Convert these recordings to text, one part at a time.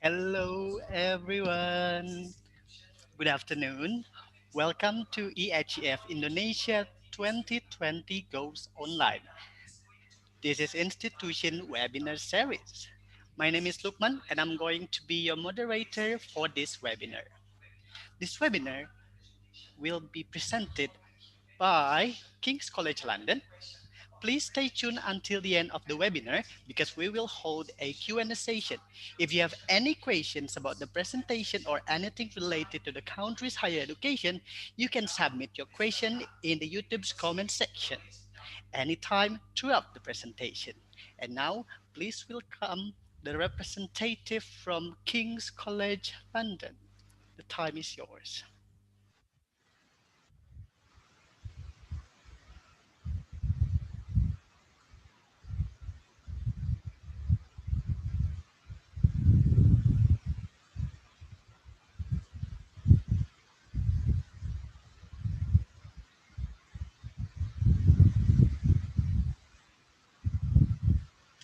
Hello, everyone. Good afternoon. Welcome to EHEF Indonesia 2020 Goes Online. This is Institution Webinar Series. My name is Lukman, and I'm going to be your moderator for this webinar. This webinar will be presented by King's College London. Please stay tuned until the end of the webinar because we will hold a Q&A session. If you have any questions about the presentation or anything related to the country's higher education, you can submit your question in the YouTube's comment section anytime throughout the presentation. And now, please welcome the representative from King's College London. The time is yours.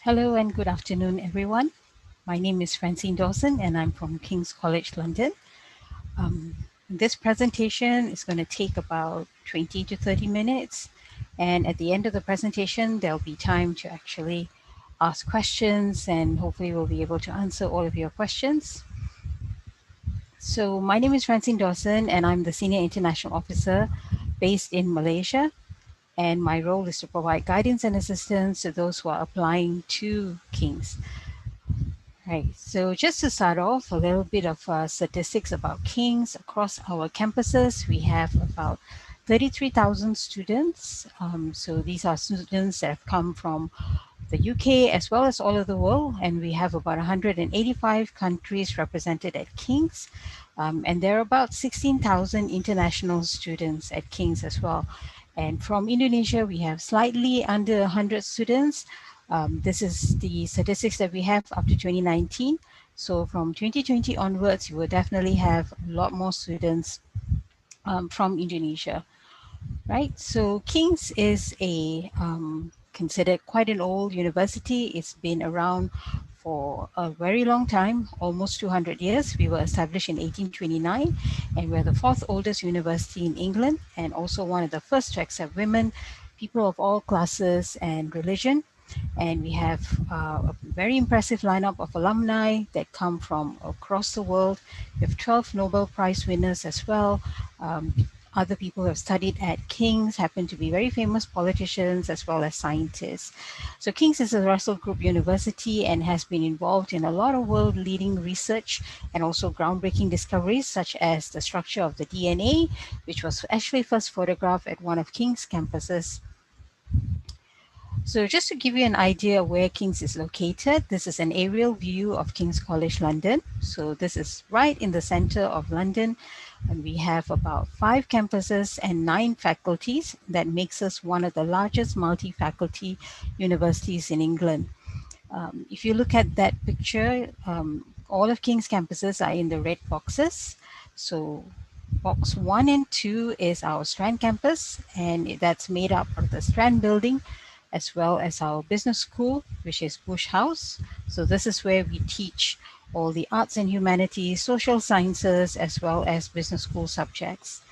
Hello and good afternoon, everyone. My name is Francine Dawson and I'm from King's College London. This presentation is going to take about 20 to 30 minutes. And at the end of the presentation, there'll be time to actually ask questions and hopefully we'll be able to answer all of your questions. So my name is Francine Dawson and I'm the Senior International Officer based in Malaysia. And my role is to provide guidance and assistance to those who are applying to King's. Right, so just to start off, a little bit of statistics about King's. Across our campuses, we have about 33,000 students. So these are students that have come from the UK as well as all over the world, and we have about 185 countries represented at King's. And there are about 16,000 international students at King's as well. And from Indonesia, we have slightly under 100 students. This is the statistics that we have up to 2019. So from 2020 onwards, you will definitely have a lot more students from Indonesia, right? So King's is considered quite an old university. It's been around for a very long time, almost 200 years. We were established in 1829, and we're the fourth oldest university in England, and also one of the first to accept women, people of all classes and religion. And we have a very impressive lineup of alumni that come from across the world. We have 12 Nobel Prize winners as well. Other people who have studied at King's happen to be very famous politicians as well as scientists. So King's is a Russell Group university and has been involved in a lot of world-leading research and also groundbreaking discoveries such as the structure of the DNA, which was actually first photographed at one of King's campuses. So just to give you an idea where King's is located, this is an aerial view of King's College London. So this is right in the center of London, and we have about 5 campuses and 9 faculties. That makes us one of the largest multi-faculty universities in England. If you look at that picture, all of King's campuses are in the red boxes. So box 1 and 2 is our Strand campus, and that's made up of the Strand building, as well as our business school, which is Bush House. So this is where we teach all the arts and humanities, social sciences, as well as business school subjects.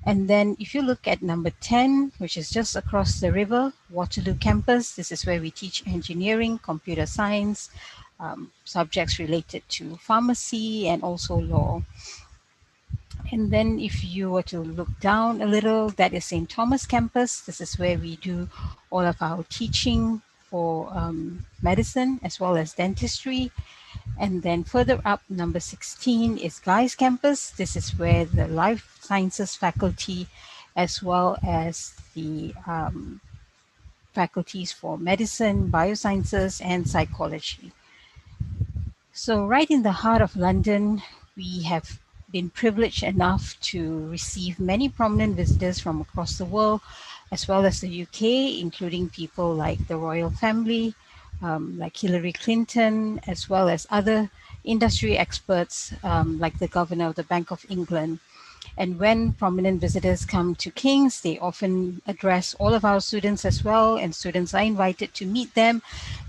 And then if you look at number 10, which is just across the river, Waterloo campus, this is where we teach engineering, computer science, subjects related to pharmacy and also law. And then if you were to look down a little, that is St. Thomas campus. This is where we do all of our teaching for medicine as well as dentistry. And then further up, number 16 is Guy's campus. This is where the life sciences faculty as well as the faculties for medicine, biosciences, and psychology. So right in the heart of London, we have been privileged enough to receive many prominent visitors from across the world, as well as the UK, including people like the royal family, like Hillary Clinton, as well as other industry experts like the governor of the Bank of England. And when prominent visitors come to King's, they often address all of our students as well, and students are invited to meet them.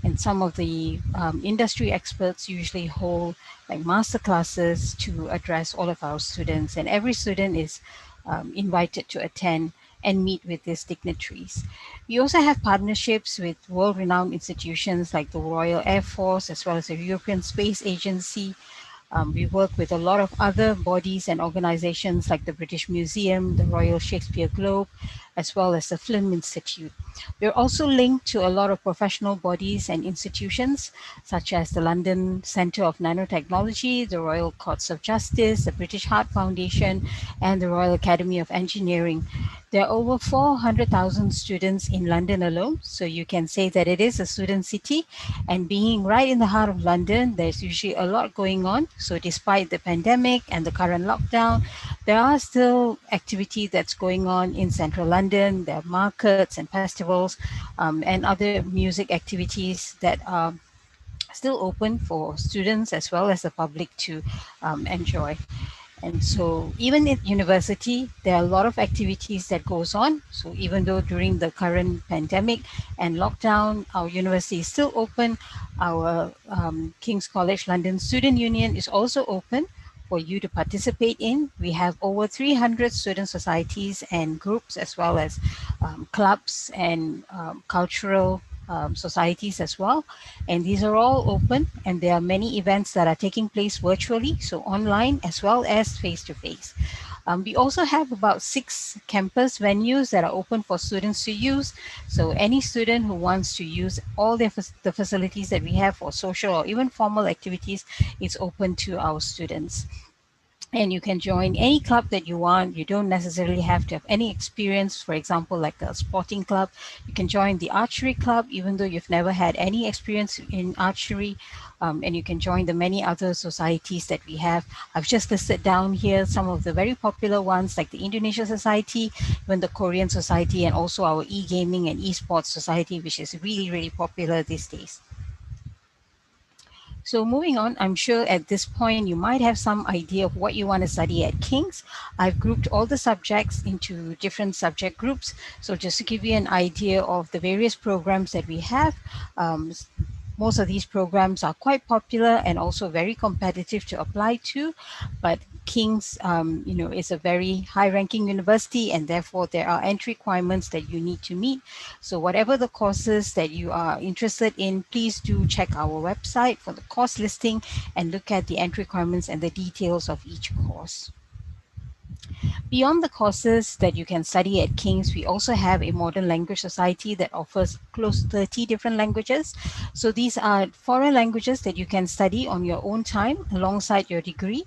And some of the industry experts usually hold like master classes to address all of our students, and every student is invited to attend and meet with these dignitaries. We also have partnerships with world-renowned institutions like the Royal Air Force as well as the European Space Agency. We work with a lot of other bodies and organizations like the British Museum, the Royal Shakespeare Globe, as well as the Film Institute. We're also linked to a lot of professional bodies and institutions, such as the London Centre of Nanotechnology, the Royal Courts of Justice, the British Heart Foundation, and the Royal Academy of Engineering. There are over 400,000 students in London alone, so you can say that it is a student city. And being right in the heart of London, there's usually a lot going on. So despite the pandemic and the current lockdown, there are still activity that's going on in central London. There are markets and festivals and other music activities that are still open for students as well as the public to enjoy. And so even at university, there are a lot of activities that goes on. So even though during the current pandemic and lockdown, our university is still open, our King's College London Student Union is also open for you to participate in. We have over 300 student societies and groups, as well as clubs and cultural societies as well. And these are all open, and there are many events that are taking place virtually, so online as well as face to face. We also have about 6 campus venues that are open for students to use. So any student who wants to use all the facilities that we have for social or even formal activities, it's open to our students. And you can join any club that you want. You don't necessarily have to have any experience, for example, like a sporting club. You can join the archery club, even though you've never had any experience in archery. And you can join the many other societies that we have. I've just listed down here some of the very popular ones, like the Indonesia Society, even the Korean Society, and also our e-gaming and e-sports society, which is really, really popular these days. So moving on, I'm sure at this point you might have some idea of what you want to study at King's. I've grouped all the subjects into different subject groups. So just to give you an idea of the various programs that we have, um, most of these programs are quite popular and also very competitive to apply to, but King's, is a very high-ranking university, and therefore there are entry requirements that you need to meet. So whatever the courses that you are interested in, please do check our website for the course listing and look at the entry requirements and the details of each course. Beyond the courses that you can study at King's, we also have a modern language society that offers close to 30 different languages. So these are foreign languages that you can study on your own time alongside your degree.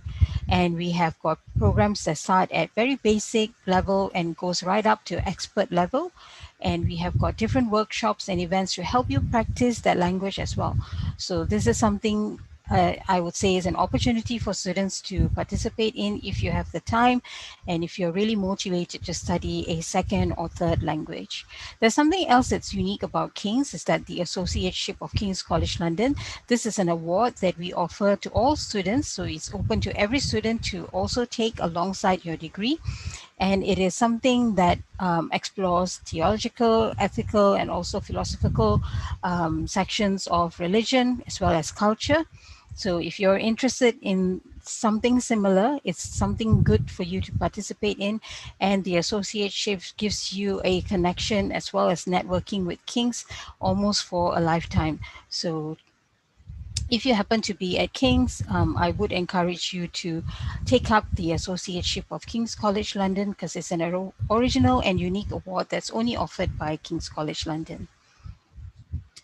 And we have got programs that start at very basic level and goes right up to expert level. And we have got different workshops and events to help you practice that language as well. So this is something I would say is an opportunity for students to participate in if you have the time and if you're really motivated to study a second or third language. There's something else that's unique about King's is that the Associateship of King's College London, this is an award that we offer to all students. So it's open to every student to also take alongside your degree. And it is something that explores theological, ethical, and also philosophical sections of religion as well as culture. So if you're interested in something similar, it's something good for you to participate in. And the associateship gives you a connection as well as networking with King's almost for a lifetime. So if you happen to be at King's, I would encourage you to take up the Associateship of King's College London because it's an original and unique award that's only offered by King's College London.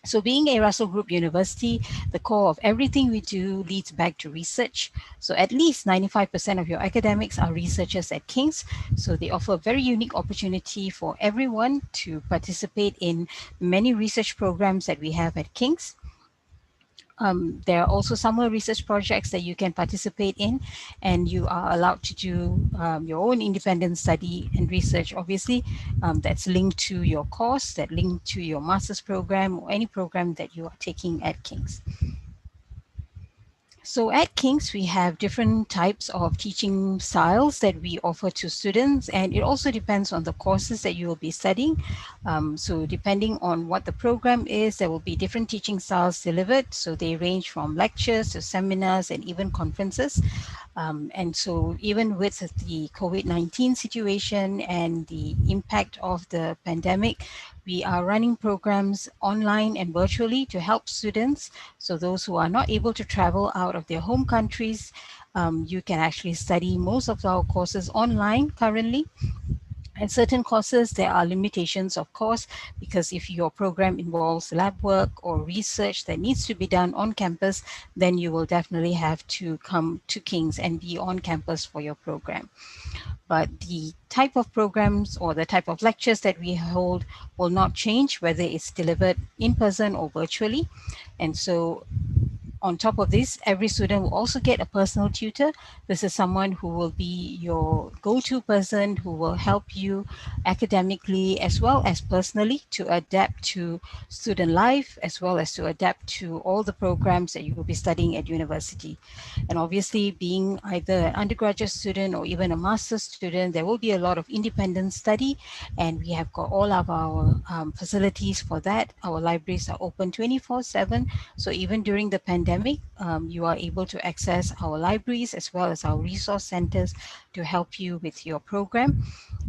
So being a Russell Group University, the core of everything we do leads back to research. So at least 95% of your academics are researchers at King's. So they offer a very unique opportunity for everyone to participate in many research programs that we have at King's. There are also summer research projects that you can participate in, and you are allowed to do your own independent study and research, obviously, that's linked to your course, that linked to your master's program or any program that you are taking at King's. So at King's, we have different types of teaching styles that we offer to students, and it also depends on the courses that you will be studying. So depending on what the program is, there will be different teaching styles delivered. So they range from lectures to seminars and even conferences. And so even with the COVID-19 situation and the impact of the pandemic, we are running programs online and virtually to help students. So those who are not able to travel out of their home countries, you can actually study most of our courses online currently. And certain courses, there are limitations, of course, because if your program involves lab work or research that needs to be done on campus, then you will definitely have to come to King's and be on campus for your program. But the type of programs or the type of lectures that we hold will not change, whether it's delivered in person or virtually. And so on top of this, every student will also get a personal tutor. This is someone who will be your go-to person who will help you academically as well as personally to adapt to student life, as well as to adapt to all the programs that you will be studying at university. And obviously, being either an undergraduate student or even a master's student, there will be a lot of independent study, and we have got all of our facilities for that. Our libraries are open 24/7, so even during the pandemic, you are able to access our libraries as well as our resource centers to help you with your program.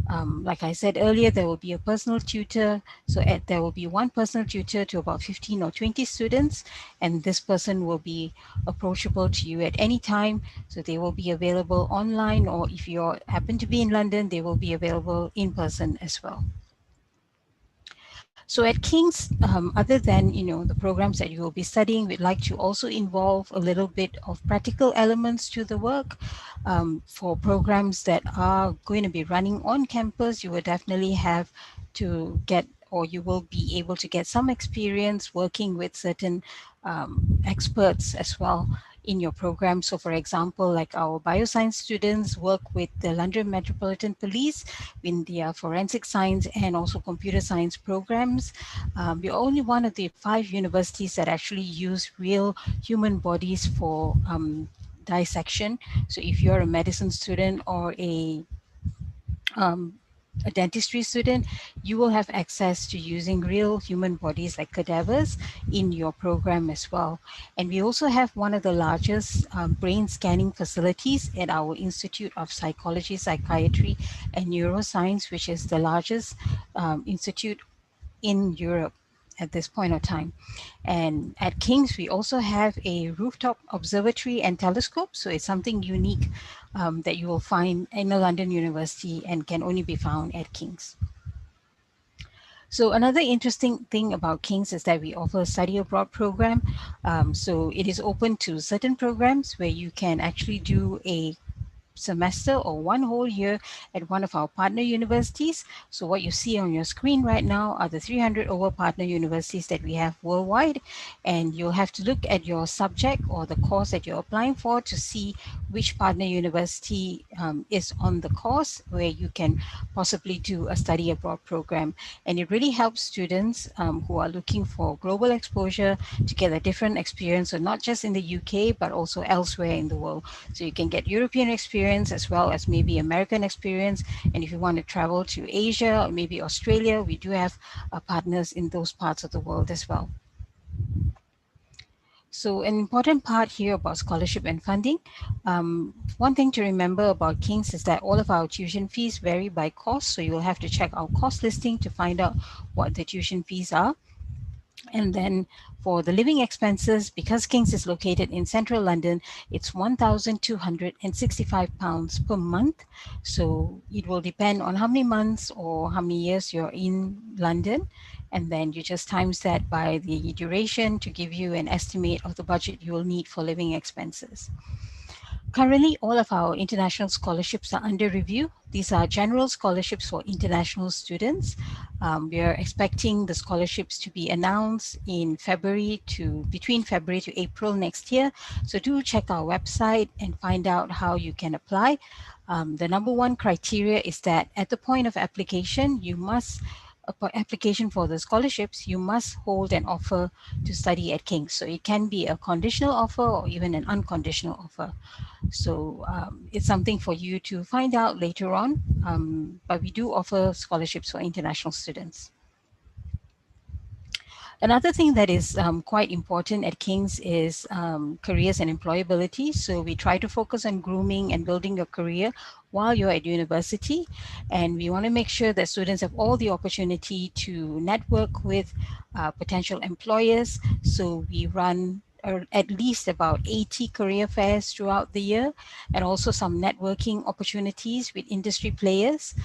Like I said earlier, there will be a personal tutor. So there will be one personal tutor to about 15 or 20 students, and this person will be approachable to you at any time. So they will be available online, or if you happen to be in London, they will be available in person as well. So at King's, other than the programs that you will be studying, we'd like to also involve a little bit of practical elements to the work. For programs that are going to be running on campus, you will definitely have to get, or you will be able to get some experience working with certain experts as well in your program. So for example, like our bioscience students work with the London Metropolitan Police in their forensic science and also computer science programs. We're only one of the 5 universities that actually use real human bodies for dissection. So if you're a medicine student or um, a dentistry student, you will have access to using real human bodies like cadavers in your program as well. And we also have one of the largest brain scanning facilities at our Institute of Psychology, Psychiatry and Neuroscience, which is the largest institute in Europe at this point of time. And at King's, we also have a rooftop observatory and telescope. So it's something unique that you will find in a London university and can only be found at King's. So another interesting thing about King's is that we offer a study abroad program. So it is open to certain programs where you can actually do a semester or one whole year at one of our partner universities. So what you see on your screen right now are the 300 over partner universities that we have worldwide, and you'll have to look at your subject or the course that you're applying for to see which partner university is on the course where you can possibly do a study abroad program. And it really helps students who are looking for global exposure to get a different experience, so not just in the UK but also elsewhere in the world. So you can get European experience as well as maybe American experience. And if you want to travel to Asia or maybe Australia, we do have partners in those parts of the world as well. So an important part here about scholarship and funding. One thing to remember about King's is that all of our tuition fees vary by course. So you'll have to check our course listing to find out what the tuition fees are. And then for the living expenses, because King's is located in central London, it's £1,265 per month. So it will depend on how many months or how many years you're in London. And then you just times that by the duration to give you an estimate of the budget you will need for living expenses. Currently, all of our international scholarships are under review. These are general scholarships for international students. We are expecting the scholarships to be announced in between February to April next year. So do check our website and find out how you can apply. The number one criteria is that at the point of application, you must application for the scholarships, you must hold an offer to study at King's. So it can be a conditional offer or even an unconditional offer. So it's something for you to find out later on. But we do offer scholarships for international students. Another thing that is quite important at King's is careers and employability. So we try to focus on grooming and building your career while you're at university. And we want to make sure that students have all the opportunity to network with potential employers. So we run at least about 80 career fairs throughout the year, and also some networking opportunities with industry players.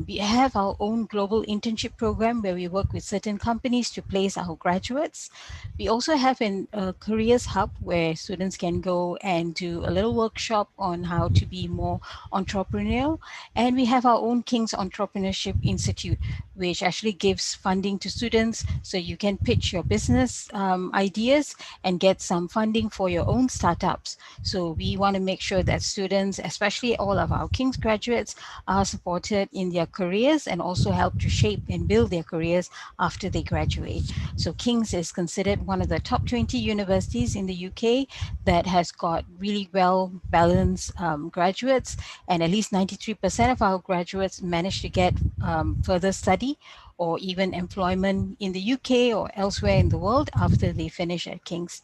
We have our own global internship program where we work with certain companies to place our graduates. We also have a careers hub where students can go and do a little workshop on how to be more entrepreneurial. And we have our own King's Entrepreneurship Institute, which actually gives funding to students so you can pitch your business ideas and get some funding for your own startups. So we want to make sure that students, especially all of our King's graduates, are supported in their careers and also help to shape and build their careers after they graduate. So King's is considered one of the top 20 universities in the UK that has got really well balanced graduates, and at least 93% of our graduates manage to get further study or even employment in the UK or elsewhere in the world after they finish at King's.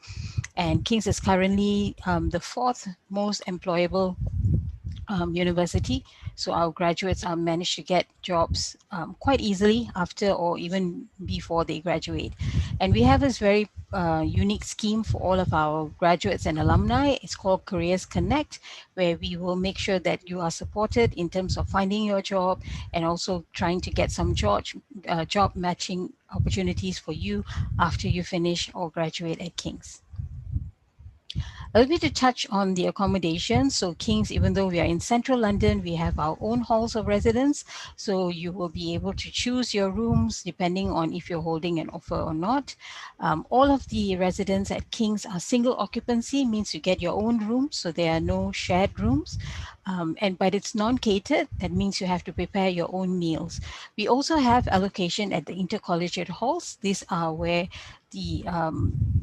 And King's is currently the fourth most employable university. So our graduates are managed to get jobs quite easily after or even before they graduate. And we have this very unique scheme for all of our graduates and alumni. It's called Careers Connect, where we will make sure that you are supported in terms of finding your job and also trying to get some job matching opportunities for you after you finish or graduate at King's. A little bit to touch on the accommodation. So King's, even though we are in central London, we have our own halls of residence. So you will be able to choose your rooms depending on if you're holding an offer or not. All of the residents at King's are single occupancy, means you get your own room. So there are no shared rooms. But it's non-catered. That means you have to prepare your own meals. We also have allocation at the intercollegiate halls. These are where the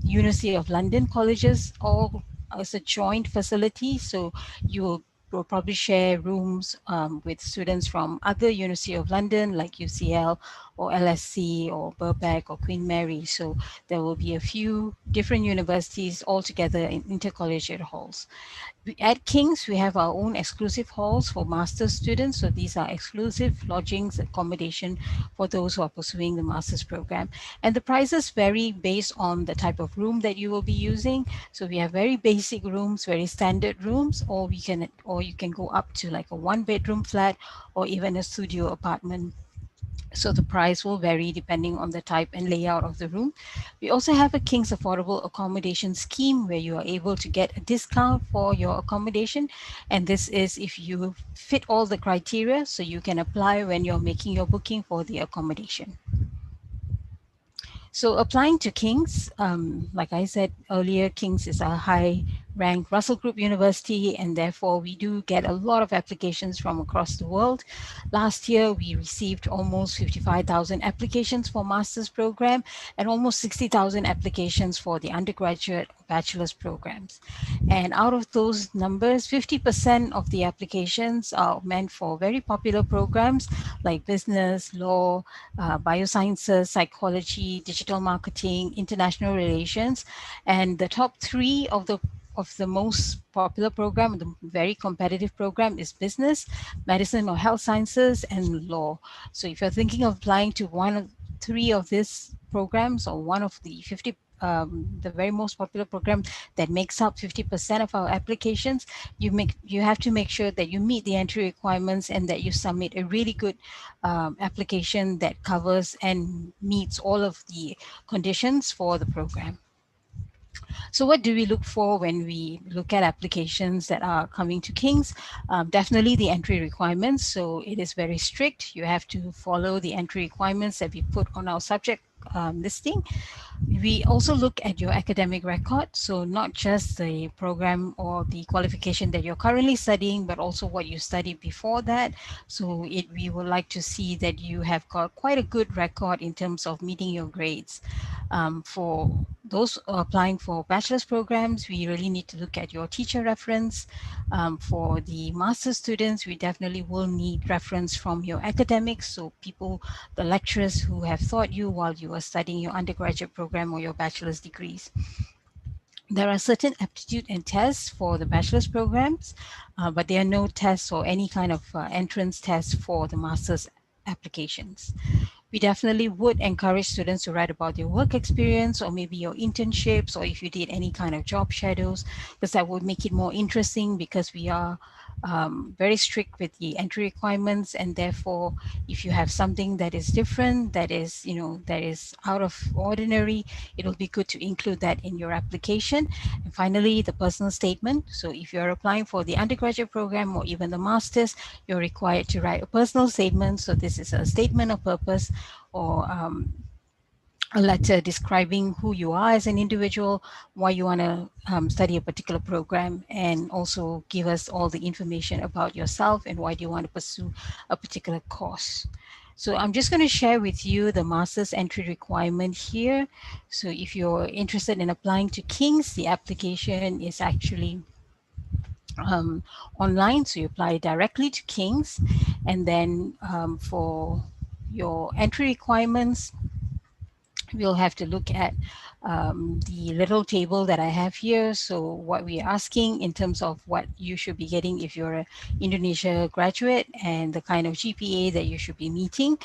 University of London colleges all as a joint facility. So you will probably share rooms with students from other University of London like UCL or LSC or Birkbeck or Queen Mary. So there will be a few different universities all together in intercollegiate halls. At King's, we have our own exclusive halls for master's students. So these are exclusive lodgings, accommodation for those who are pursuing the master's program. And the prices vary based on the type of room that you will be using. So we have very basic rooms, very standard rooms, or you can go up to like a 1-bedroom flat or even a studio apartment. So the price will vary depending on the type and layout of the room. We also have a King's Affordable Accommodation Scheme where you are able to get a discount for your accommodation. And this is if you fit all the criteria, so you can apply when you're making your booking for the accommodation. So applying to King's, like I said earlier, King's is a high ranked Russell Group University, and therefore we do get a lot of applications from across the world. Last year, we received almost 55,000 applications for master's program and almost 60,000 applications for the undergraduate or bachelor's programs. And out of those numbers, 50% of the applications are meant for very popular programs like business, law, biosciences, psychology, digital marketing, international relations. And the top three of the most popular program, the very competitive program, is business, medicine or health sciences, and law. So if you're thinking of applying to one of three of these programs or one of the 50 the very most popular program that makes up 50% of our applications, you have to make sure that you meet the entry requirements and that you submit a really good application that covers and meets all of the conditions for the program. So what do we look for when we look at applications that are coming to King's? Definitely the entry requirements. So it is very strict. You have to follow the entry requirements that we put on our subject listing. We also look at your academic record, so not just the program or the qualification that you're currently studying, but also what you studied before that. So we would like to see that you have got quite a good record in terms of meeting your grades. For those applying for bachelor's programs, we really need to look at your teacher reference. For the master's students, we definitely will need reference from your academics, so people, the lecturers who have taught you while you were studying your undergraduate program or your bachelor's degrees. There are certain aptitude and tests for the bachelor's programs, but there are no tests or any kind of entrance tests for the master's applications. We definitely would encourage students to write about their work experience or maybe your internships, or if you did any kind of job shadows, because that would make it more interesting, because we are very strict with the entry requirements, and therefore if you have something that is different, that is, that is out of ordinary, it will be good to include that in your application. And finally, the personal statement. So if you're applying for the undergraduate program or even the master's, you're required to write a personal statement. So this is a statement of purpose, or a letter describing who you are as an individual, why you want to study a particular program, and also give us all the information about yourself and why do you want to pursue a particular course. So I'm just going to share with you the master's entry requirement here. So if you're interested in applying to King's, the application is actually online. So you apply directly to King's, and then for your entry requirements, we'll have to look at the little table that I have here. So what we're asking in terms of what you should be getting if you're an Indonesia graduate, and the kind of GPA that you should be meeting.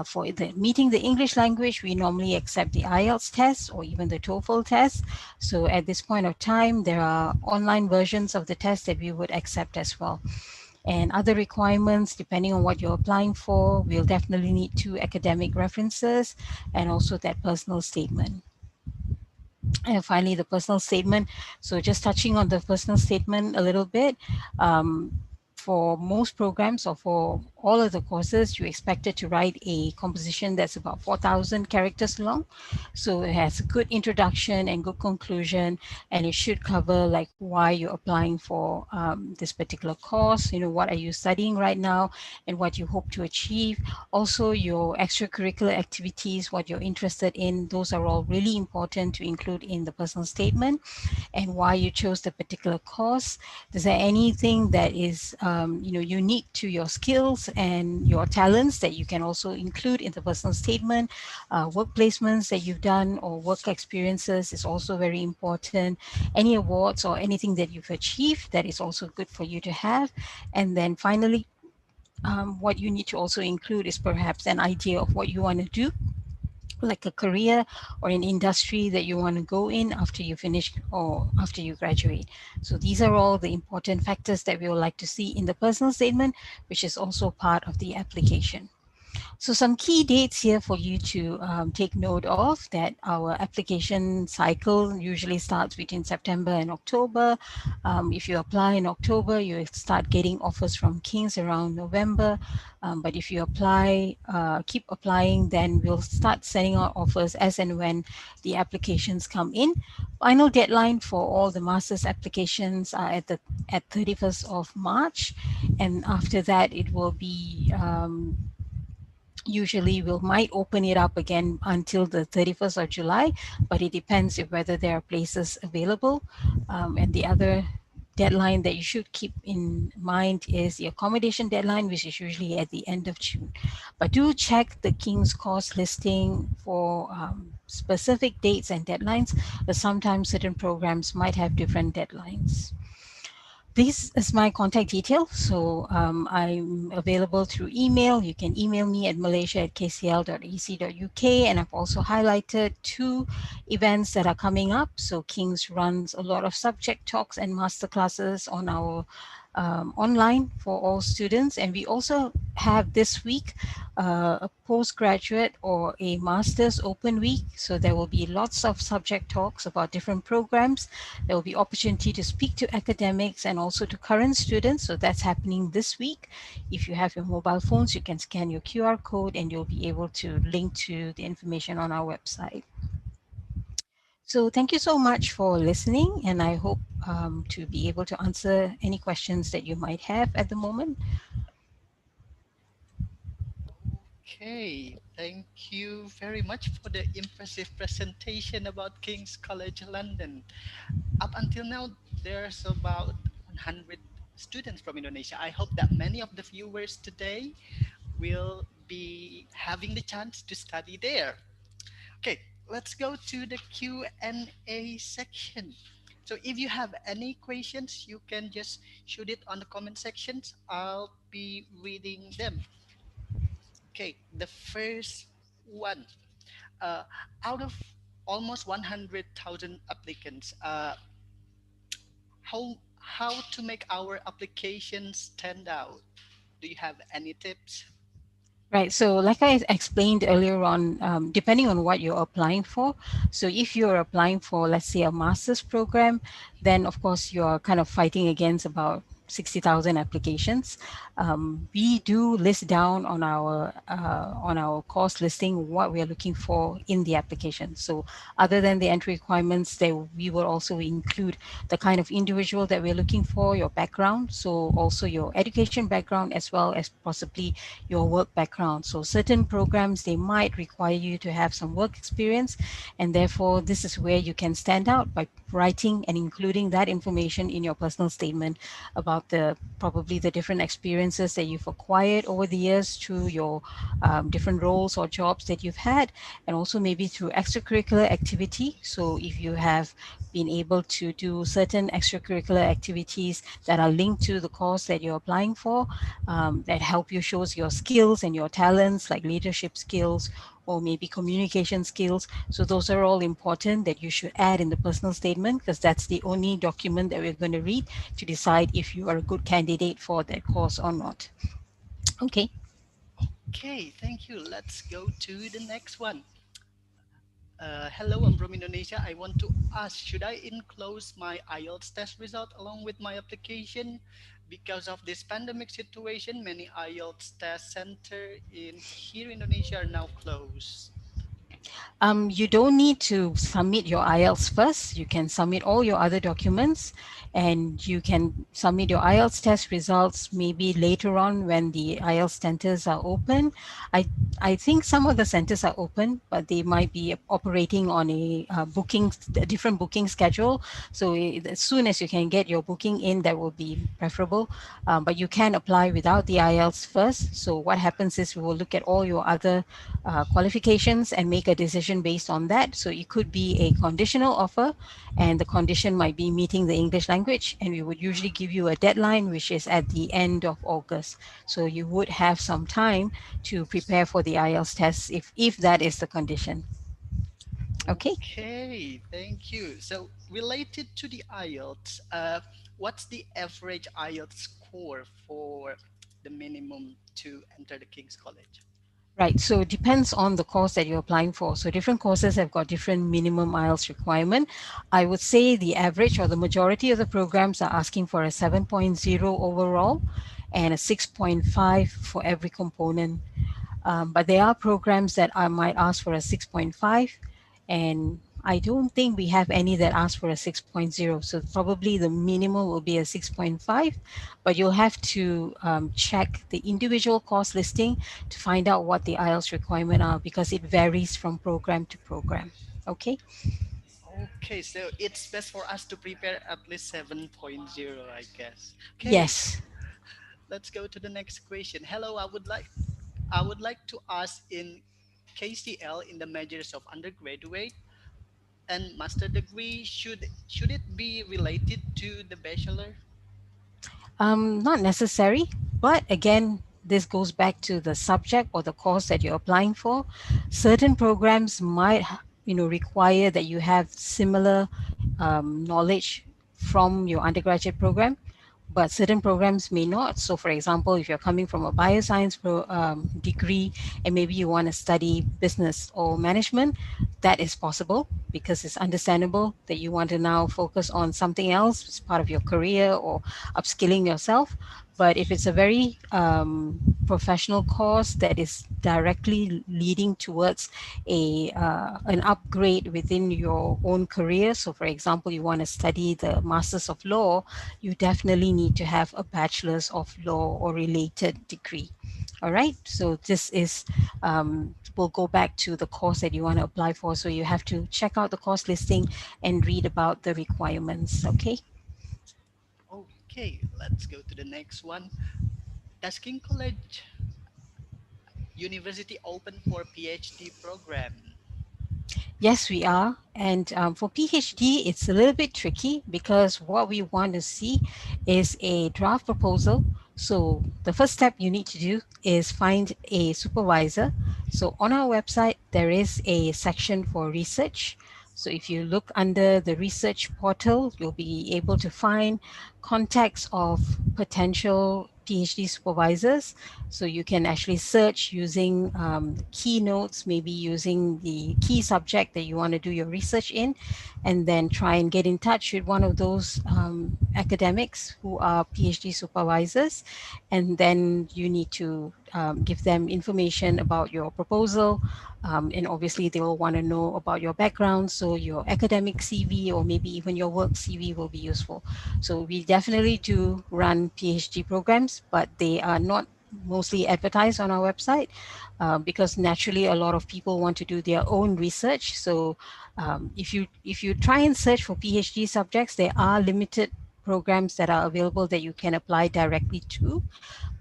For meeting the English language, we normally accept the IELTS test or even the TOEFL test. So at this point of time, there are online versions of the test that we would accept as well. And other requirements, depending on what you're applying for, we'll definitely need 2 academic references and also that personal statement. And finally, the personal statement. So just touching on the personal statement a little bit, for most programs or for all of the courses, you're expected to write a composition that's about 4,000 characters long. So it has a good introduction and good conclusion, and it should cover like why you're applying for this particular course, what are you studying right now, and what you hope to achieve. Also, your extracurricular activities, what you're interested in, those are all really important to include in the personal statement, and why you chose the particular course. Is there anything that is unique to your skills and your talents that you can also include in the personal statement? Work placements that you've done or work experiences is also very important. Any awards or anything that you've achieved, that is also good for you to have. And then finally, what you need to also include is perhaps an idea of what you want to do, like a career or an industry that you want to go in after you finish or after you graduate. So these are all the important factors that we would like to see in the personal statement, which is also part of the application. So some key dates here for you to take note of, that our application cycle usually starts between September and October. If you apply in October, you start getting offers from King's around November. But if you apply, keep applying, then we'll start sending out offers as and when the applications come in. Final deadline for all the master's applications are at 31st of March. And after that, it will be usually we might open it up again until the 31st of July, but it depends if whether there are places available. And the other deadline that you should keep in mind is the accommodation deadline, which is usually at the end of June. But do check the King's course listing for specific dates and deadlines, but sometimes certain programs might have different deadlines. This is my contact details. So I'm available through email. You can email me at malaysia@kcl.ac.uk. And I've also highlighted 2 events that are coming up. So King's runs a lot of subject talks and masterclasses on our online for all students. And we also have this week a postgraduate or a master's open week. So there will be lots of subject talks about different programs. There will be opportunity to speak to academics and also to current students. So that's happening this week. If you have your mobile phones, you can scan your QR code and you'll be able to link to the information on our website. So thank you so much for listening, and I hope to be able to answer any questions that you might have at the moment. Okay, thank you very much for the impressive presentation about King's College London. Up until now, there's about 100 students from Indonesia. I hope that many of the viewers today will be having the chance to study there. Okay, let's go to the Q&A section. So if you have any questions, you can just shoot it on the comment sections. I'll be reading them. Okay, the first one. Uh, Out of almost 100,000 applicants, how to make our application stand out? Do you have any tips? Right. So, like I explained earlier on, depending on what you're applying for. So, if you're applying for, let's say, a master's program, then of course you're kind of fighting against about 60,000 applications. We do list down on our course listing what we are looking for in the application. So, other than the entry requirements, there we will also include the kind of individual that we're looking for, your background, so also your education background as well as possibly your work background. So certain programs, they might require you to have some work experience, and therefore this is where you can stand out by writing and including that information in your personal statement about the probably the different experiences that you've acquired over the years through your different roles or jobs that you've had, and also maybe through extracurricular activity. So if you have been able to do certain extracurricular activities that are linked to the course that you're applying for, that help you shows your skills and your talents like leadership skills or maybe communication skills. So those are all important that you should add in the personal statement, because that's the only document that we're going to read to decide if you are a good candidate for that course or not. Okay. Okay, thank you. Let's go to the next one. Hello, I'm from Indonesia. I want to ask, should I enclose my IELTS test result along with my application? Because of this pandemic situation, many IELTS test center in here in Indonesia are now closed. You don't need to submit your IELTS first. You can submit all your other documents, and you can submit your IELTS test results maybe later on when the IELTS centers are open. I, I think some of the centers are open, but they might be operating on a different booking schedule. So as soon as you can get your booking in, that will be preferable. But you can apply without the IELTS first. So what happens is we will look at all your other qualifications and make a decision based on that. So it could be a conditional offer, and the condition might be meeting the English language, and we would usually give you a deadline, which is at the end of August. So you would have some time to prepare for the IELTS test if that is the condition. Okay. Okay, thank you. So related to the IELTS, what's the average IELTS score for the minimum to enter the King's College? Right. So it depends on the course that you're applying for. So different courses have got different minimum IELTS requirement. I would say the average or the majority of the programs are asking for a 7.0 overall and a 6.5 for every component. But there are programs that I might ask for a 6.5, and I don't think we have any that ask for a 6.0. So probably the minimum will be a 6.5, but you'll have to check the individual course listing to find out what the IELTS requirement are, because it varies from program to program. Okay. Okay, so it's best for us to prepare at least 7.0, I guess. Okay, Yes. let's go to the next question. Hello, I would like to ask in KCL in the majors of undergraduate and master degree, should it be related to the bachelor? Not necessary, but again, this goes back to the subject or the course that you're applying for. Certain programs might, require that you have similar knowledge from your undergraduate program, but certain programs may not. So for example, if you're coming from a bioscience degree and maybe you want to study business or management, that is possible because it's understandable that you want to now focus on something else as part of your career or upskilling yourself. But if it's a very professional course that is directly leading towards an upgrade within your own career, so for example, you want to study the Masters of Law, you definitely need to have a Bachelor's of Law or related degree. All right, so this is we'll go back to the course that you want to apply for. So you have to check out the course listing and read about the requirements. Okay. Okay, let's go to the next one. Does King College University open for PhD program? Yes, we are. And for PhD, it's a little bit tricky because what we want to see is a draft proposal. So the first step you need to do is find a supervisor. So on our website, there is a section for research. So if you look under the research portal, you'll be able to find contacts of potential PhD supervisors. So you can actually search using keynotes, maybe using the key subject that you want to do your research in, and then try and get in touch with one of those academics who are PhD supervisors. And then you need to give them information about your proposal. And obviously, they will want to know about your background. So your academic CV or maybe even your work CV will be useful. So we definitely do run PhD programs, but they are not mostly advertised on our website because naturally a lot of people want to do their own research. So if you try and search for PhD subjects, there are limited programs that are available that you can apply directly to.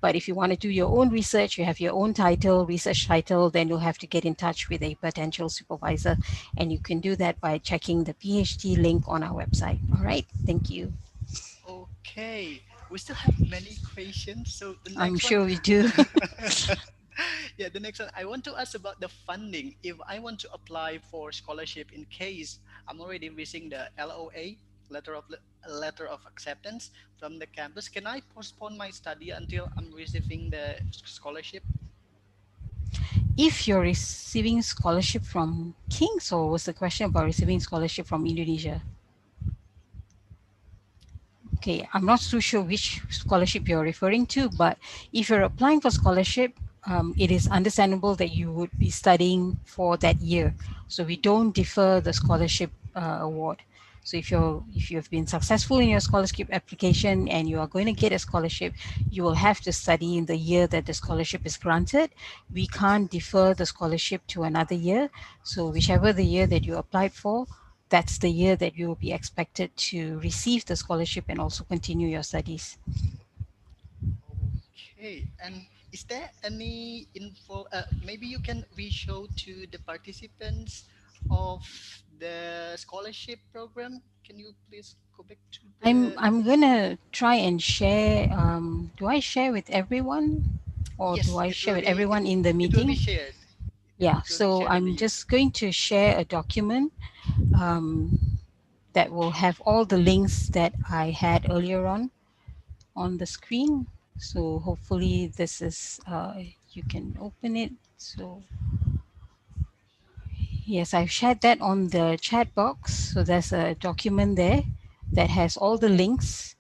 But if you want to do your own research, you have your own title, research title, then you'll have to get in touch with a potential supervisor. And you can do that by checking the PhD link on our website. All right. Thank you. Okay, we still have many questions. So the I'm next one, sure we do. yeah, the next one, I want to ask about the funding. If I want to apply for scholarship in case I'm already receiving the LOA, letter of acceptance from the campus, can I postpone my study until I'm receiving the scholarship? If you're receiving scholarship from King's, or was the question about receiving scholarship from Indonesia? Okay, I'm not too sure which scholarship you're referring to, but if you're applying for scholarship, it is understandable that you would be studying for that year. So we don't defer the scholarship award. So if you have been successful in your scholarship application and you are going to get a scholarship, you will have to study in the year that the scholarship is granted. We can't defer the scholarship to another year. So whichever the year that you applied for, that's the year that you will be expected to receive the scholarship and also continue your studies. Okay, and is there any info? Maybe you can re-show to the participants of the scholarship program. Can you please go back to the? I'm gonna try and share. Do I share with everyone, or do Yes, I it share will with be. everyone in the It will be meeting? shared. Yeah. It will be So shared on the I'm YouTube. just going to share a document that will have all the links that I had earlier on the screen. So hopefully this is you can open it. So yes, I've shared that on the chat box. So there's a document there that has all the links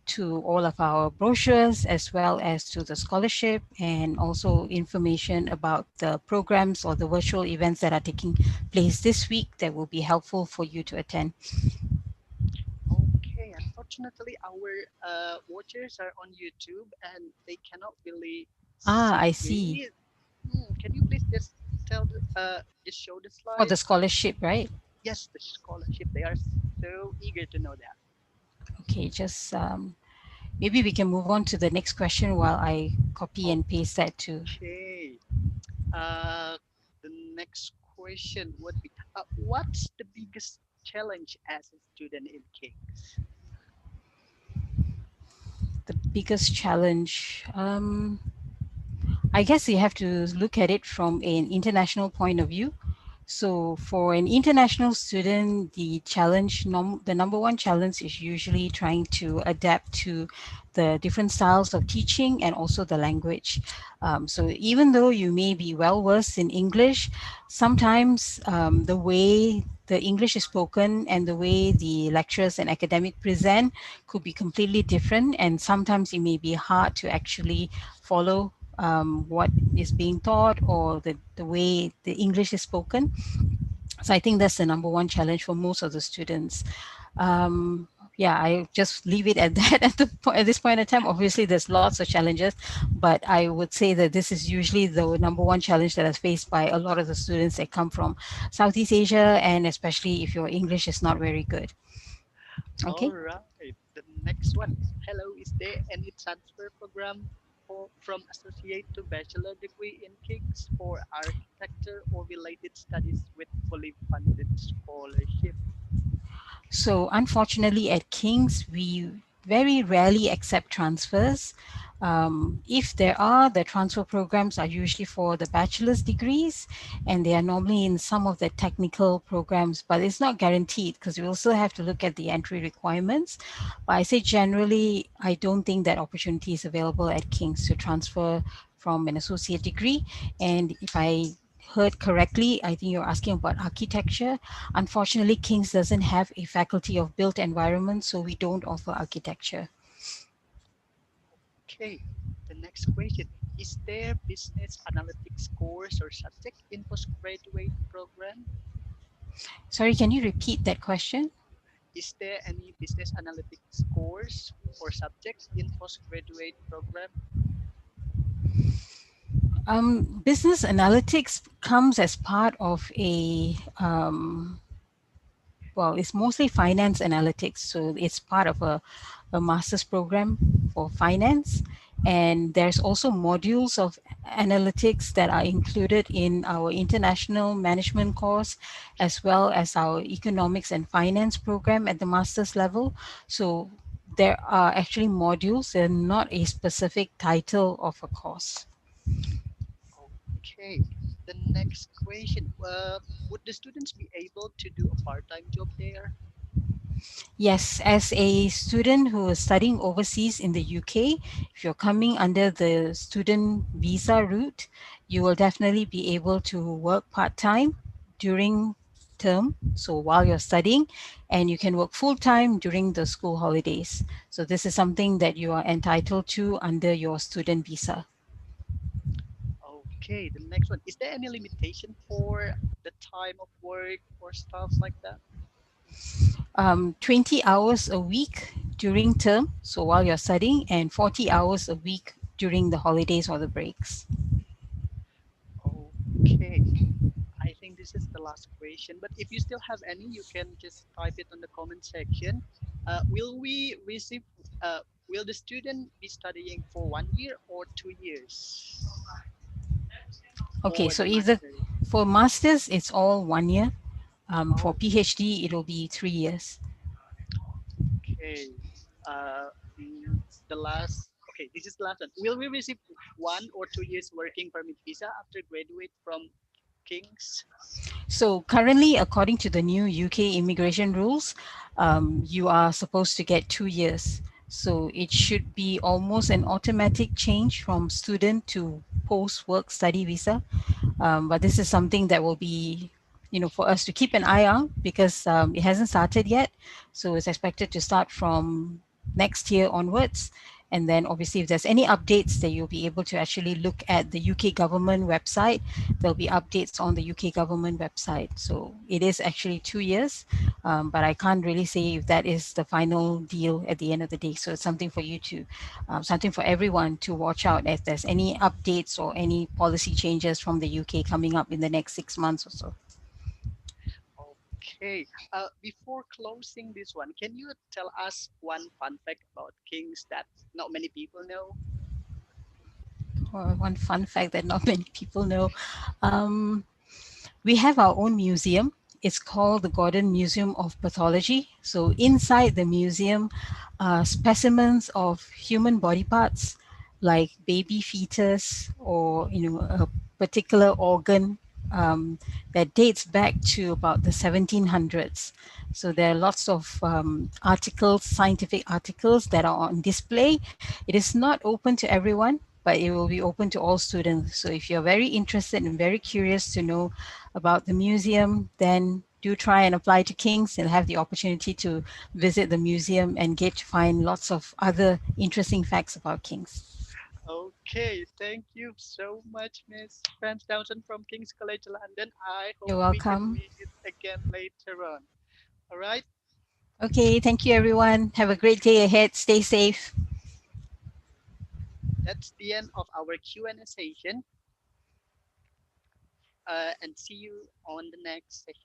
to all of our brochures as well as to the scholarship and also information about the programs or the virtual events that are taking place this week that will be helpful for you to attend. Okay, unfortunately, our watchers are on YouTube and they cannot really Ah, I see see. it. Can you please just just show the For slide? the scholarship, right? Yes, the scholarship. They are so eager to know that. Okay, just maybe we can move on to the next question while I copy and paste that too. Okay. Uh, the next question would be, what's the biggest challenge as a student in Kings? The biggest challenge. I guess you have to look at it from an international point of view. So for an international student, the number one challenge is usually trying to adapt to the different styles of teaching and also the language. So even though you may be well versed in English, sometimes the way the English is spoken and the way the lecturers and academic present could be completely different, and sometimes it may be hard to actually follow what is being taught or the way the English is spoken. So I think that's the number one challenge for most of the students. Um, yeah, I just leave it at that at this point in time. Obviously, there's lots of challenges, but I would say that this is usually the number one challenge that is faced by a lot of the students that come from Southeast Asia, and especially if your English is not very good. All Okay. right. The next one. Hello, is there any transfer program from associate to bachelor degree in King's for architecture or related studies with fully funded scholarship? So unfortunately, at King's, we very rarely accept transfers. If there are, the transfer programs are usually for the bachelor's degrees, and they are normally in some of the technical programs, but it's not guaranteed because we also have to look at the entry requirements. But I say generally, I don't think that opportunity is available at King's to transfer from an associate degree. And if I heard correctly, I think you're asking about architecture. Unfortunately, King's doesn't have a faculty of built environment, so we don't offer architecture. Okay. The next question. Is there business analytics course or subject in postgraduate program? Sorry, can you repeat that question? Is there any business analytics course or subject in postgraduate program? Business analytics comes as part of well, it's mostly finance analytics. So it's part of a master's program for finance. And there's also modules of analytics that are included in our international management course, as well as our economics and finance program at the master's level. So there are actually modules and not a specific title of a course. Okay. The next question. Would the students be able to do a part-time job there? Yes, as a student who is studying overseas in the UK, if you're coming under the student visa route, you will definitely be able to work part-time during term, so while you're studying, and you can work full-time during the school holidays. So this is something that you are entitled to under your student visa. Okay. The next one. Is there any limitation for the time of work or stuff like that? 20 hours a week during term, so while you're studying, and 40 hours a week during the holidays or the breaks. Okay. I think this is the last question, but if you still have any, you can just type it on the comment section. Will we receive, will the student be studying for 1 year or 2 years Okay, for so the either master? for masters, it's all 1 year. For Oh, PhD, it'll be 3 years. okay. Uh, mm, the last, okay, this is the last one. Will we receive 1 or 2 years working permit visa after graduate from King's? So currently, according to the new UK immigration rules, you are supposed to get 2 years. So it should be almost an automatic change from student to post-work study visa. But this is something that will be, for us to keep an eye on because it hasn't started yet. So it's expected to start from next year onwards. And then obviously, if there's any updates, that you'll be able to actually look at the UK government website. There'll be updates on the UK government website. So it is actually 2 years, but I can't really say if that is the final deal at the end of the day. So it's something for you to, something for everyone to watch out if there's any updates or any policy changes from the UK coming up in the next 6 months or so. Okay. Before closing this one, can you tell us one fun fact about Kings that not many people know? Or one fun fact that not many people know. Um, we have our own museum. It's called the Gordon Museum of Pathology. So inside the museum, specimens of human body parts like baby fetus or a particular organ. um, that dates back to about the 1700s. So there are lots of articles, scientific articles that are on display. It is not open to everyone, but it will be open to all students. So if you're very interested and very curious to know about the museum, then do try and apply to King's. You'll have the opportunity to visit the museum and get to find lots of other interesting facts about King's. Okay, thank you so much, Miss Franz Dawson from King's College London. I You're hope we can welcome. meet again later on. All right, Okay, thank you everyone. Have a great day ahead. Stay safe. that's the end of our Q&A session, and see you on the next session.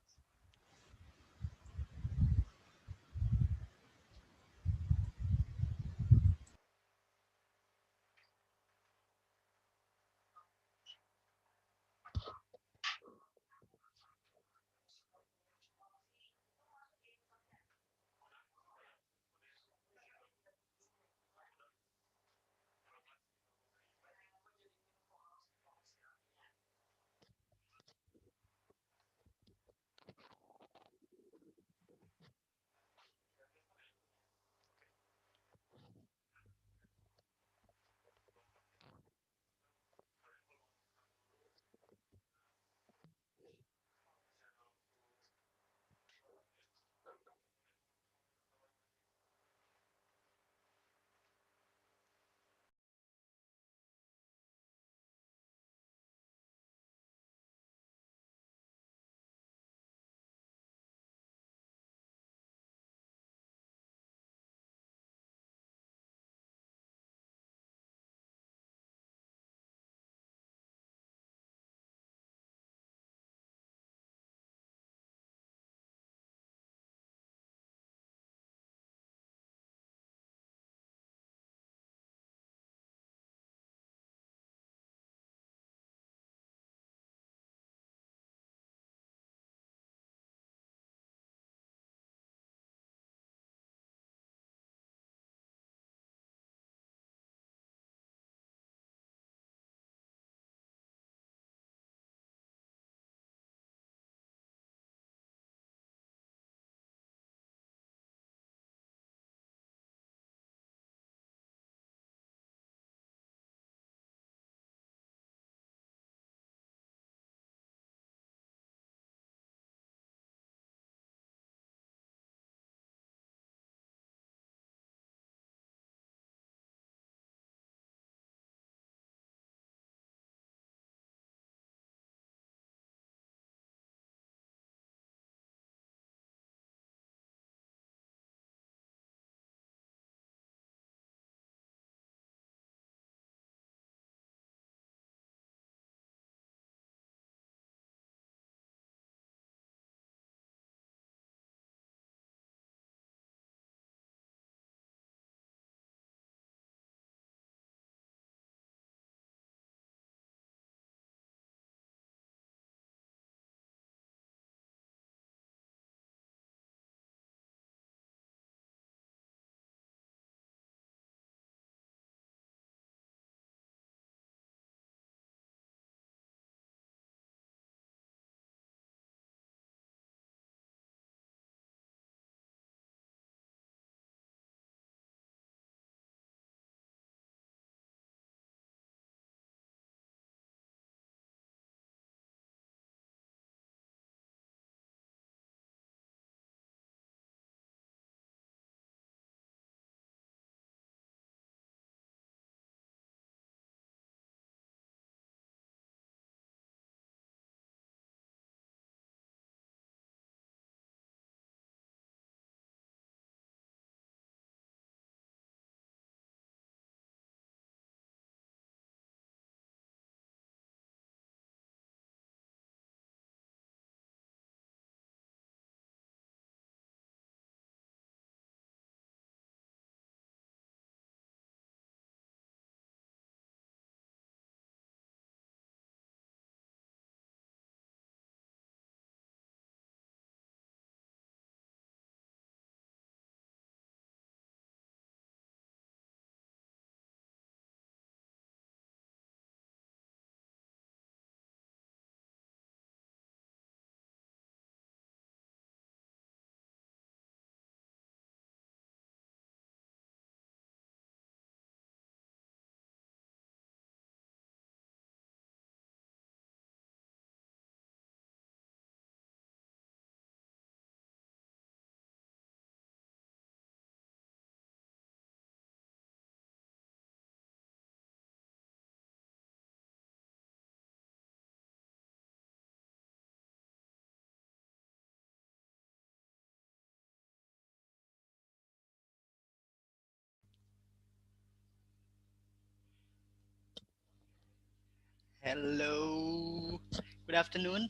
Hello, good afternoon.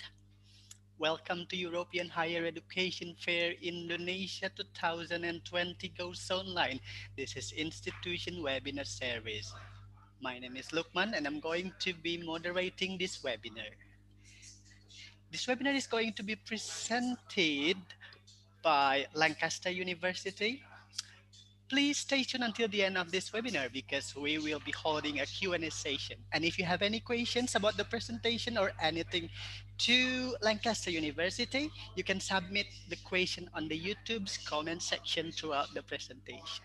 Welcome to European Higher Education Fair Indonesia 2020 Goes Online. This is Institution Webinar Series. My name is Lukman and I'm going to be moderating this webinar. This webinar is going to be presented by Lancaster University. Please stay tuned until the end of this webinar because we will be holding a Q&A session. And if you have any questions about the presentation or anything to Lancaster University, you can submit the question on the YouTube's comment section throughout the presentation.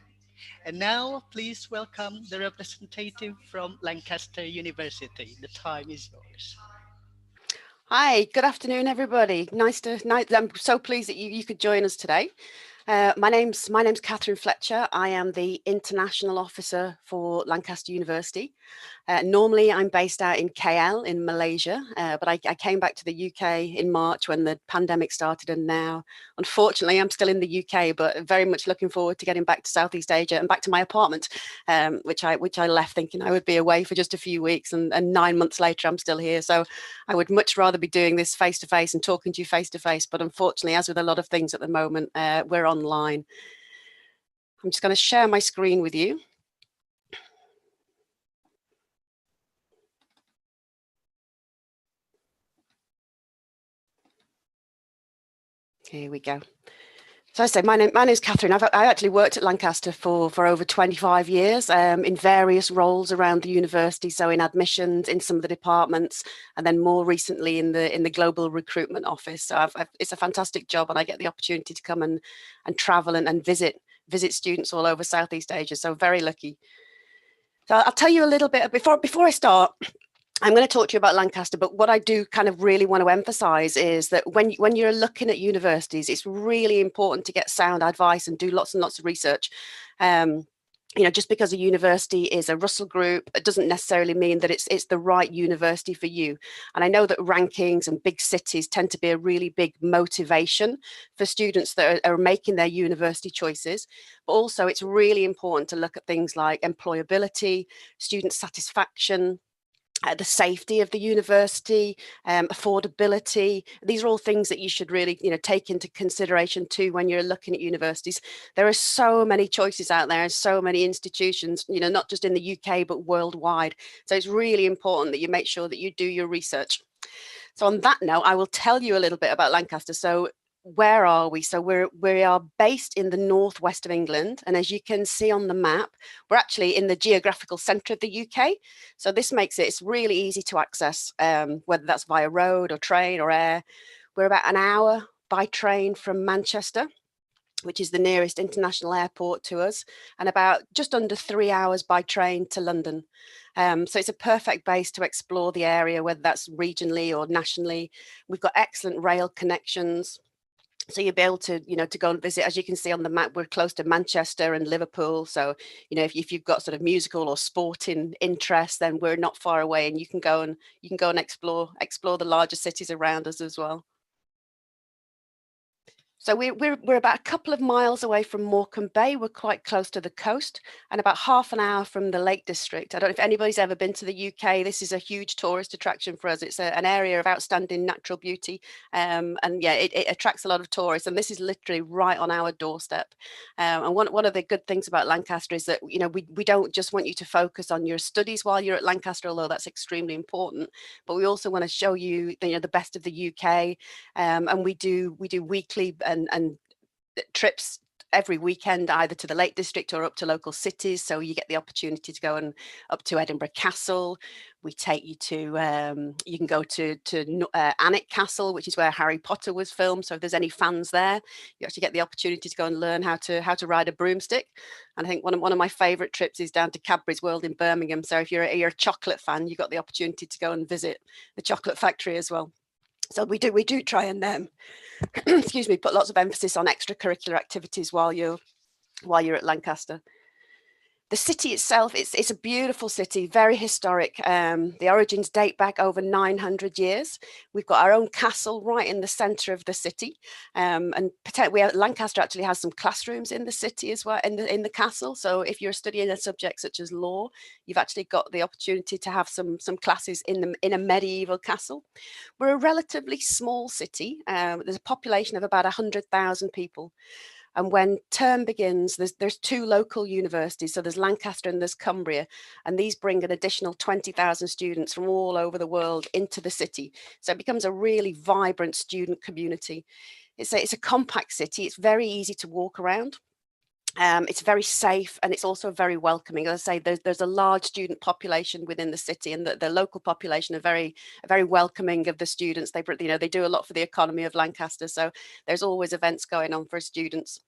And now, please welcome the representative from Lancaster University. The time is yours. Hi, good afternoon, everybody. I'm so pleased that you could join us today. My name's Catherine Fletcher. I am the International Officer for Lancaster University. Normally, I'm based out in KL in Malaysia, but I came back to the UK in March when the pandemic started, and now, unfortunately, I'm still in the UK, but very much looking forward to getting back to Southeast Asia and back to my apartment, which I left thinking I would be away for just a few weeks, and 9 months later, I'm still here. So I would much rather be doing this face-to-face and talking to you face-to-face, but unfortunately, as with a lot of things at the moment, we're online. I'm just going to share my screen with you. Here we go. So I say, my name is Catherine. I actually worked at Lancaster for over 25 years in various roles around the university. So in admissions, in some of the departments, and then more recently in the global recruitment office. So it's a fantastic job, and I get the opportunity to come and travel and visit students all over Southeast Asia. So very lucky. So I'll tell you a little bit before I start. I'm going to talk to you about Lancaster, but what I do kind of really want to emphasize is that when you're looking at universities, it's really important to get sound advice and do lots and lots of research. Just because a university is a Russell Group, it doesn't necessarily mean that it's the right university for you. And I know that rankings and big cities tend to be a really big motivation for students that are making their university choices. But also it's really important to look at things like employability, student satisfaction, the safety of the university, affordability. These are all things that you should really, take into consideration too when you're looking at universities. There are so many choices out there and so many institutions, not just in the UK, but worldwide. So it's really important that you make sure that you do your research. So on that note, I will tell you a little bit about Lancaster. So where are we? So we are based in the northwest of England, and as you can see on the map, we're actually in the geographical centre of the UK. So this makes it's really easy to access, whether that's via road or train or air. We're about an hour by train from Manchester, which is the nearest international airport to us, and about just under 3 hours by train to London. So it's a perfect base to explore the area, whether that's regionally or nationally. We've got excellent rail connections. So you'll be able to, to go and visit. As you can see on the map, we're close to Manchester and Liverpool. So, if you've got sort of musical or sporting interest, then we're not far away, and you can go and explore the larger cities around us as well. So we're about a couple of miles away from Morecambe Bay. We're quite close to the coast, and about half an hour from the Lake District. I don't know if anybody's ever been to the UK. This is a huge tourist attraction for us. It's an area of outstanding natural beauty, and yeah, it attracts a lot of tourists. And this is literally right on our doorstep. And one of the good things about Lancaster is that we don't just want you to focus on your studies while you're at Lancaster, although that's extremely important. But we also want to show you the best of the UK, and we do weekly and trips every weekend, either to the Lake District or up to local cities. So you get the opportunity to go and up to Edinburgh Castle. We take you to, you can go to Alnwick Castle, which is where Harry Potter was filmed. So if there's any fans there, you actually get the opportunity to go and learn how to ride a broomstick. And I think one of my favourite trips is down to Cadbury's World in Birmingham. So if you're a chocolate fan, you got the opportunity to go and visit the chocolate factory as well. So we do try and excuse me, put lots of emphasis on extracurricular activities while you're at Lancaster. The city itself, it's a beautiful city, very historic. The origins date back over 900 years. We've got our own castle right in the centre of the city, and Lancaster actually has some classrooms in the city as well, in the castle. So if you're studying a subject such as law, you've actually got the opportunity to have some classes in a medieval castle. We're a relatively small city. There's a population of about 100,000 people. And when term begins, there's two local universities. So there's Lancaster and there's Cumbria. And these bring an additional 20,000 students from all over the world into the city. So it becomes a really vibrant student community. It's a compact city. It's very easy to walk around. It's very safe, and it's also very welcoming. As I say, there's a large student population within the city, and the local population are very welcoming of the students. They do a lot for the economy of Lancaster, so there's always events going on for students.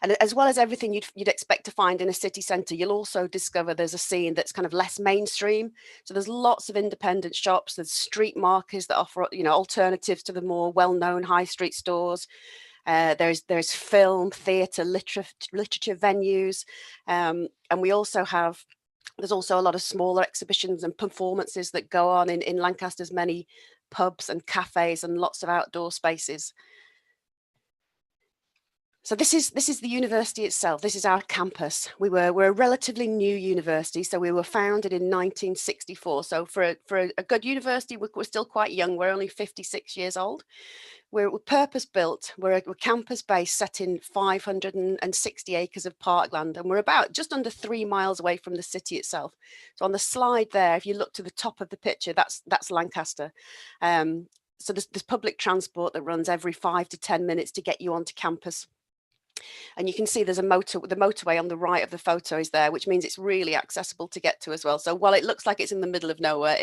And as well as everything you'd expect to find in a city centre, you'll also discover there's a scene that's kind of less mainstream. So there's lots of independent shops, there's street markets that offer, alternatives to the more well-known high street stores. There's film, theatre, literature venues, and we also have, there's also a lot of smaller exhibitions and performances that go on in Lancaster's many pubs and cafes and lots of outdoor spaces. So this is the university itself. This is our campus. We're a relatively new university, so we were founded in 1964. So for a good university, we're still quite young. We're only 56 years old. We're purpose built. We're campus based, set in 560 acres of parkland, and we're about just under 3 miles away from the city itself. So on the slide there, if you look to the top of the picture, that's Lancaster. So there's public transport that runs every 5 to 10 minutes to get you onto campus. And you can see there's the motorway on the right of the photo is there, which means it's really accessible to get to as well. So while it looks like it's in the middle of nowhere,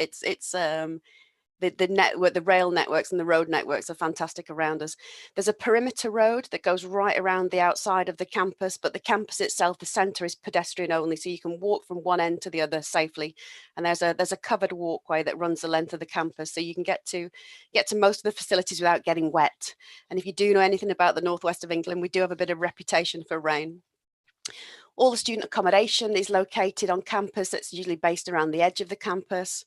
the rail networks and the road networks are fantastic around us. There's a perimeter road that goes right around the outside of the campus, but the campus itself, the centre, is pedestrian only, so you can walk from one end to the other safely. And there's a covered walkway that runs the length of the campus, so you can get to most of the facilities without getting wet. And if you do know anything about the northwest of England, we do have a bit of reputation for rain. All the student accommodation is located on campus. That's usually based around the edge of the campus.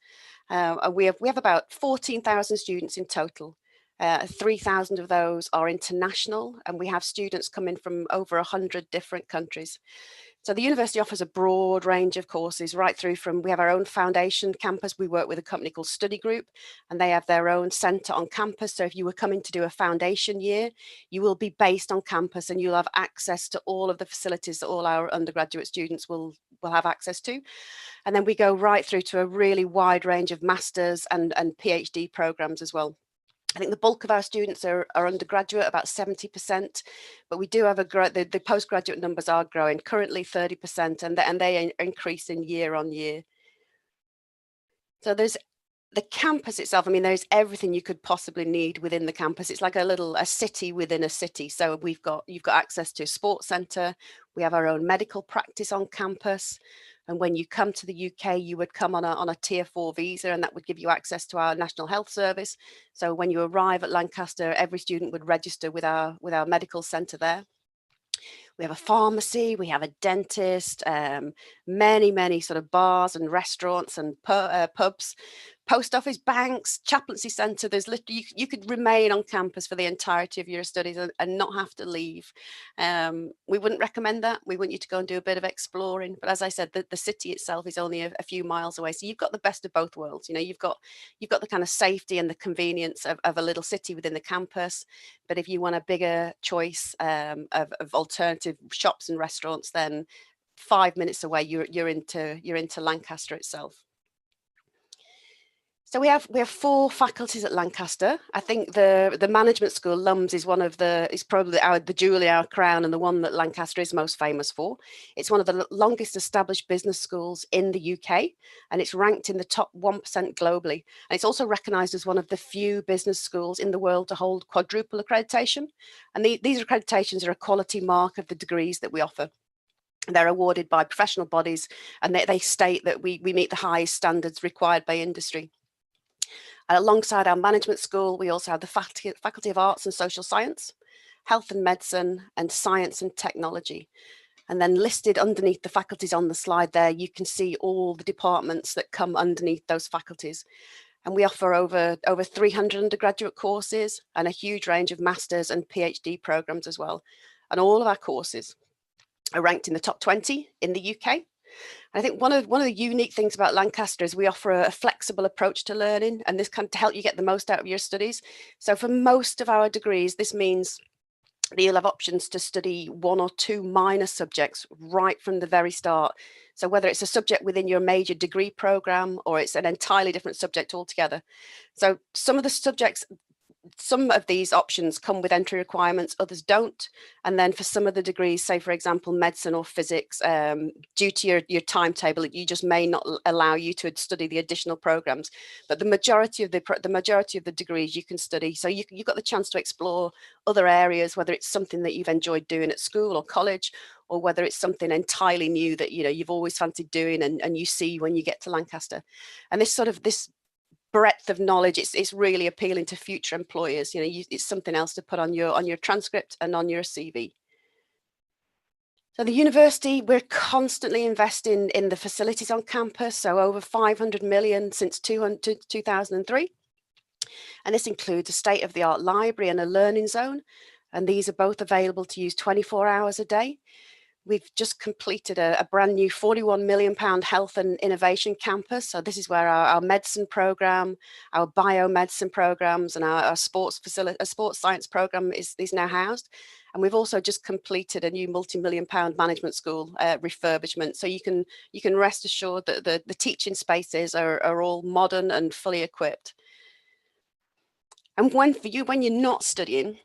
We have about 14,000 students in total. 3,000 of those are international, and we have students coming from over 100 different countries. So the university offers a broad range of courses, right through from, we have our own foundation campus. We work with a company called Study Group, and they have their own centre on campus. So if you were coming to do a foundation year, you will be based on campus, and you'll have access to all of the facilities that all our undergraduate students will have access to. And then we go right through to a really wide range of masters and PhD programs as well. I think the bulk of our students are undergraduate, about 70%, but we do have the postgraduate numbers are growing, currently 30%, and they are increasing year on year. So there's the campus itself. I mean, there's everything you could possibly need within the campus. It's like a city within a city. So you've got access to a sports centre. We have our own medical practice on campus. And when you come to the UK, you would come on a tier 4 visa, and that would give you access to our National Health Service. So when you arrive at Lancaster, every student would register with our medical centre there. We have a pharmacy, we have a dentist, many sort of bars and restaurants and pubs, post office, banks, chaplaincy centre. There's literally, you could remain on campus for the entirety of your studies and not have to leave. We wouldn't recommend that. We want you to go and do a bit of exploring. But as I said, the city itself is only a few miles away. So you've got the best of both worlds. You know, you've got the kind of safety and the convenience of a little city within the campus. But if you want a bigger choice of alternative shops and restaurants, then 5 minutes away, you're into Lancaster itself. So we have 4 faculties at Lancaster. I think the management school, LUMS, is probably the jewel in our crown, and the one that Lancaster is most famous for. It's one of the longest established business schools in the UK, and it's ranked in the top 1% globally. And it's also recognised as one of the few business schools in the world to hold quadruple accreditation. And these accreditations are a quality mark of the degrees that we offer. They're awarded by professional bodies, and they state that we meet the highest standards required by industry. Alongside our management school, we also have the Faculty of Arts and Social Science, Health and Medicine, and Science and Technology. And then listed underneath the faculties on the slide there, you can see all the departments that come underneath those faculties. And we offer over 300 undergraduate courses and a huge range of master's and PhD programs as well. And all of our courses are ranked in the top 20 in the UK. I think one of the unique things about Lancaster is we offer a flexible approach to learning, and this can to help you get the most out of your studies. So for most of our degrees, this means that you'll have options to study 1 or 2 minor subjects right from the very start. So whether it's a subject within your major degree program or it's an entirely different subject altogether. So some of the subjects, some of these options come with entry requirements, others don't. And then for some of the degrees, say for example, medicine or physics, due to your timetable, you just may not allow you to study the additional programs. But the majority of the degrees you can study. So you've got the chance to explore other areas, whether it's something that you've enjoyed doing at school or college, or whether it's something entirely new that you've always fancied doing and you see when you get to Lancaster. And this breadth of knowledge, it's really appealing to future employers. It's something else to put on your transcript and on your CV. So the university, we're constantly investing in the facilities on campus, so over 500 million since 2003. And this includes a state-of-the-art library and a learning zone, and these are both available to use 24 hours a day. We've just completed a brand new £41 million health and innovation campus. So this is where our medicine program, our biomedicine programs, and our sports science program is now housed. And we've also just completed a new multi-million-pound management school refurbishment. So you can rest assured that the teaching spaces are all modern and fully equipped. And when you're not studying,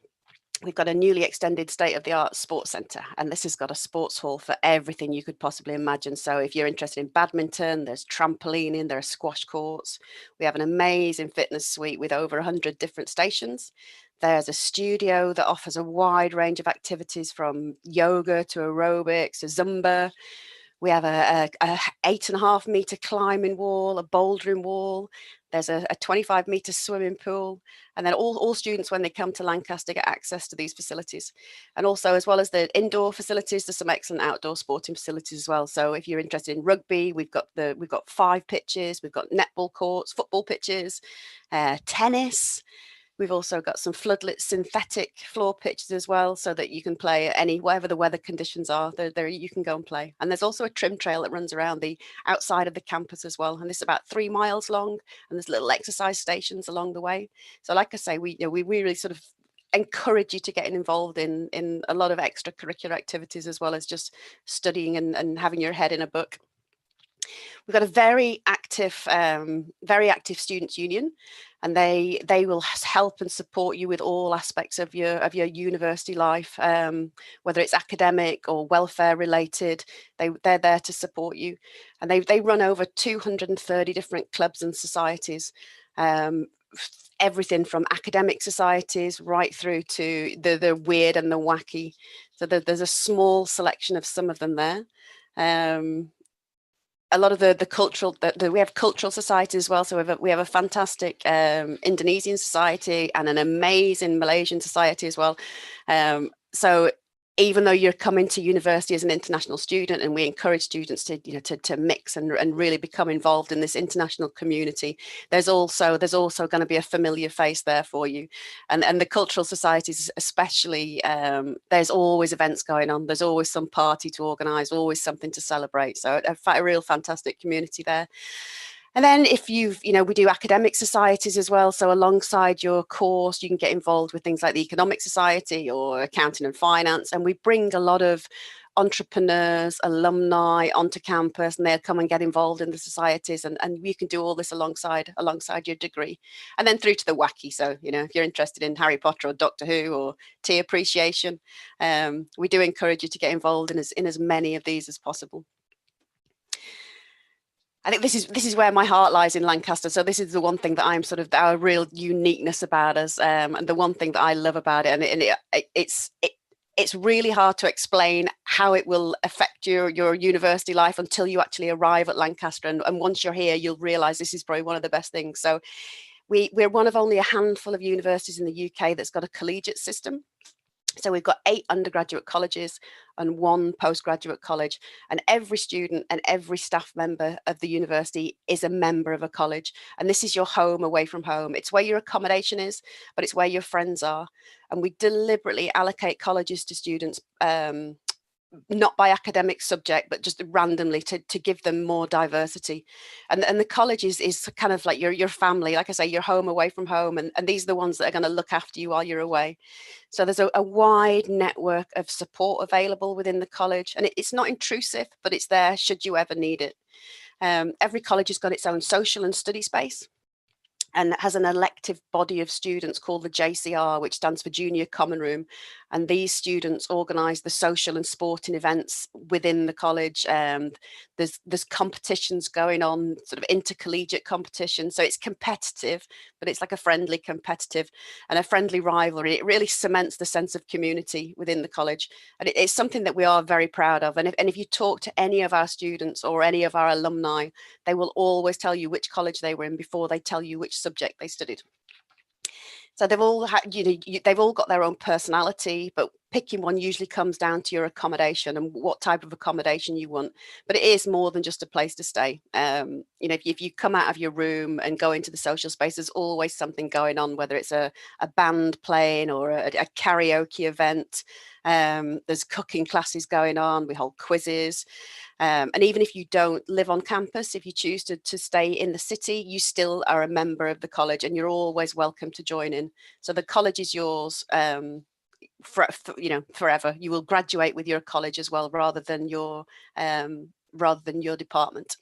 we've got a newly extended state-of-the-art sports centre, and this has got a sports hall for everything you could possibly imagine. So if you're interested in badminton, there's trampolining, there are squash courts. We have an amazing fitness suite with over 100 different stations. There's a studio that offers a wide range of activities from yoga to aerobics to Zumba. We have a 8.5 metre climbing wall, a bouldering wall. There's a 25 metre swimming pool. And then all students, when they come to Lancaster, get access to these facilities. And also, as well as the indoor facilities, there's some excellent outdoor sporting facilities as well. So if you're interested in rugby, we've got 5 pitches, we've got netball courts, football pitches, tennis. We've also got some floodlit synthetic floor pitches as well, so that you can play wherever the weather conditions are, there you can go and play. And there's also a trim trail that runs around the outside of the campus as well. And this is about 3 miles long, and there's little exercise stations along the way. So like I say, we really sort of encourage you to get involved in a lot of extracurricular activities, as well as just studying and having your head in a book. We've got a very active students' union, and they will help and support you with all aspects of your university life, whether it's academic or welfare related. They're there to support you, and they run over 230 different clubs and societies. Everything from academic societies right through to the weird and the wacky. So there's a small selection of some of them there. A lot of the cultural, we have cultural societies as well. So we have a fantastic Indonesian society and an amazing Malaysian society as well. So even though you're coming to university as an international student, and we encourage students to mix and really become involved in this international community, there's also going to be a familiar face there for you. And the cultural societies especially, there's always events going on, there's always some party to organise, always something to celebrate. So a real fantastic community there. And then if we do academic societies as well. So alongside your course, you can get involved with things like the Economic Society or Accounting and Finance. And we bring a lot of entrepreneurs, alumni onto campus, and they'll come and get involved in the societies. And you can do all this alongside your degree. And then through to the wacky. So, if you're interested in Harry Potter or Doctor Who or tea appreciation, we do encourage you to get involved in as many of these as possible. I think this is where my heart lies in Lancaster. So this is the one thing that I'm sort of our real uniqueness about us, and the one thing that I love about it. And it's really hard to explain how it will affect your university life until you actually arrive at Lancaster. And once you're here, you'll realise this is probably one of the best things. So we're one of only a handful of universities in the UK that's got a collegiate system. So we've got 8 undergraduate colleges and 1 postgraduate college, and every student and every staff member of the university is a member of a college. And this is your home away from home. It's where your accommodation is, but it's where your friends are. And we deliberately allocate colleges to students, not by academic subject, but just randomly to give them more diversity. And the college is kind of like your family, like I say, your home away from home. And these are the ones that are going to look after you while you're away. So there's a wide network of support available within the college, and it's not intrusive, but it's there should you ever need it. Every college has got its own social and study space, and has an elective body of students called the JCR, which stands for Junior Common Room. And these students organise the social and sporting events within the college. There's competitions going on, sort of intercollegiate competition. So it's competitive, but it's like a friendly competitive and a friendly rivalry. It really cements the sense of community within the college. And it's something that we are very proud of. And if you talk to any of our students or any of our alumni, they will always tell you which college they were in before they tell you which subject they studied. So they've all had, they've all got their own personality, but picking one usually comes down to your accommodation and what type of accommodation you want. But it is more than just a place to stay. If you come out of your room and go into the social space, there's always something going on, whether it's a band playing or a karaoke event. There's cooking classes going on. We hold quizzes. And even if you don't live on campus, if you choose to stay in the city, you still are a member of the college and you're always welcome to join in. So the college is yours forever. You will graduate with your college as well, rather than your department.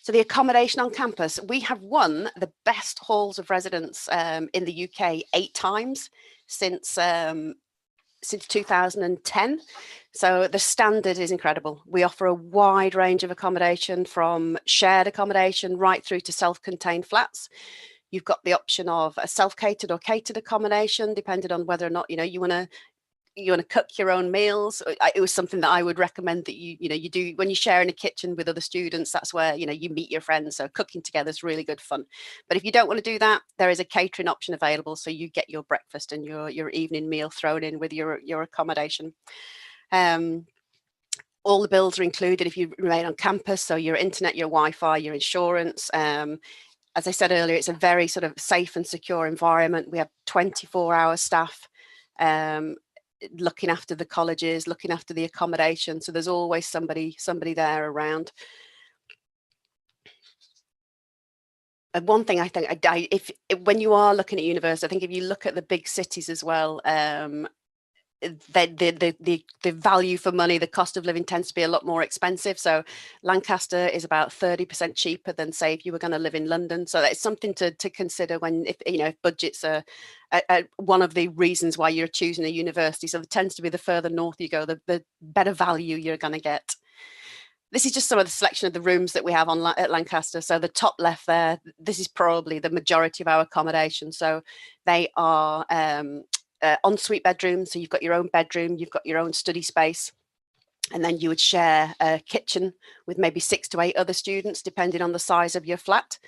So the accommodation on campus, we have won the best halls of residence in the UK 8 times since 2010. So the standard is incredible. We offer a wide range of accommodation, from shared accommodation right through to self-contained flats. You've got the option of a self-catered or catered accommodation, depending on whether or not you want to cook your own meals. It was something that I would recommend that you do when you share in a kitchen with other students. That's where you meet your friends. So cooking together is really good fun. But if you don't want to do that, there is a catering option available. So you get your breakfast and your evening meal thrown in with your accommodation. All the bills are included if you remain on campus. So your internet, your Wi-Fi, your insurance. As I said earlier, it's a very sort of safe and secure environment. We have 24-hour staff looking after the colleges, looking after the accommodation. So there's always somebody there around. And one thing I think, when you are looking at university, I think if you look at the big cities as well, the value for money, the cost of living tends to be a lot more expensive. So Lancaster is about 30% cheaper than, say, if you were going to live in London. So that's something to consider when, if budgets are one of the reasons why you're choosing a university. So it tends to be the further north you go, the better value you're going to get. This is just some of the selection of the rooms that we have at Lancaster. So the top left there, this is probably the majority of our accommodation. So they are ensuite bedrooms. So you've got your own bedroom, you've got your own study space, and then you would share a kitchen with maybe 6 to 8 other students, depending on the size of your flat.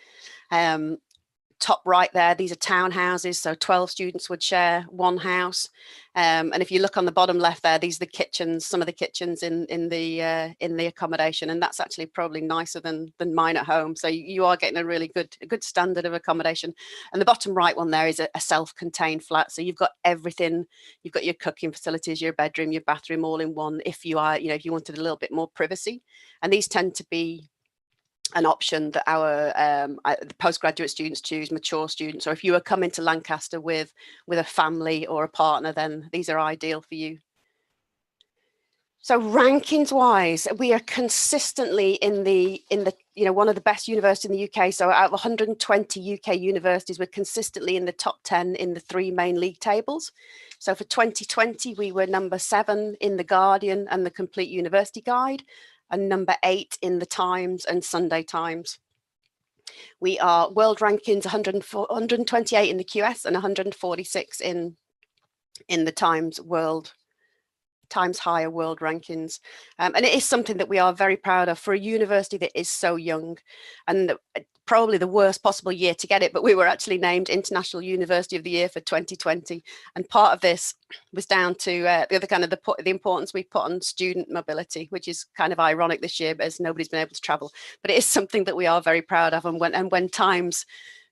Top right there, these are townhouses, so 12 students would share one house. And if you look on the bottom left there, these are the kitchens, some of the kitchens in the accommodation, and that's actually probably nicer than mine at home. So you are getting a really good standard of accommodation. And the bottom right one there is a self-contained flat, so you've got everything. You've got your cooking facilities, your bedroom, your bathroom, all in one. If you wanted a little bit more privacy, and these tend to be an option that our the postgraduate students choose, mature students, or if you are coming to Lancaster with a family or a partner, then these are ideal for you. So rankings wise, we are consistently in the one of the best universities in the UK. So out of 120 UK universities, we're consistently in the top 10 in the 3 main league tables. So for 2020, we were number 7 in the Guardian and the Complete University Guide, and number 8 in the Times and Sunday Times. We are world rankings 128 in the QS and 146 in the Times World times higher world rankings. And it is something that we are very proud of for a university that is so young, and probably the worst possible year to get it, but we were actually named International University of the Year for 2020. And part of this was down to the other kind of the importance we put on student mobility, which is kind of ironic this year, as nobody's been able to travel. But it is something that we are very proud of. And when times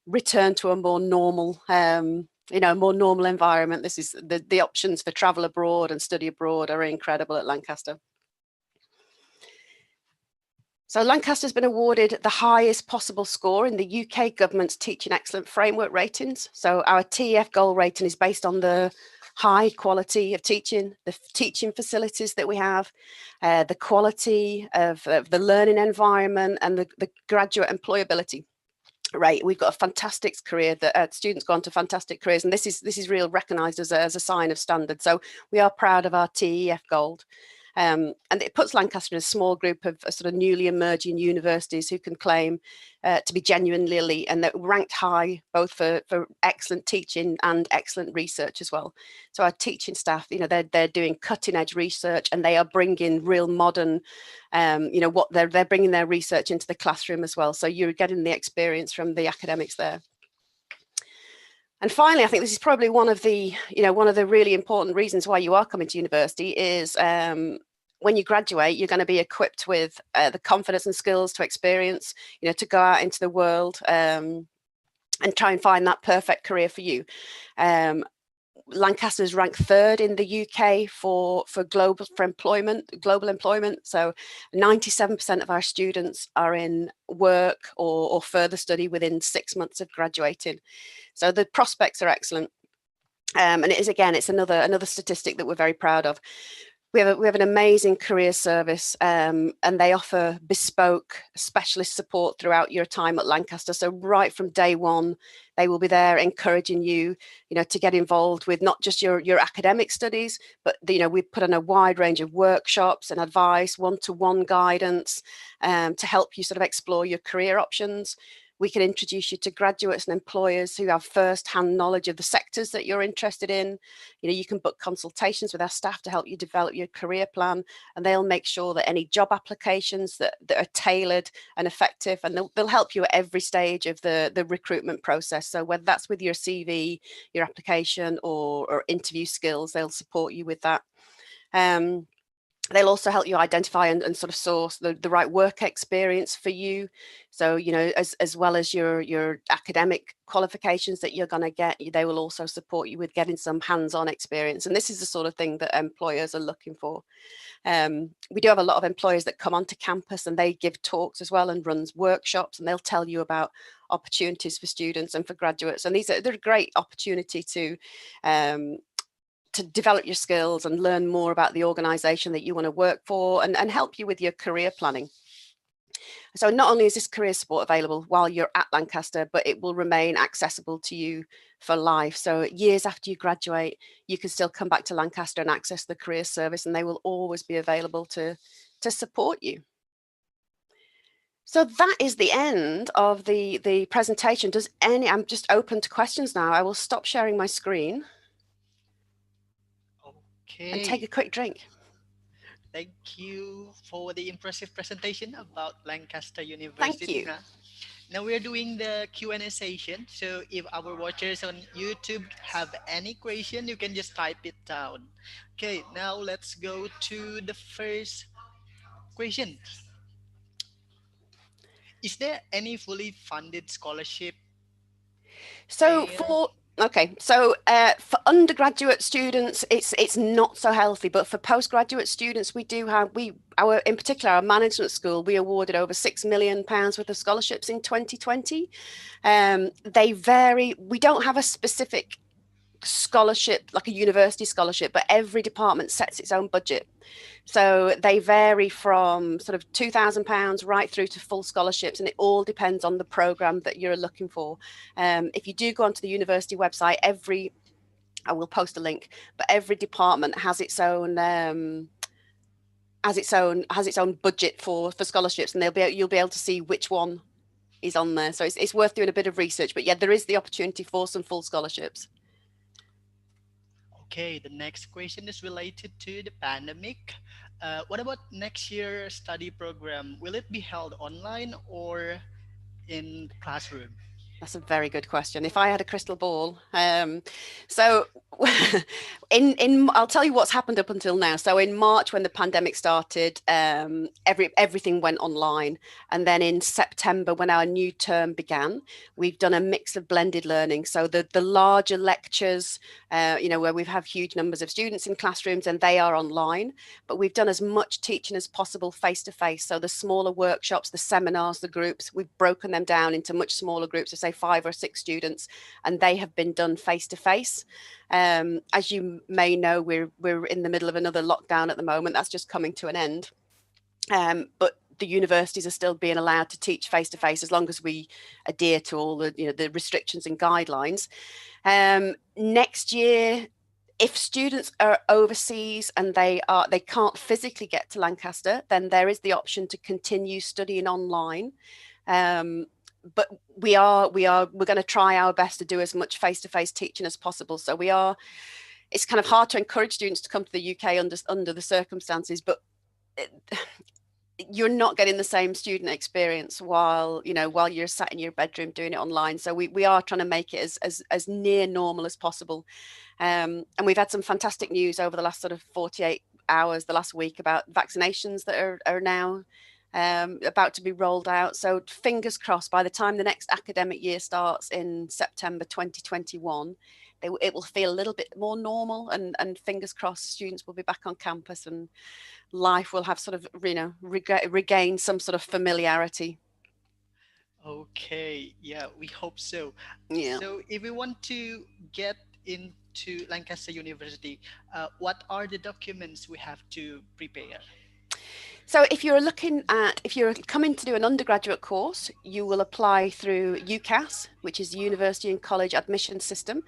return to a more normal, more normal environment, this is the options for travel abroad and study abroad are incredible at Lancaster. So Lancaster's been awarded the highest possible score in the UK government's Teaching Excellence Framework ratings. So our TEF goal rating is based on the high quality of teaching, the teaching facilities that we have, the quality of the learning environment, and the graduate employability rate. We've got a fantastic career that students go on to fantastic careers, and this is real recognised as a sign of standard. So we are proud of our TEF gold. And it puts Lancaster in a small group of sort of newly emerging universities who can claim to be genuinely elite, and that ranked high both for excellent teaching and excellent research as well. So our teaching staff, they're doing cutting edge research, and they are bringing real modern, what they're bringing their research into the classroom as well. So you're getting the experience from the academics there. And finally, I think this is probably one of the really important reasons why you are coming to university is when you graduate, you're going to be equipped with the confidence and skills to experience, to go out into the world and try and find that perfect career for you. Lancaster is ranked third in the UK for global employment. So 97% of our students are in work or further study within 6 months of graduating. So the prospects are excellent. And it's another statistic that we're very proud of. We have an amazing career service, and they offer bespoke specialist support throughout your time at Lancaster. So right from day one, they will be there encouraging you, to get involved with not just your academic studies, but we put on a wide range of workshops and advice, one-to-one guidance, to help you sort of explore your career options. We can introduce you to graduates and employers who have first-hand knowledge of the sectors that you're interested in. You can book consultations with our staff to help you develop your career plan, and they'll make sure that any job applications that are tailored and effective, and they'll help you at every stage of the recruitment process. So whether that's with your CV, your application, or interview skills, they'll support you with that. They'll also help you identify and sort of source the right work experience for you. So, as well as your academic qualifications that you're going to get, they will also support you with getting some hands-on experience. And this is the sort of thing that employers are looking for. We do have a lot of employers that come onto campus and they give talks as well and runs workshops, and they'll tell you about opportunities for students and for graduates. And they're a great opportunity to develop your skills and learn more about the organisation that you want to work for, and help you with your career planning. So not only is this career support available while you're at Lancaster, but it will remain accessible to you for life. So years after you graduate, you can still come back to Lancaster and access the career service, and they will always be available to support you. So that is the end of the presentation. I'm just open to questions now. I will stop sharing my screen. Okay. And take a quick drink. Thank you for the impressive presentation about Lancaster University. Thank you. Now we're doing the Q&A session. So if our watchers on YouTube have any question, you can just type it down. Okay, now let's go to the first question. Is there any fully funded scholarship? So for undergraduate students, it's not so healthy, but for postgraduate students, we do have in particular our management school, we awarded over £6 million worth of scholarships in 2020. They vary. We don't have a specific scholarship like a university scholarship, but every department sets its own budget. So they vary from sort of £2,000 right through to full scholarships, and it all depends on the program that you're looking for. If you do go onto the university website, I will post a link, but every department has its own budget for scholarships, and you'll be able to see which one is on there. So it's worth doing a bit of research, but yeah, there is the opportunity for some full scholarships. Okay, the next question is related to the pandemic. What about next year study program? Will it be held online or in the classroom? That's a very good question. If I had a crystal ball, so in I'll tell you what's happened up until now. So in March, when the pandemic started, everything went online, and then in September, when our new term began, we've done a mix of blended learning. So the larger lectures, where we have huge numbers of students in classrooms, and they are online. But we've done as much teaching as possible face to face. So the smaller workshops, the seminars, the groups, we've broken them down into much smaller groups of say 5 or 6 students, and they have been done face to face. As you may know, we're in the middle of another lockdown at the moment. That's just coming to an end. But the universities are still being allowed to teach face to face as long as we adhere to all the restrictions and guidelines. Next year, if students are overseas and they can't physically get to Lancaster, then there is the option to continue studying online. But we're going to try our best to do as much face-to-face teaching as possible. So it's kind of hard to encourage students to come to the UK under the circumstances, but you're not getting the same student experience while you're sat in your bedroom doing it online. So we are trying to make it as near normal as possible. And we've had some fantastic news over the last sort of 48 hours, the last week, about vaccinations that are now about to be rolled out. So fingers crossed, by the time the next academic year starts in September 2021, it will feel a little bit more normal, and fingers crossed students will be back on campus and life will have sort of regained some sort of familiarity. Okay, yeah, we hope so. Yeah. So, if we want to get into Lancaster University, what are the documents we have to prepare? So if you're coming to do an undergraduate course, you will apply through UCAS, which is the University and College Admission System.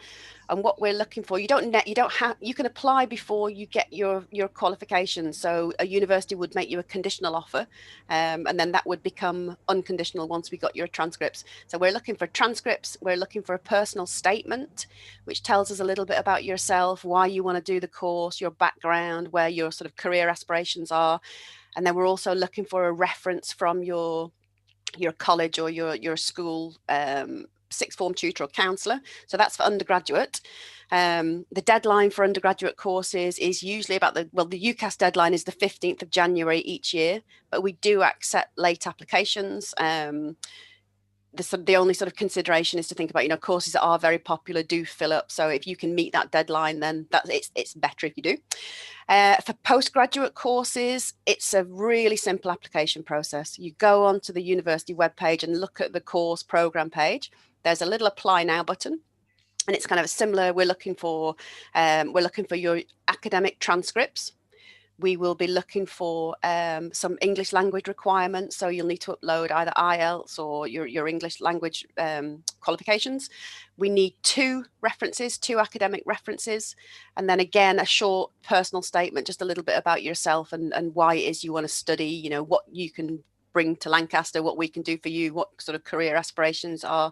And what we're looking for, you can apply before you get your qualifications. So a university would make you a conditional offer, and then that would become unconditional once we got your transcripts. So we're looking for transcripts. We're looking for a personal statement, which tells us a little bit about yourself, why you want to do the course, your background, where your sort of career aspirations are. And then we're also looking for a reference from your college or your school sixth form tutor or counsellor. So that's for undergraduate. The deadline for undergraduate courses is usually the UCAS deadline is the 15th of January each year, but we do accept late applications. The only sort of consideration is to think about, courses that are very popular do fill up. So if you can meet that deadline, then it's better if you do. For postgraduate courses, it's a really simple application process. You go onto the university webpage and look at the course program page. There's a little apply now button, and it's kind of similar. We're looking for your academic transcripts. We will be looking for some English language requirements. So you'll need to upload either IELTS or your English language qualifications. We need 2 academic references. And then again, a short personal statement, just a little bit about yourself and why it is you want to study, what you can bring to Lancaster, what we can do for you, what sort of career aspirations are.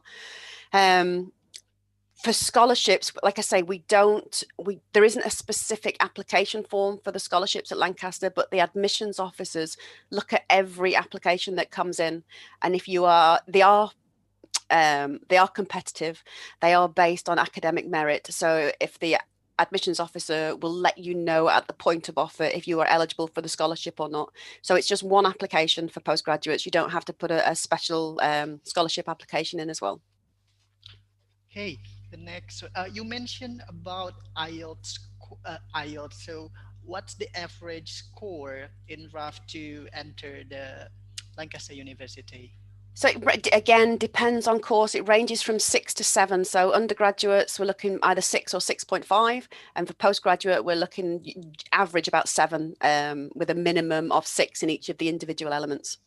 For scholarships, like I say, there isn't a specific application form for the scholarships at Lancaster, but the admissions officers look at every application that comes in, and they are competitive. They are based on academic merit. So if the admissions officer will let you know at the point of offer if you are eligible for the scholarship or not. So it's just one application for postgraduates. You don't have to put a special scholarship application in as well. Okay, the next, you mentioned about IELTS. IELTS. So, what's the average score in RAF to enter the Lancaster University? So it again depends on course. It ranges from 6 to 7. So undergraduates, we're looking either 6 or 6.5, and for postgraduate, we're looking average about 7, with a minimum of 6 in each of the individual elements.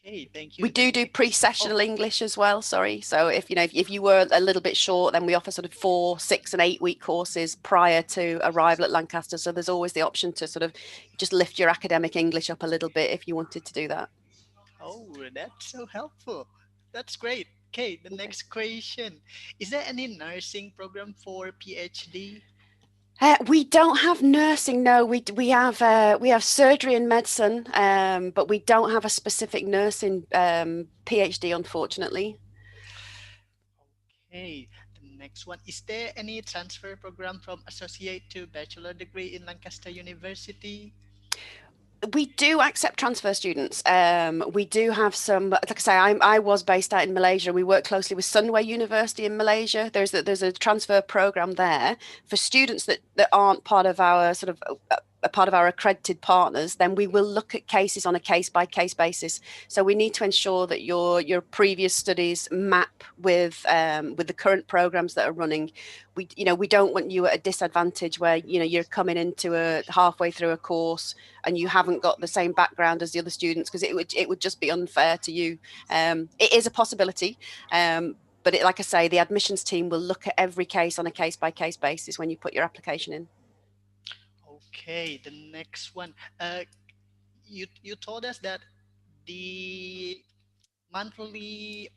Okay, thank you. We do pre-sessional English as well. Sorry. So if you were a little bit short, then we offer sort of 4, 6, and 8 week courses prior to arrival at Lancaster. So there's always the option to sort of just lift your academic English up a little bit if you wanted to do that. Oh, that's so helpful. That's great. Okay, the next question. Is there any nursing program for PhD? We don't have nursing. No, we have surgery and medicine, but we don't have a specific nursing PhD, unfortunately. Okay, the next one. Is there any transfer program from associate to bachelor degree in Lancaster University? We do accept transfer students. We do have some, like I say, I was based out in Malaysia. We work closely with Sunway University in Malaysia. There's a transfer program there for students that aren't part of our sort of a part of our accredited partners. Then we will look at cases on a case by case basis. So we need to ensure that your previous studies map with the current programs that are running. We don't want you at a disadvantage where you're coming into a halfway through a course and you haven't got the same background as the other students, because it would just be unfair to you. It is a possibility, but like I say, the admissions team will look at every case on a case by case basis when you put your application in. Okay, the next one. You told us that the monthly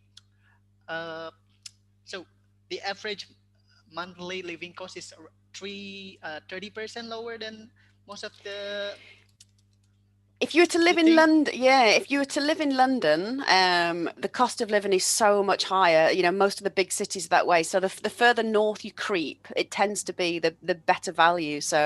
uh, so the average monthly living cost is 30% lower than most of If you were to live in city. London, yeah, if you were to live in London, the cost of living is so much higher. Most of the big cities are that way. So the further north you creep, it tends to be the better value. So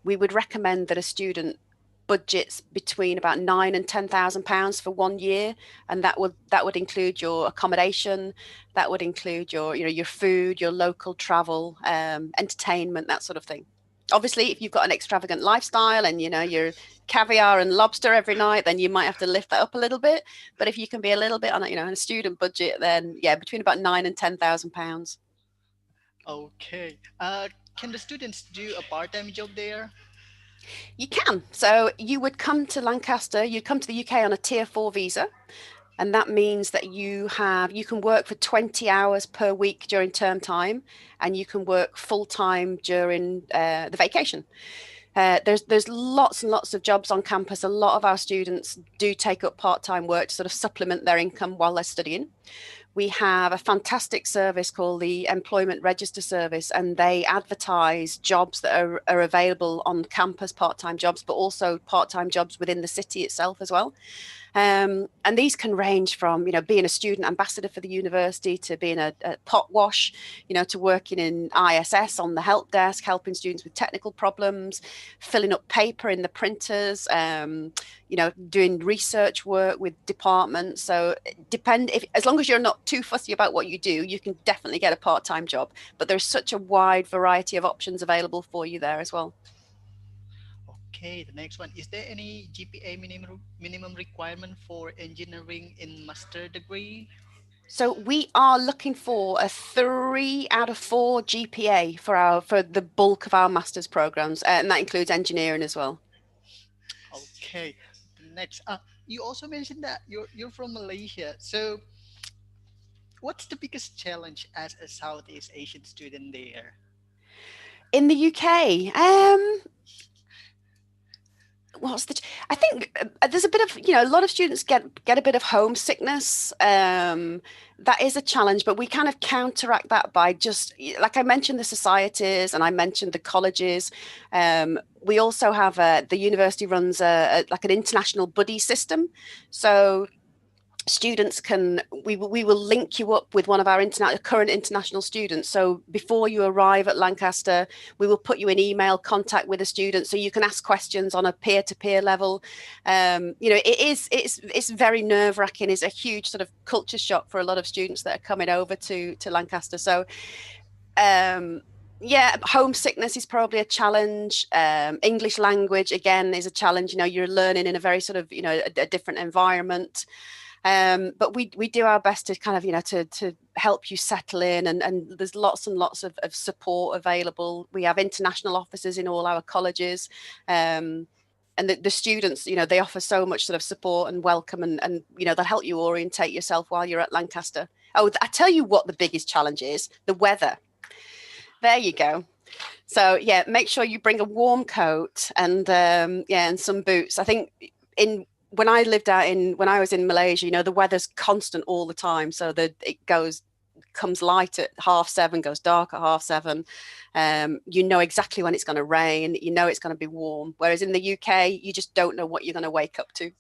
we would recommend that a student budgets between about £9,000 and £10,000 for 1 year, and that would include your accommodation, that would include your food, your local travel, entertainment, that sort of thing. Obviously, if you've got an extravagant lifestyle and you're caviar and lobster every night, then you might have to lift that up a little bit. But if you can be a little bit on a student budget, then yeah, between about £9,000 and £10,000. Okay. Can the students do a part-time job there? You can. So you would come to Lancaster, you'd come to the UK on a tier 4 visa. And that means that you can work for 20 hours per week during term time, and you can work full time during the vacation. There's lots and lots of jobs on campus. A lot of our students do take up part-time work to sort of supplement their income while they're studying. We have a fantastic service called the Employment Register Service, and they advertise jobs that are available on campus, part-time jobs, but also part-time jobs within the city itself as well. And these can range from, being a student ambassador for the university to being a pot wash, to working in ISS on the help desk, helping students with technical problems, filling up paper in the printers, doing research work with departments. So as long as you're not too fussy about what you do, you can definitely get a part-time job. But there's such a wide variety of options available for you there as well. Okay, the next one. Is there any GPA minimum requirement for engineering in master degree? So we are looking for a 3 out of 4 GPA for the bulk of our master's programs, and that includes engineering as well. Okay, the next. You also mentioned that you're from Malaysia. So, what's the biggest challenge as a Southeast Asian student there? In the UK, I think there's a bit of, a lot of students get a bit of homesickness. That is a challenge, but we kind of counteract that by just, like I mentioned, the societies and I mentioned the colleges. We also have the university runs like an international buddy system. So students we will link you up with one of our current international students. So before you arrive at Lancaster, we will put you in email contact with a student so you can ask questions on a peer-to-peer level. It's very nerve-wracking. It's a huge sort of culture shock for a lot of students that are coming over to Lancaster. So yeah, homesickness is probably a challenge. English language, again, is a challenge. You're learning in a very sort of, a different environment. But we do our best to kind of, to help you settle in, and there's lots and lots of support available. We have international officers in all our colleges. And the students, they offer so much sort of support and welcome, and they'll help you orientate yourself while you're at Lancaster. Oh, I tell you what the biggest challenge is: the weather. There you go. So yeah, make sure you bring a warm coat and and some boots. I think when I lived when I was in Malaysia, you know, the weather's constant all the time. So comes light at 7:30, goes dark at 7:30. You know exactly when it's going to rain. You know it's going to be warm. Whereas in the UK, you just don't know what you're going to wake up to.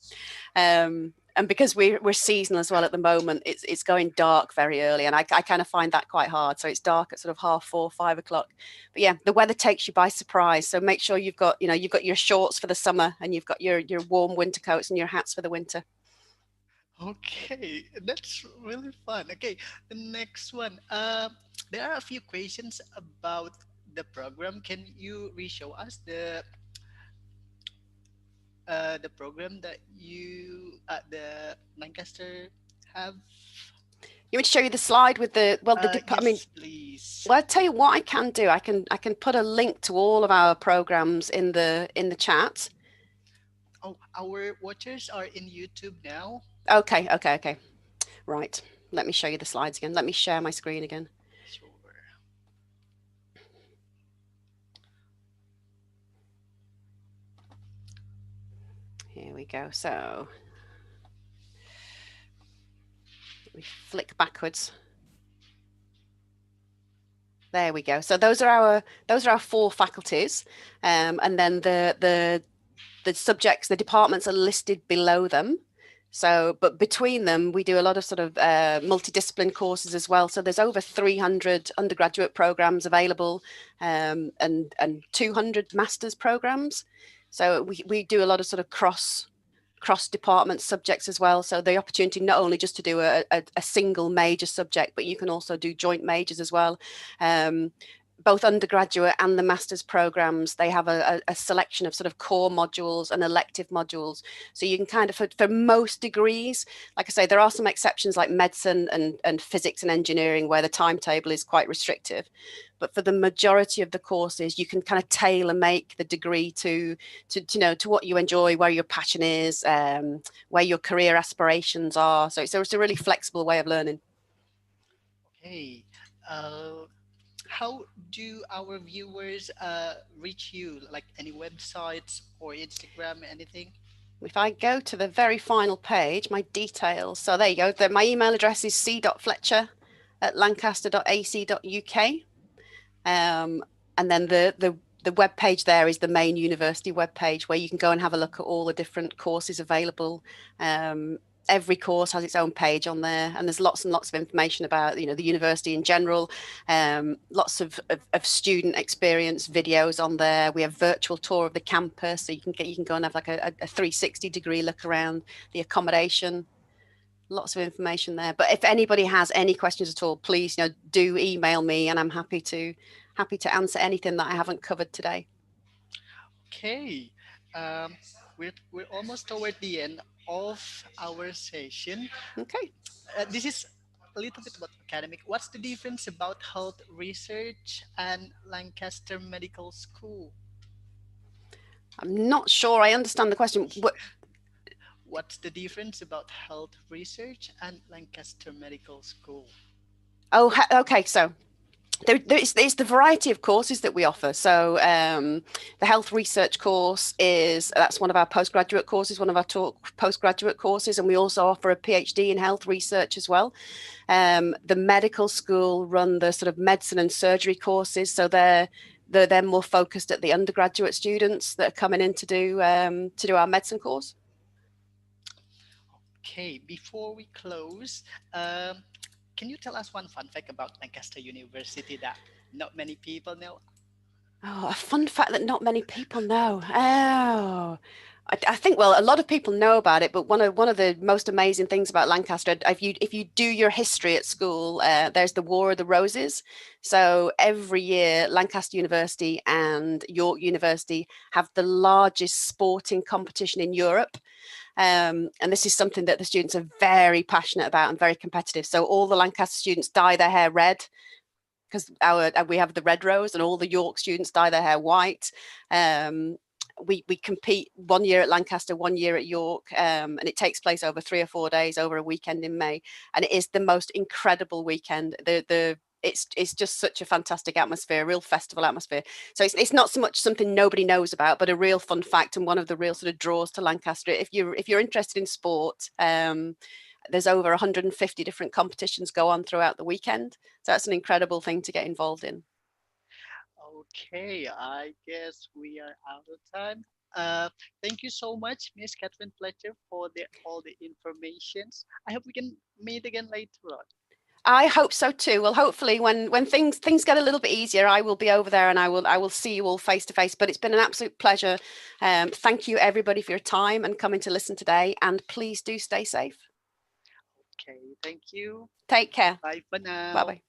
And because we're seasonal as well at the moment, it's going dark very early, and I kind of find that quite hard. So it's dark at sort of 4:30, 5:00. But yeah, the weather takes you by surprise. So make sure you've got your shorts for the summer, and you've got your warm winter coats and your hats for the winter. Okay, that's really fun. Okay, the next one. There are a few questions about the program. Can you re-show us the program that you at the Lancaster have? You want to show you the slide with the I mean, Yes, please. well, I'll tell you what I can do. I can put a link to all of our programs in the chat. Oh, our watchers are in YouTube now. Okay. Right. Let me show you the slides again. Let me share my screen again. Sure. Here we go. So we flick backwards. There we go. So those are our 4 faculties, and then the subjects, the departments are listed below them. So, but between them, we do a lot of sort of multidiscipline courses as well. So there's over 300 undergraduate programs available, and 200 master's programs. So we do a lot of sort of cross department subjects as well. So the opportunity not only just to do a single major subject, but you can also do joint majors as well. Both undergraduate and the master's programs, they have a selection of sort of core modules and elective modules. So you can kind of, for most degrees, like I say, there are some exceptions like medicine and physics and engineering where the timetable is quite restrictive. But for the majority of the courses, you can kind of tailor make the degree to what you enjoy, where your passion is, where your career aspirations are. So it's a really flexible way of learning. Okay. How do our viewers reach you? Like any websites or Instagram, anything? If I go to the very final page, my details. So there you go. My email address is c.fletcher@lancaster.ac.uk. And then the web page there is the main university web page where you can go and have a look at all the different courses available. Every course has its own page on there, and there's lots and lots of information about the university in general. Lots of student experience videos on there. We have virtual tour of the campus, so you can go and have like a 360-degree look around the accommodation. Lots of information there. But if anybody has any questions at all, please do email me, and I'm happy to answer anything that I haven't covered today. Okay. We're almost toward the end of our session. Okay. This is a little bit about academic. What's the difference about health research and Lancaster Medical School? I'm not sure I understand the question. What's the difference about health research and Lancaster Medical School? Oh, okay. So there's the variety of courses that we offer. So the health research course that's one of our postgraduate courses, one of our postgraduate courses, and we also offer a PhD in health research as well. The medical school run the sort of medicine and surgery courses, so they're more focused at the undergraduate students that are coming in to do our medicine course. Okay, before we close, can you tell us one fun fact about Lancaster University that not many people know? Oh, a fun fact that not many people know. Oh, I think, well, a lot of people know about it, but one of the most amazing things about Lancaster, if you do your history at school, there's the War of the Roses. So every year, Lancaster University and York University have the largest sporting competition in Europe. And this is something that the students are very passionate about and very competitive. So all the Lancaster students dye their hair red, because we have the red rose, and all the York students dye their hair white. We compete 1 year at Lancaster, 1 year at York, and it takes place over 3 or 4 days over a weekend in May, and it is the most incredible weekend. it's just such a fantastic atmosphere, a real festival atmosphere. So it's not so much something nobody knows about, but a real fun fact and one of the real sort of draws to Lancaster. If you're interested in sport, there's over 150 different competitions go on throughout the weekend. So that's an incredible thing to get involved in. Okay, I guess we are out of time. Uh, Thank you so much, Miss Catherine Fletcher, for all the informations. I hope we can meet again later on. I hope so too. Well, hopefully, when things get a little bit easier, I will be over there and I will see you all face to face. But it's been an absolute pleasure. Thank you everybody for your time and coming to listen today. And please do stay safe. Okay, thank you. Take care. Bye for Bye now. bye.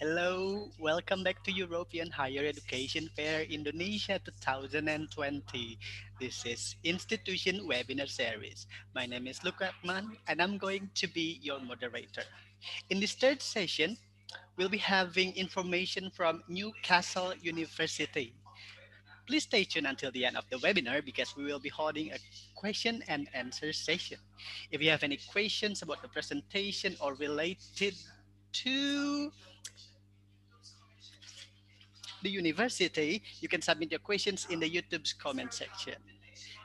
Hello, welcome back to European Higher Education Fair Indonesia 2020. This is Institution Webinar Series. My name is Lukman and I'm going to be your moderator. In this third session, we'll be having information from Newcastle University. Please stay tuned until the end of the webinar because we will be holding a question and answer session. If you have any questions about the presentation or related to the university, you can submit your questions in the YouTube's comment section.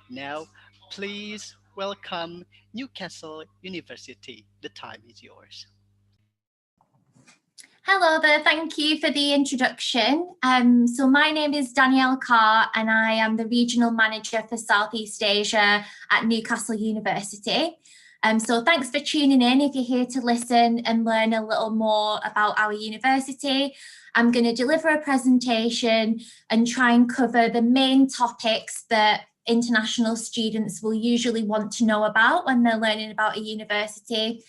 Now, please welcome Newcastle University. The time is yours. Hello there, thank you for the introduction. So my name is Danielle Carr and I am the Regional Manager for Southeast Asia at Newcastle University. So thanks for tuning in. If you're here to listen and learn a little more about our university, I'm going to deliver a presentation and try and cover the main topics that international students will usually want to know about when they're learning about a university.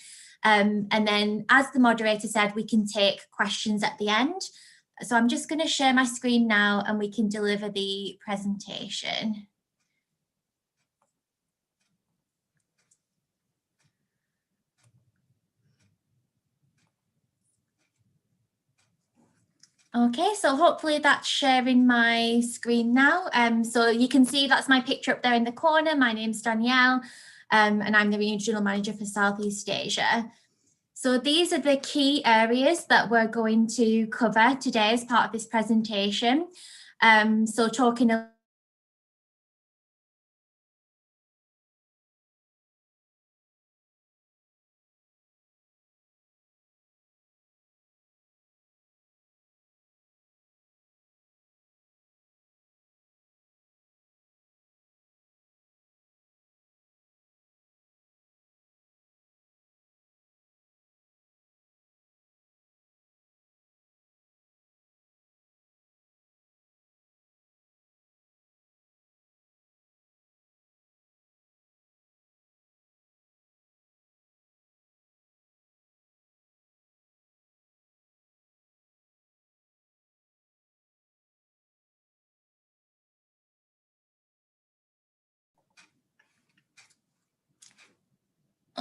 And then, as the moderator said, we can take questions at the end. So I'm just going to share my screen now and we can deliver the presentation. Okay, so hopefully that's sharing my screen now. So you can see that's my picture up there in the corner. My name's Danielle, and I'm the Regional Manager for Southeast Asia. So these are the key areas that we're going to cover today as part of this presentation. So talking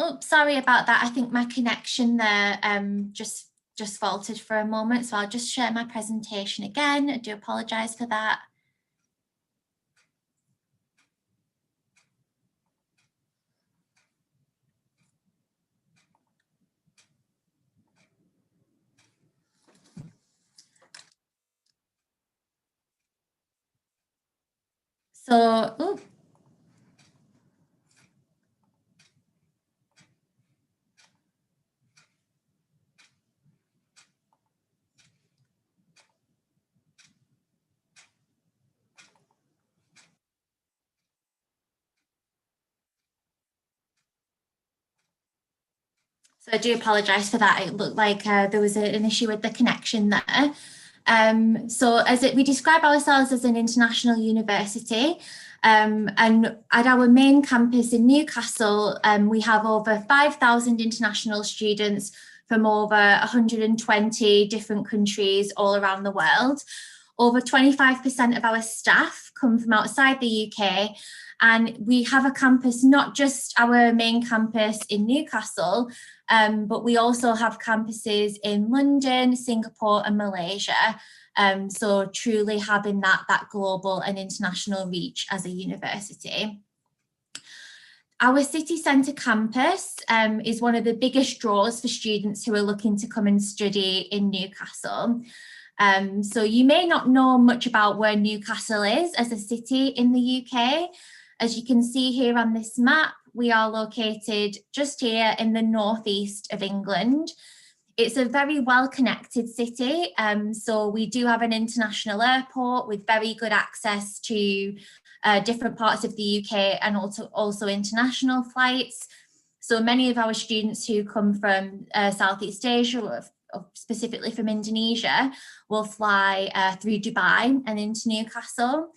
Oh, sorry about that. I think my connection there just faltered for a moment. So I'll just share my presentation again. I do apologise for that. So, oh. So I do apologise for that. It looked like there was an issue with the connection there. So we describe ourselves as an international university, and at our main campus in Newcastle, we have over 5,000 international students from over 120 different countries all around the world. Over 25% of our staff come from outside the UK, and we have a campus, not just our main campus in Newcastle, but we also have campuses in London, Singapore and Malaysia. So truly having that global and international reach as a university. Our city centre campus is one of the biggest draws for students who are looking to come and study in Newcastle. So you may not know much about where Newcastle is as a city in the UK. As you can see here on this map, we are located just here in the northeast of England. It's a very well-connected city, so we do have an international airport with very good access to different parts of the UK and also international flights. So many of our students who come from Southeast Asia, or specifically from Indonesia, will fly through Dubai and into Newcastle.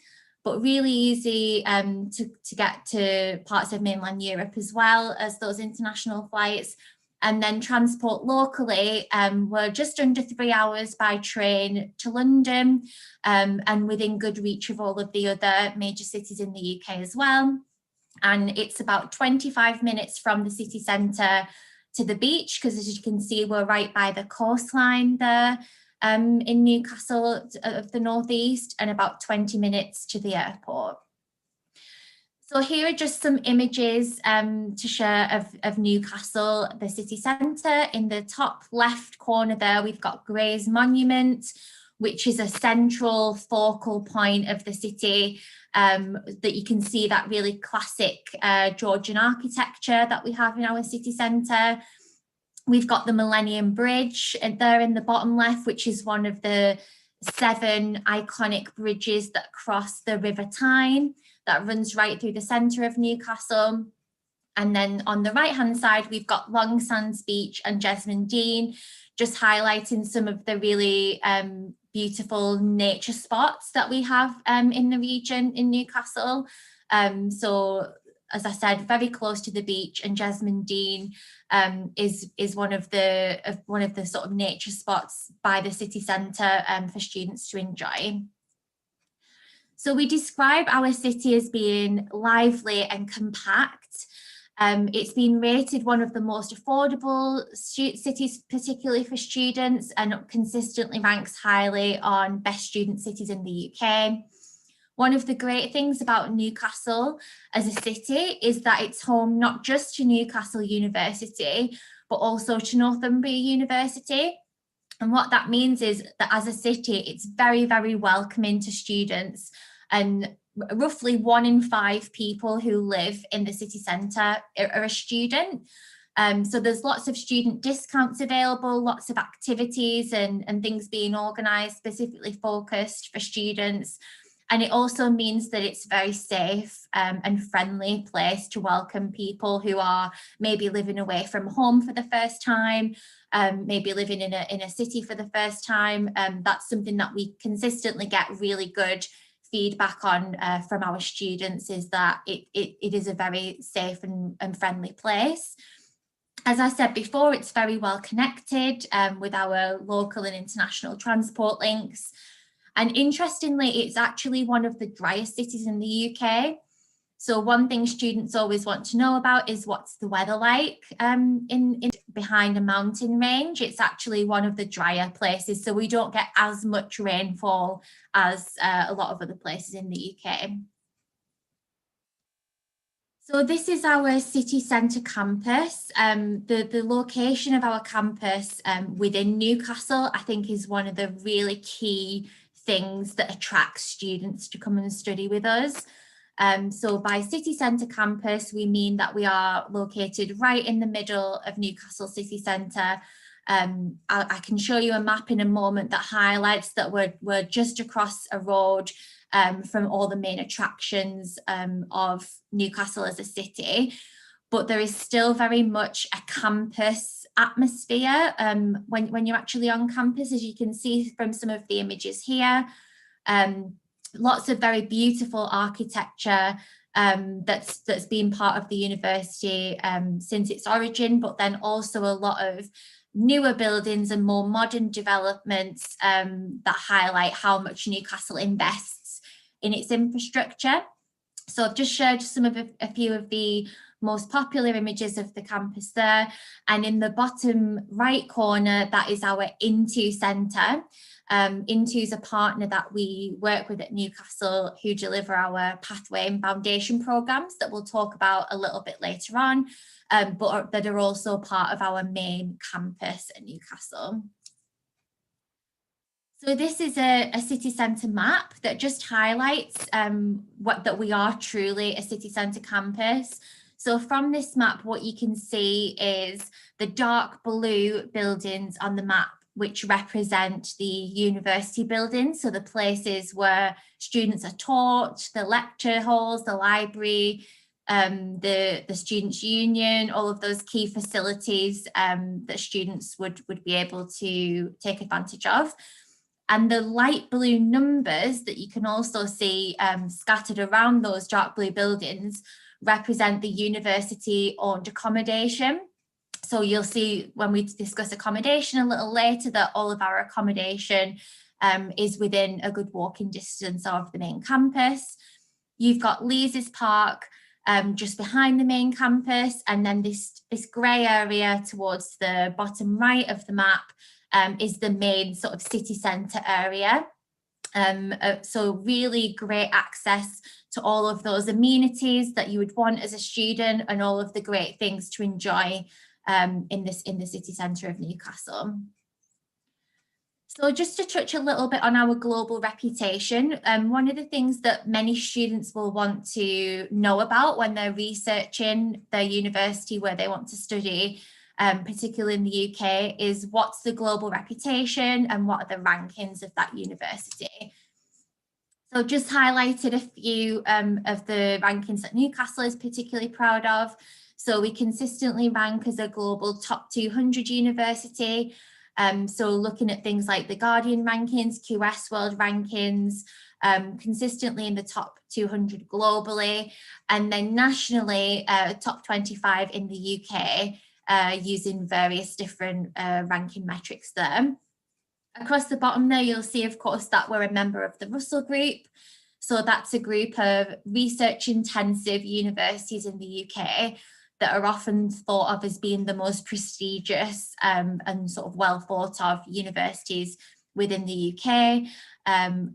But really easy to get to parts of mainland Europe as well as those international flights. And then transport locally, we're just under 3 hours by train to London, and within good reach of all of the other major cities in the UK as well. And it's about 25 minutes from the city centre to the beach, because as you can see, we're right by the coastline there in Newcastle of the northeast, and about 20 minutes to the airport. So here are just some images to share of Newcastle, the city centre. In the top left corner there, we've got Gray's Monument, which is a central focal point of the city, that you can see that really classic Georgian architecture that we have in our city centre. We've got the Millennium Bridge there in the bottom left, which is one of the 7 iconic bridges that cross the River Tyne, that runs right through the centre of Newcastle. And then on the right hand side, we've got Long Sands Beach and Jesmond Dean, just highlighting some of the really beautiful nature spots that we have in the region in Newcastle. So as I said, very close to the beach, and Jesmond Dean is one of the sort of nature spots by the city centre for students to enjoy. So we describe our city as being lively and compact. It's been rated one of the most affordable cities, particularly for students, and consistently ranks highly on best student cities in the UK. One of the great things about Newcastle as a city is that it's home not just to Newcastle University, but also to Northumbria University. And what that means is that as a city, it's very, very welcoming to students, and roughly 1 in 5 people who live in the city centre are a student. So there's lots of student discounts available, lots of activities and things being organised specifically focused for students. And it also means that it's a very safe and friendly place to welcome people who are maybe living away from home for the first time, maybe living in a city for the first time. That's something that we consistently get really good feedback on from our students, is that it is a very safe and friendly place. As I said before, it's very well connected with our local and international transport links. And interestingly, it's actually one of the driest cities in the UK. So one thing students always want to know about is what's the weather like behind a mountain range. It's actually one of the drier places, so we don't get as much rainfall as a lot of other places in the UK. So this is our city centre campus. The location of our campus within Newcastle, I think, is one of the really key things that attracts students to come and study with us. So by city centre campus, we mean that we are located right in the middle of Newcastle city centre. I can show you a map in a moment that highlights that we're just across a road from all the main attractions of Newcastle as a city. But there is still very much a campus atmosphere when you're actually on campus, as you can see from some of the images here. Lots of very beautiful architecture that's been part of the university since its origin, but then also a lot of newer buildings and more modern developments that highlight how much Newcastle invests in its infrastructure. So I've just shared some of a few of the most popular images of the campus there. And in the bottom right corner, that is our Into Centre. Into is a partner that we work with at Newcastle who deliver our pathway and foundation programmes that we'll talk about a little bit later on, but that are also part of our main campus at Newcastle. So this is a city centre map that just highlights that we are truly a city centre campus. So from this map, what you can see is the dark blue buildings on the map, which represent the university buildings. So the places where students are taught, the lecture halls, the library, the students' union, all of those key facilities that students would be able to take advantage of. And the light blue numbers that you can also see scattered around those dark blue buildings represent the university-owned accommodation. So you'll see when we discuss accommodation a little later that all of our accommodation is within a good walking distance of the main campus. You've got Lees's Park just behind the main campus, and then this grey area towards the bottom right of the map is the main sort of city centre area. So really great access to all of those amenities that you would want as a student, and all of the great things to enjoy in the city centre of Newcastle. So just to touch a little bit on our global reputation, one of the things that many students will want to know about when they're researching their university where they want to study, particularly in the UK, is what's the global reputation and what are the rankings of that university. So just highlighted a few of the rankings that Newcastle is particularly proud of. So we consistently rank as a global top 200 university. So looking at things like the Guardian rankings, QS World rankings, consistently in the top 200 globally, and then nationally top 25 in the UK, using various different ranking metrics there. Across the bottom there, you'll see, of course, that we're a member of the Russell Group. So that's a group of research-intensive universities in the UK that are often thought of as being the most prestigious and sort of well thought of universities within the UK,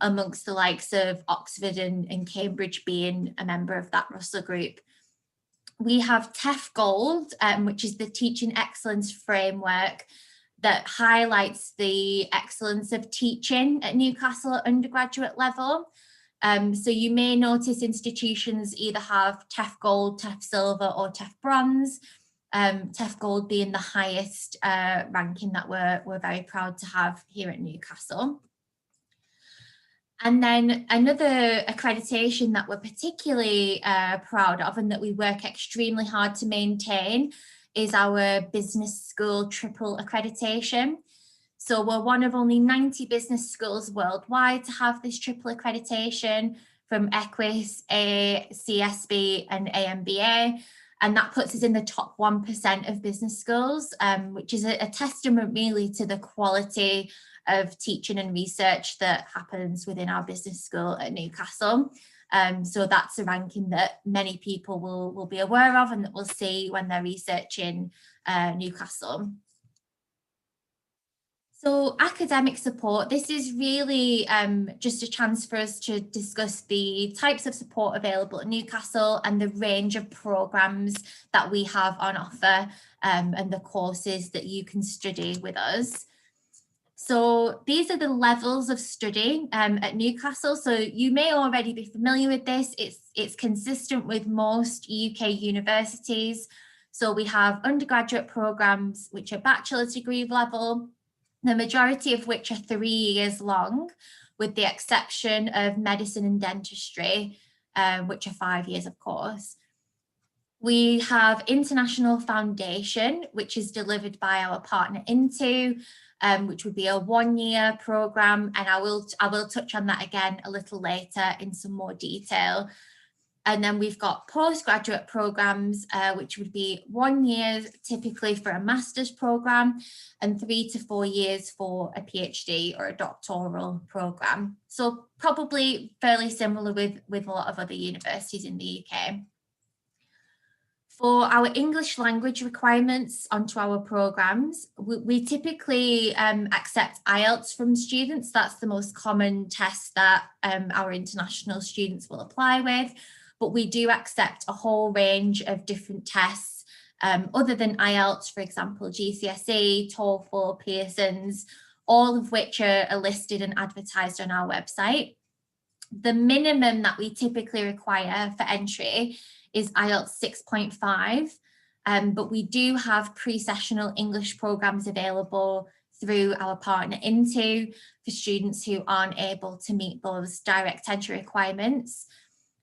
amongst the likes of Oxford and Cambridge being a member of that Russell Group. We have TEF Gold, which is the Teaching Excellence Framework that highlights the excellence of teaching at Newcastle at undergraduate level. So you may notice institutions either have TEF Gold, TEF Silver or TEF Bronze, TEF Gold being the highest ranking that we're very proud to have here at Newcastle. And then another accreditation that we're particularly proud of and that we work extremely hard to maintain is our business school triple accreditation. So we're one of only 90 business schools worldwide to have this triple accreditation from Equus, CSB and AMBA. And that puts us in the top 1% of business schools, which is a testament really to the quality of teaching and research that happens within our business school at Newcastle. So that's a ranking that many people will be aware of and that we'll see when they're researching Newcastle. So academic support, this is really just a chance for us to discuss the types of support available at Newcastle and the range of programmes that we have on offer and the courses that you can study with us. So these are the levels of study at Newcastle. So you may already be familiar with this. It's consistent with most UK universities. So we have undergraduate programmes which are bachelor's degree level, the majority of which are 3 years long, with the exception of medicine and dentistry, which are 5 years, of course. We have International Foundation, which is delivered by our partner Into, which would be a 1-year programme, and I will touch on that again a little later in some more detail. And then we've got postgraduate programmes, which would be 1 year typically for a master's programme and 3 to 4 years for a PhD or a doctoral programme. So probably fairly similar with a lot of other universities in the UK. For our English language requirements onto our programmes, we typically accept IELTS from students. That's the most common test that our international students will apply with. But we do accept a whole range of different tests other than IELTS, for example, GCSE, TOEFL, Pearson's, all of which are listed and advertised on our website. The minimum that we typically require for entry is IELTS 6.5, but we do have pre-sessional English programmes available through our partner Into for students who aren't able to meet those direct entry requirements.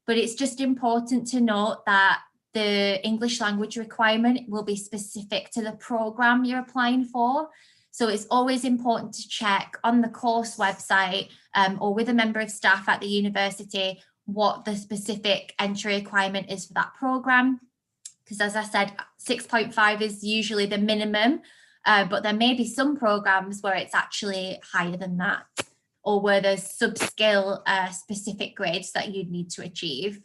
But it's just important to note that the English language requirement will be specific to the programme you're applying for. So it's always important to check on the course website or with a member of staff at the university what the specific entry requirement is for that programme. because as I said, 6.5 is usually the minimum, but there may be some programs where it's actually higher than that, or where there's sub-skill specific grades that you'd need to achieve.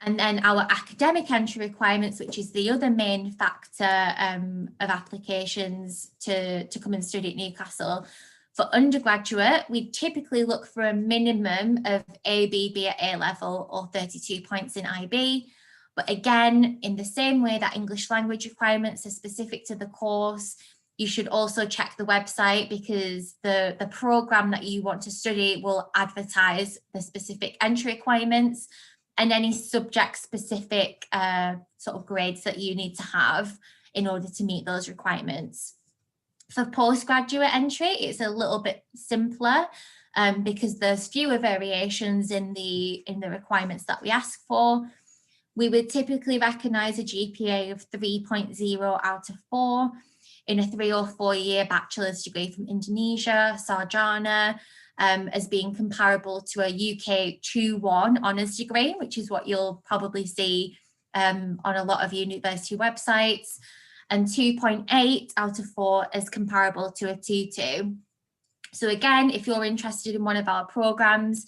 And then our academic entry requirements, which is the other main factor of applications to come and study at Newcastle. For undergraduate, we typically look for a minimum of ABB at A level or 32 points in IB. But again, in the same way that English language requirements are specific to the course, you should also check the website, because the programme that you want to study will advertise the specific entry requirements and any subject specific sort of grades that you need to have in order to meet those requirements. For postgraduate entry, it's a little bit simpler because there's fewer variations in the requirements that we ask for. We would typically recognise a GPA of 3.0 out of 4 in a 3 or 4 year bachelor's degree from Indonesia, Sarjana, as being comparable to a UK 2-1 honours degree, which is what you'll probably see on a lot of university websites, and 2.8 out of 4 is comparable to a 2-2. So again, if you're interested in one of our programmes,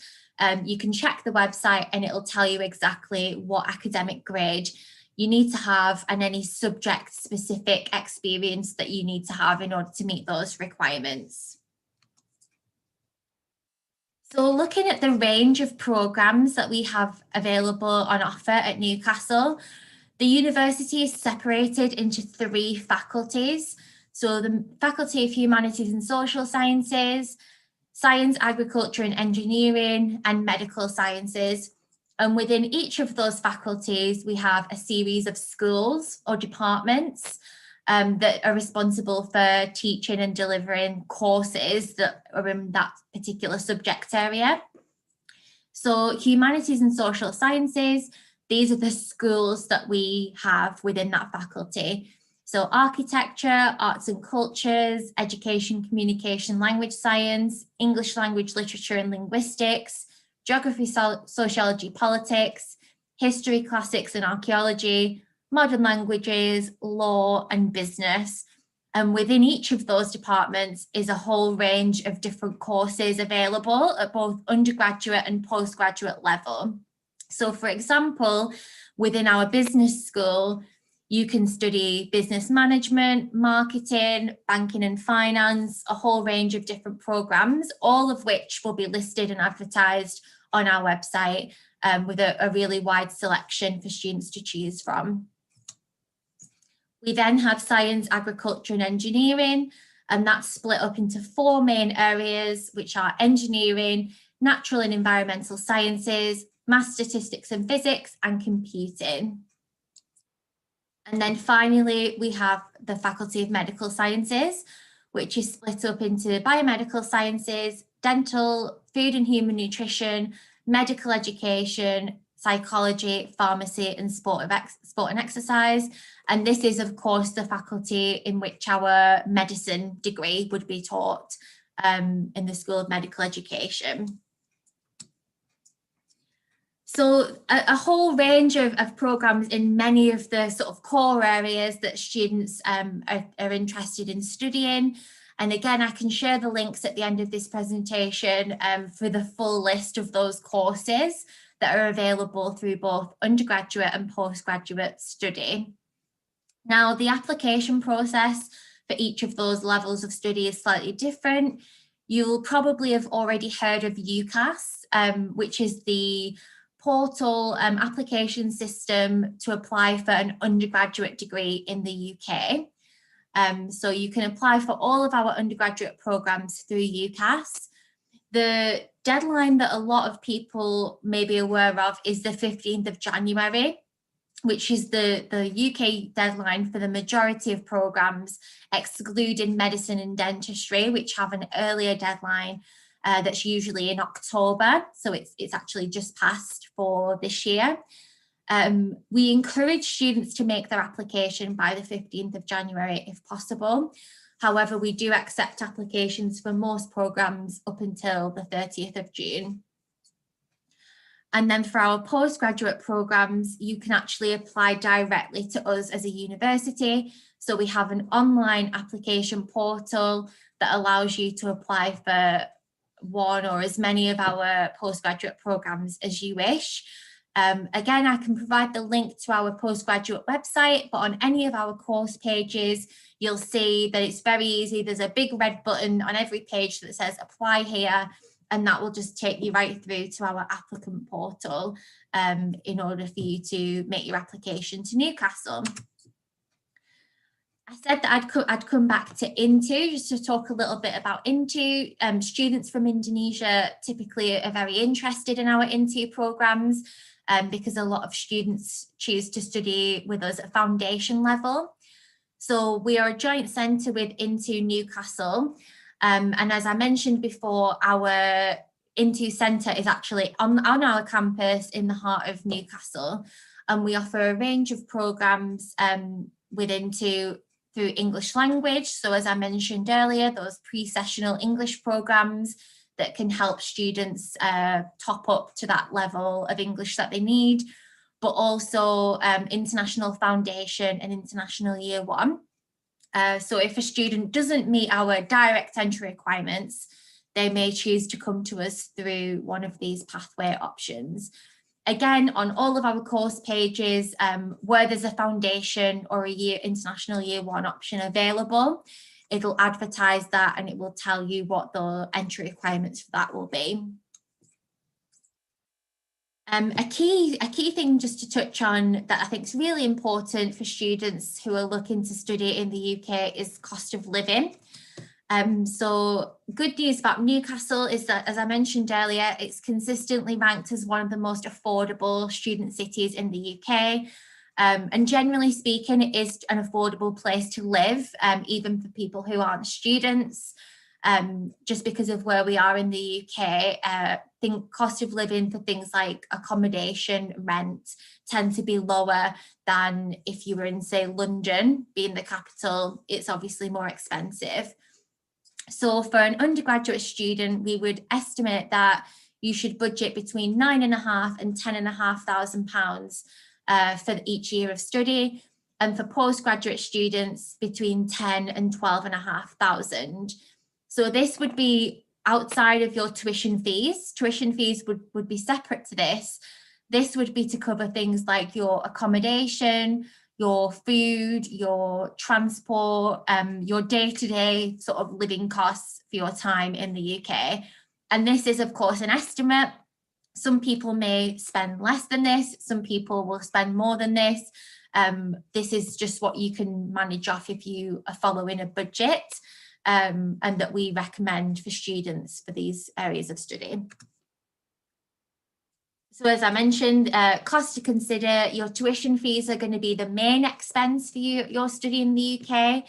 you can check the website and it'll tell you exactly what academic grade you need to have and any subject specific experience that you need to have in order to meet those requirements. So looking at the range of programmes that we have available on offer at Newcastle, the university is separated into 3 faculties. So the Faculty of Humanities and Social Sciences, Science, Agriculture and Engineering, and Medical Sciences. And within each of those faculties, we have a series of schools or departments that are responsible for teaching and delivering courses that are in that particular subject area. So Humanities and Social Sciences, these are the schools that we have within that faculty. So Architecture, Arts and Cultures, Education, Communication, Language Science, English Language, Literature and Linguistics, Geography, Sociology, Politics, History, Classics and Archaeology, Modern Languages, Law and Business. And within each of those departments is a whole range of different courses available at both undergraduate and postgraduate level. So for example, within our business school, you can study business management, marketing, banking and finance, a whole range of different programs, all of which will be listed and advertised on our website with a really wide selection for students to choose from. We then have Science, Agriculture and Engineering, and that's split up into 4 main areas, which are engineering, natural and environmental sciences, maths, statistics and physics, and computing. And then finally, we have the Faculty of Medical Sciences, which is split up into biomedical sciences, dental, food and human nutrition, medical education, psychology, pharmacy, and sport and exercise. And this is, of course, the faculty in which our medicine degree would be taught in the School of Medical Education. So a whole range of programmes in many of the sort of core areas that students are interested in studying. And again, I can share the links at the end of this presentation for the full list of those courses that are available through both undergraduate and postgraduate study. Now, the application process for each of those levels of study is slightly different. You'll probably have already heard of UCAS, which is the portal application system to apply for an undergraduate degree in the UK. So you can apply for all of our undergraduate programmes through UCAS. The deadline that a lot of people may be aware of is the 15th of January, which is the UK deadline for the majority of programmes, excluding medicine and dentistry, which have an earlier deadline that's usually in October. So it's actually just passed for this year. We encourage students to make their application by the 15th of January if possible. However, we do accept applications for most programmes up until the 30th of June. And then for our postgraduate programs, you can actually apply directly to us as a university. So we have an online application portal that allows you to apply for one or as many of our postgraduate programs as you wish. Again, I can provide the link to our postgraduate website, but on any of our course pages, you'll see that it's very easy. There's a big red button on every page that says apply here, and that will just take you right through to our applicant portal in order for you to make your application to Newcastle. I said that I'd come back to INTO just to talk a little bit about INTO. Students from Indonesia typically are very interested in our INTO programs because a lot of students choose to study with us at foundation level. So we are a joint centre with INTO Newcastle. And as I mentioned before, our INTO Centre is actually on our campus in the heart of Newcastle. And we offer a range of programmes with INTO through English language. So as I mentioned earlier, those pre-sessional English programmes that can help students top up to that level of English that they need, but also International Foundation and International Year 1. So if a student doesn't meet our direct entry requirements, they may choose to come to us through one of these pathway options. Again, on all of our course pages, where there's a foundation or a international year 1 option available, it'll advertise that and it will tell you what the entry requirements for that will be. A key thing just to touch on that I think is really important for students who are looking to study in the UK is cost of living. So good news about Newcastle is that, as I mentioned earlier, it's consistently ranked as one of the most affordable student cities in the UK. And generally speaking, it is an affordable place to live, even for people who aren't students. Just because of where we are in the UK, I think cost of living for things like accommodation, rent tend to be lower than if you were in, say, London, being the capital. It's obviously more expensive. So for an undergraduate student, we would estimate that you should budget between £9,500 and £10,500 for each year of study. And for postgraduate students, between £10,000 and £12,500. So this would be outside of your tuition fees. Tuition fees would be separate to this. This would be to cover things like your accommodation, your food, your transport, your day-to-day sort of living costs for your time in the UK. And this is, of course, an estimate. Some people may spend less than this. Some people will spend more than this. This is just what you can manage off if you are following a budget, and that we recommend for students for these areas of study. So as I mentioned, cost to consider, your tuition fees are going to be the main expense for your study in the UK.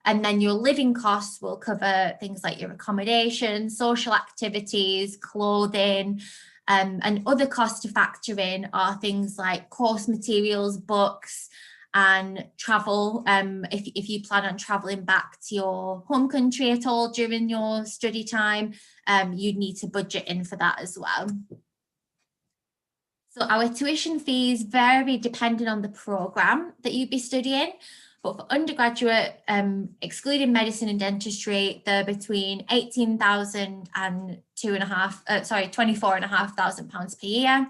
And then your living costs will cover things like your accommodation, social activities, clothing, and other costs to factor in are things like course materials, books, and travel. If you plan on travelling back to your home country at all during your study time, you'd need to budget in for that as well. So our tuition fees vary depending on the programme that you'd be studying, but for undergraduate, excluding medicine and dentistry, they're between £18,000 and £24,500 per year.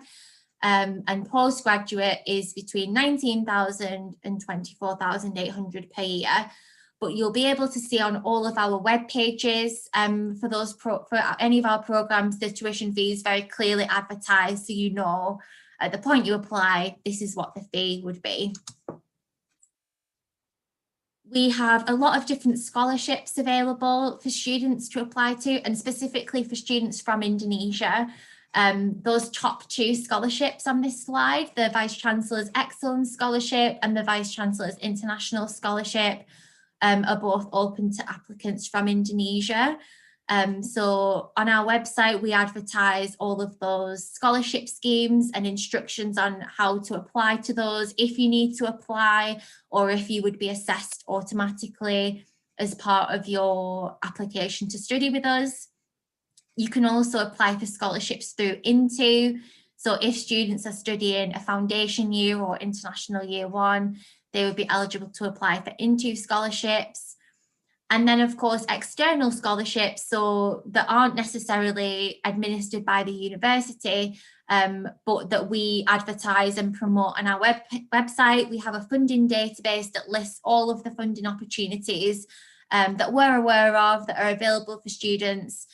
And postgraduate is between £19,000 and £24,800 per year. But you'll be able to see on all of our web pages for any of our programs, the tuition fees very clearly advertised, so you know at the point you apply, this is what the fee would be. We have a lot of different scholarships available for students to apply to, and specifically for students from Indonesia. Those top 2 scholarships on this slide, the Vice Chancellor's Excellence Scholarship and the Vice Chancellor's International Scholarship, are both open to applicants from Indonesia. So on our website, we advertise all of those scholarship schemes and instructions on how to apply to those, if you need to apply, or if you would be assessed automatically as part of your application to study with us. You can also apply for scholarships through INTO. So if students are studying a foundation year or international year one, they would be eligible to apply for Into scholarships. And then, of course, external scholarships, so that aren't necessarily administered by the university, but that we advertise and promote on our website. We have a funding database that lists all of the funding opportunities that we're aware of that are available for students.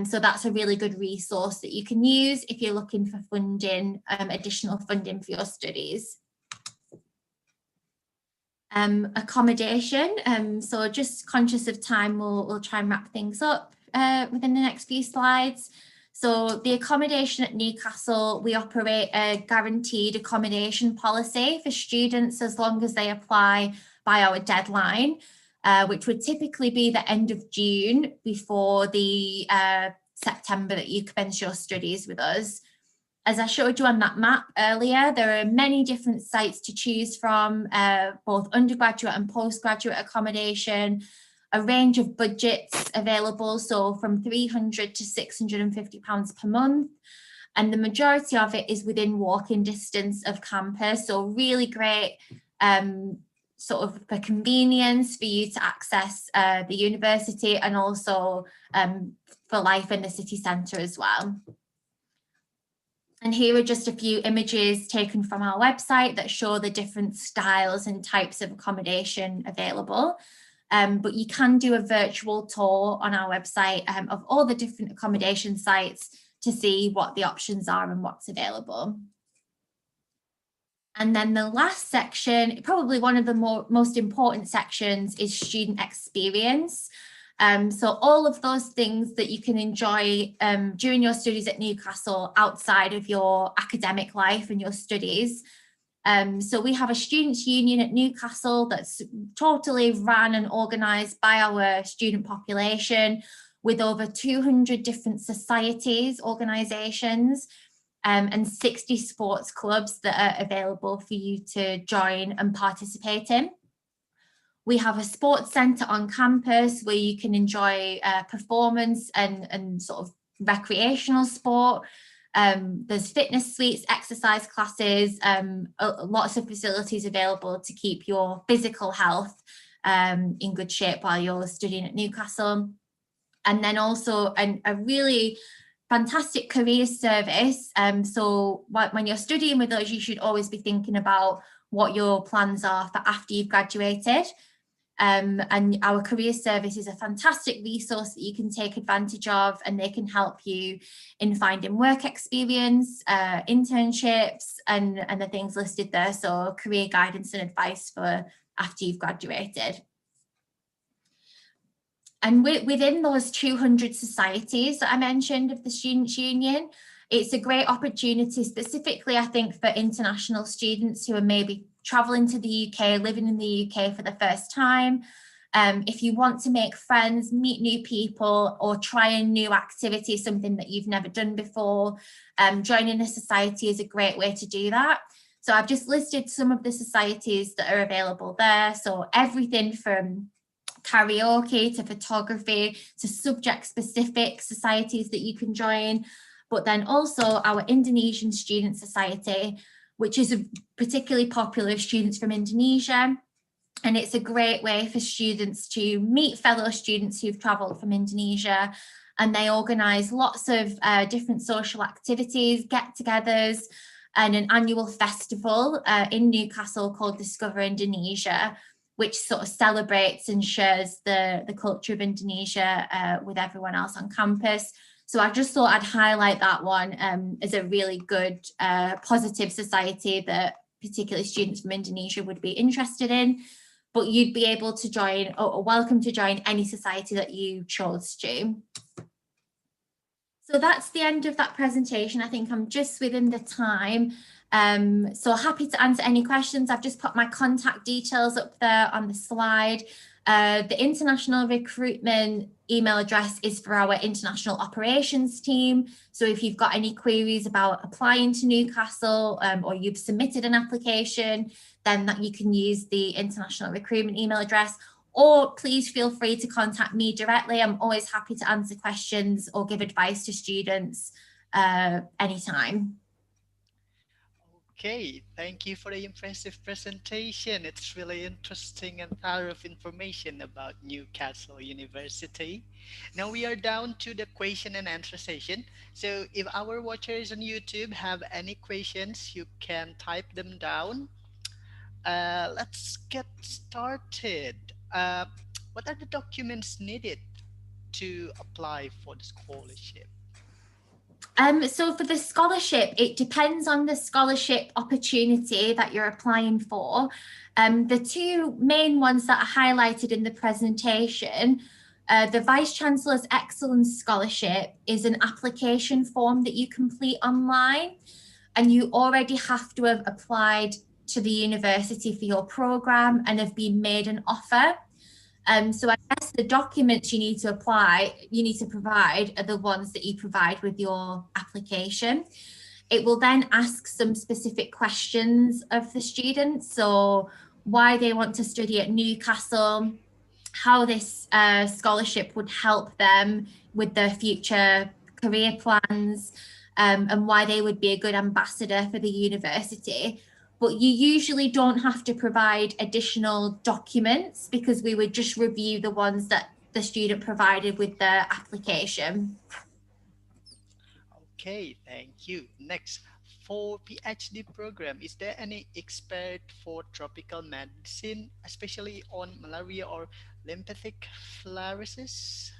So that's a really good resource that you can use if you're looking for funding, additional funding for your studies. Accommodation. So just conscious of time, we'll try and wrap things up within the next few slides. So the accommodation at Newcastle, we operate a guaranteed accommodation policy for students as long as they apply by our deadline, which would typically be the end of June before the September that you commence your studies with us. As I showed you on that map earlier, there are many different sites to choose from, both undergraduate and postgraduate accommodation, a range of budgets available, so from £300 to £650 per month. And the majority of it is within walking distance of campus, so really great sort of for convenience for you to access the university, and also for life in the city centre as well. And here are just a few images taken from our website that show the different styles and types of accommodation available. But you can do a virtual tour on our website of all the different accommodation sites to see what the options are and what's available. And then the last section, probably one of the most important sections, is student experience. So all of those things that you can enjoy during your studies at Newcastle outside of your academic life and your studies. So we have a students' union at Newcastle that's totally run and organised by our student population, with over 200 different societies, organisations, and 60 sports clubs that are available for you to join and participate in. We have a sports centre on campus where you can enjoy performance and sort of recreational sport. There's fitness suites, exercise classes, lots of facilities available to keep your physical health in good shape while you're studying at Newcastle. And then also a really fantastic career service. So when you're studying with us, you should always be thinking about what your plans are for after you've graduated. And our career service is a fantastic resource that you can take advantage of, and they can help you in finding work experience, internships, and the things listed there. So career guidance and advice for after you've graduated. And within those 200 societies that I mentioned of the Students' Union, it's a great opportunity, specifically, I think, for international students who are maybe travelling to the UK, living in the UK for the first time. If you want to make friends, meet new people, or try a new activity, something that you've never done before, joining a society is a great way to do that. So I've just listed some of the societies that are available there. So everything from karaoke to photography to subject-specific societies that you can join, but then also our Indonesian Student Society, which is particularly popular with students from Indonesia. And it's a great way for students to meet fellow students who've travelled from Indonesia. And they organise lots of different social activities, get-togethers, and an annual festival in Newcastle called Discover Indonesia, which sort of celebrates and shares the culture of Indonesia with everyone else on campus. So I just thought I'd highlight that one as a really good, positive society that particularly students from Indonesia would be interested in. But you'd be able to join, or welcome to join, any society that you chose to. So that's the end of that presentation. I think I'm just within the time. So happy to answer any questions. I've just put my contact details up there on the slide. The international recruitment email address is for our international operations team. So if you've got any queries about applying to Newcastle or you've submitted an application, then that you can use the international recruitment email address, or please feel free to contact me directly. I'm always happy to answer questions or give advice to students anytime. Okay, thank you for the impressive presentation. It's really interesting and thorough information about Newcastle University. Now we are down to the question and answer session. So if our watchers on YouTube have any questions, you can type them down. Let's get started. What are the documents needed to apply for the scholarship? So for the scholarship, it depends on the scholarship opportunity that you're applying for. The two main ones that are highlighted in the presentation, the Vice Chancellor's Excellence Scholarship is an application form that you complete online, and you already have to have applied to the university for your programme and have been made an offer. So I guess the documents you need to provide are the ones that you provide with your application. It will then ask some specific questions of the students. So why they want to study at Newcastle, how this scholarship would help them with their future career plans, and why they would be a good ambassador for the university. But you usually don't have to provide additional documents because we would just review the ones that the student provided with their application. Okay, thank you. Next, for PhD program, is there any expert for tropical medicine, especially on malaria or lymphatic filariasis?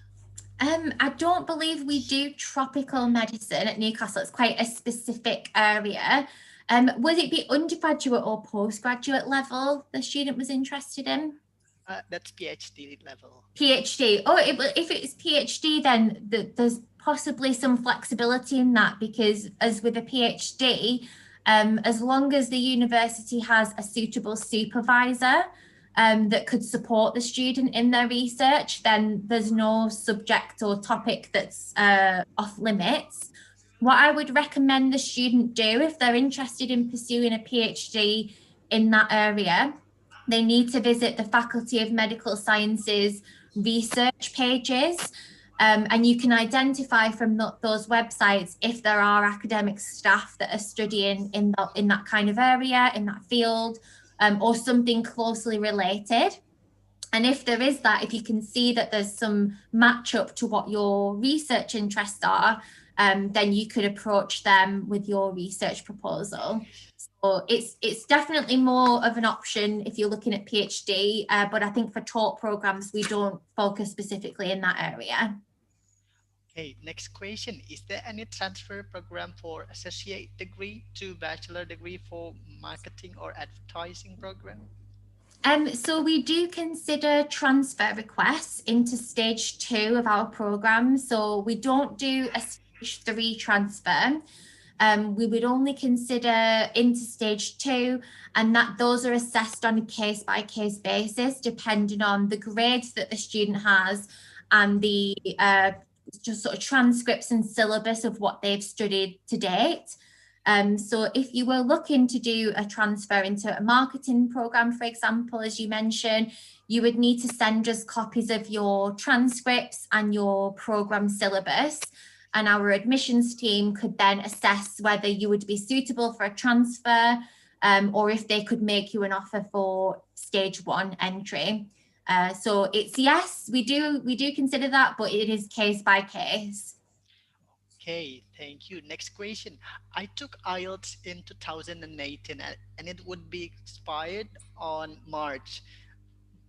I don't believe we do tropical medicine at Newcastle. It's quite a specific area. Would it be undergraduate or postgraduate level the student was interested in? That's PhD level. PhD. Oh, if it's PhD, then there's possibly some flexibility in that, because as with a PhD, as long as the university has a suitable supervisor that could support the student in their research, then there's no subject or topic that's off limits. What I would recommend the student do if they're interested in pursuing a PhD in that area, they need to visit the Faculty of Medical Sciences research pages, and you can identify from those websites if there are academic staff that are studying in that kind of area, in that field, or something closely related. And if there is that, if you can see that there's some match up to what your research interests are, then you could approach them with your research proposal. So it's definitely more of an option if you're looking at PhD, but I think for taught programs, we don't focus specifically in that area. Okay, next question. Is there any transfer program for associate degree to bachelor degree for marketing or advertising program? So we do consider transfer requests into stage 2 of our program. So we don't do a stage 3 transfer. We would only consider into stage 2, and that those are assessed on a case-by-case basis, depending on the grades that the student has and the just sort of transcripts and syllabus of what they've studied to date. So if you were looking to do a transfer into a marketing program, for example, as you mentioned, you would need to send us copies of your transcripts and your program syllabus. And our admissions team could then assess whether you would be suitable for a transfer, or if they could make you an offer for stage 1 entry. So it's yes, we do consider that, but it is case by case. Okay, thank you. Next question. I took IELTS in 2018 and it would be expired on March.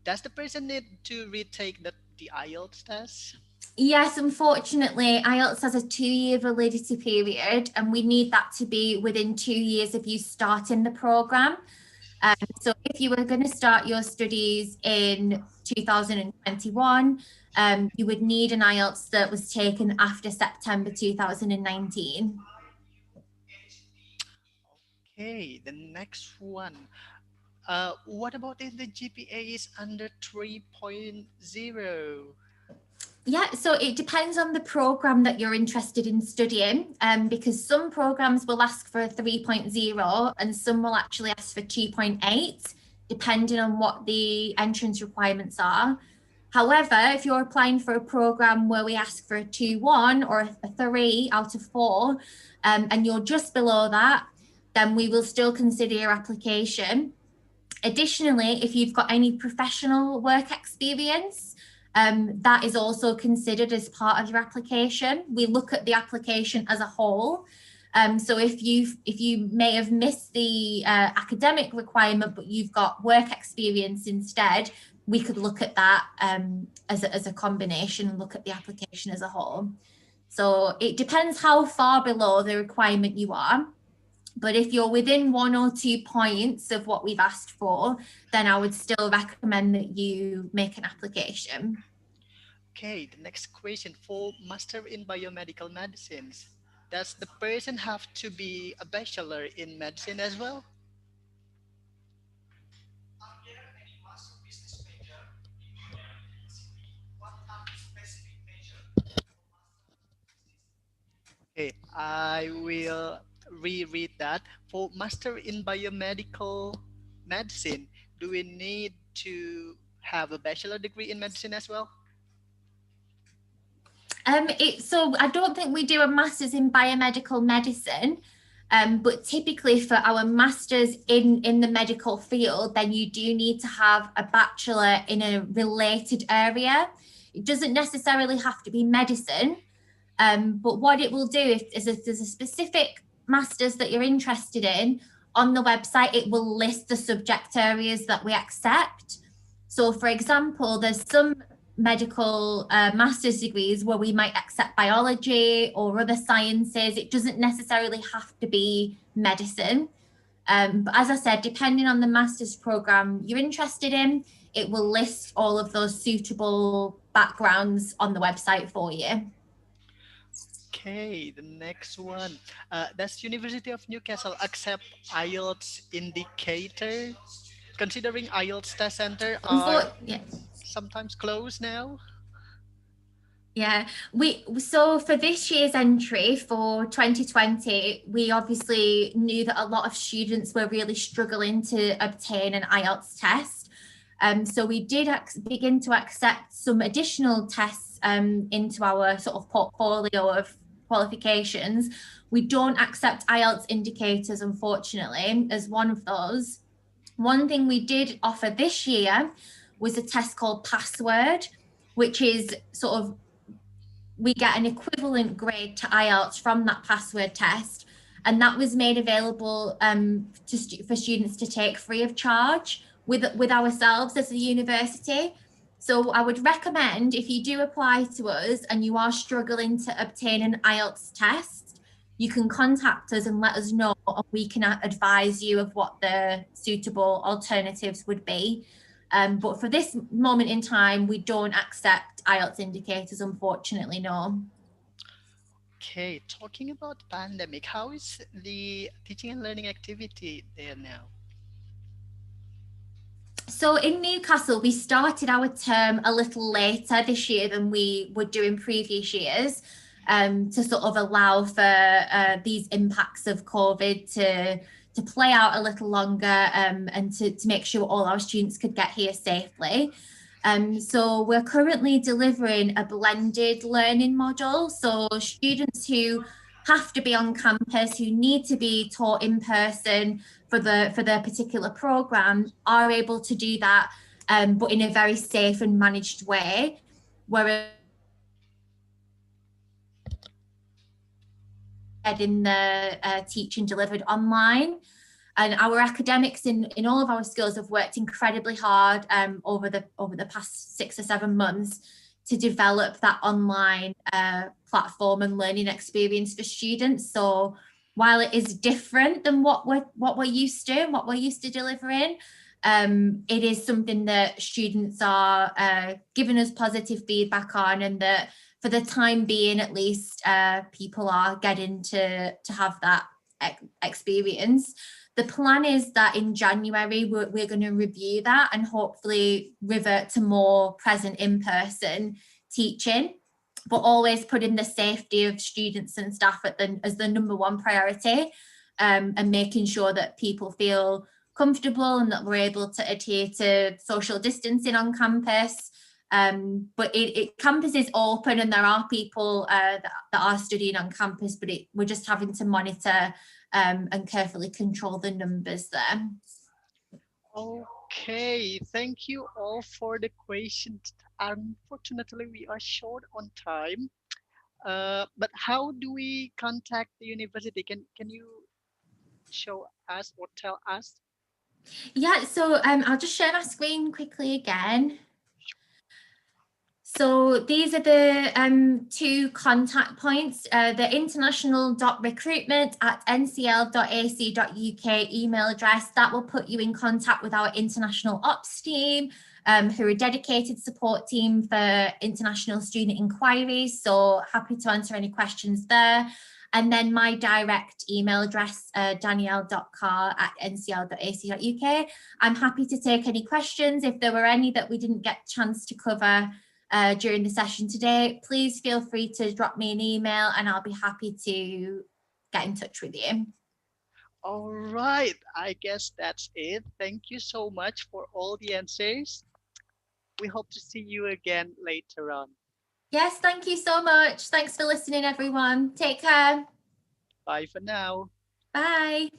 Does the person need to retake the IELTS test? Yes, unfortunately, IELTS has a 2-year validity period, and we need that to be within 2 years of you starting the programme. So if you were going to start your studies in 2021, you would need an IELTS that was taken after September 2019. Okay, the next one. What about if the GPA is under 3.0? Yeah, so it depends on the program that you're interested in studying, because some programs will ask for a 3.0 and some will actually ask for 2.8, depending on what the entrance requirements are. However, if you're applying for a program where we ask for a 2.1 or a 3 out of 4, and you're just below that, then we will still consider your application. Additionally, if you've got any professional work experience, that is also considered as part of your application. We look at the application as a whole. So if you may have missed the academic requirement, but you've got work experience instead, we could look at that as a combination and look at the application as a whole. So it depends how far below the requirement you are. But if you're within 1 or 2 points of what we've asked for, then I would still recommend that you make an application. Okay, the next question for Master in Biomedical Medicines. Does the person have to be a bachelor in medicine as well? Okay, I will reread that. For Master in Biomedical Medicine, do we need to have a bachelor degree in medicine as well? So I don't think we do a master's in biomedical medicine, but typically for our masters in the medical field, then you do need to have a bachelor in a related area. It doesn't necessarily have to be medicine, but what it will do is if there's a specific masters that you're interested in, on the website, it will list the subject areas that we accept. So for example, there's some medical master's degrees where we might accept biology or other sciences. It doesn't necessarily have to be medicine. But as I said, depending on the master's program you're interested in, it will list all of those suitable backgrounds on the website for you. Okay, the next one. Does University of Newcastle accept IELTS indicator? Considering IELTS test center are sometimes closed now. Yeah, so for this year's entry for 2020, we obviously knew that a lot of students were really struggling to obtain an IELTS test. So we did begin to accept some additional tests into our sort of portfolio of qualifications. We don't accept IELTS indicators, unfortunately, as one of those. One thing we did offer this year was a test called Password, which is sort of, we get an equivalent grade to IELTS from that Password test. And that was made available for students to take free of charge with ourselves as a university. So I would recommend, if you do apply to us and you are struggling to obtain an IELTS test, you can contact us and let us know, and we can advise you of what the suitable alternatives would be. But for this moment in time, we don't accept IELTS indicators, unfortunately, no. Okay, talking about pandemic, how is the teaching and learning activity there now? So in Newcastle, we started our term a little later this year than we would do in previous years, to sort of allow for these impacts of COVID to play out a little longer, and to make sure all our students could get here safely. So we're currently delivering a blended learning model. So students who have to be on campus, who need to be taught in person for their particular program, are able to do that, but in a very safe and managed way. Whereas in the teaching delivered online. And our academics in all of our schools have worked incredibly hard over the past 6 or 7 months to develop that online platform and learning experience for students. So while it is different than what we're used to and what we're used to delivering, it is something that students are giving us positive feedback on, and that for the time being, at least, people are getting to have that experience. The plan is that in January, we're going to review that and hopefully revert to more present in-person teaching, but always putting the safety of students and staff as the number one priority, and making sure that people feel comfortable and that we're able to adhere to social distancing on campus, But campus is open and there are people that are studying on campus, but we're just having to monitor and carefully control the numbers there. Okay, thank you all for the questions. Unfortunately, we are short on time. But how do we contact the university? Can you show us or tell us? Yeah, so I'll just share my screen quickly again. So these are the two contact points, the international.recruitment@ncl.ac.uk email address. That will put you in contact with our international ops team, who are a dedicated support team for international student inquiries. So happy to answer any questions there. And then my direct email address, danielle.carr@ncl.ac.uk. I'm happy to take any questions. If there were any that we didn't get a chance to cover during the session today, please feel free to drop me an email and I'll be happy to get in touch with you. All right, I guess that's it. Thank you so much for all the answers. We hope to see you again later on. Yes, thank you so much. Thanks for listening, everyone. Take care. Bye for now. Bye.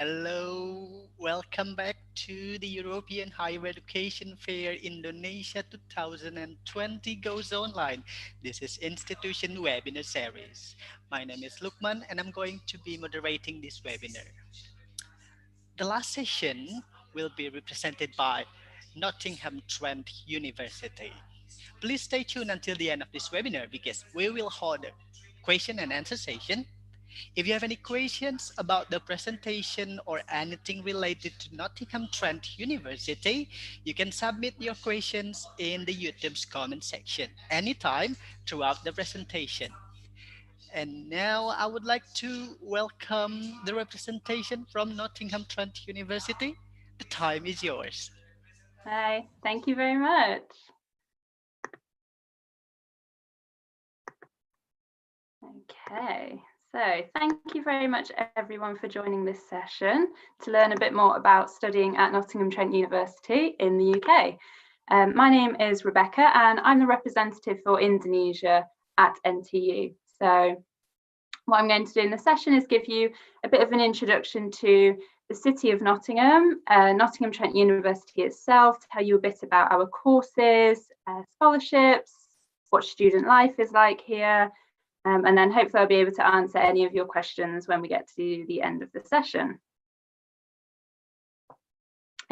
Hello, welcome back to the European Higher Education Fair Indonesia 2020 goes online. This is Institution Webinar Series. My name is Lukman and I'm going to be moderating this webinar. The last session will be represented by Nottingham Trent University. Please stay tuned until the end of this webinar because we will hold a question and answer session. If you have any questions about the presentation or anything related to Nottingham Trent University, you can submit your questions in the YouTube's comment section anytime throughout the presentation. And now I would like to welcome the representation from Nottingham Trent University. The time is yours. Hi, thank you very much. Okay, so thank you very much everyone for joining this session to learn a bit more about studying at Nottingham Trent University in the UK. My name is Rebecca and I'm the representative for Indonesia at NTU. So what I'm going to do in the session is give you a bit of an introduction to the city of Nottingham, Nottingham Trent University itself, tell you a bit about our courses, scholarships, what student life is like here, and then hopefully I'll be able to answer any of your questions when we get to the end of the session.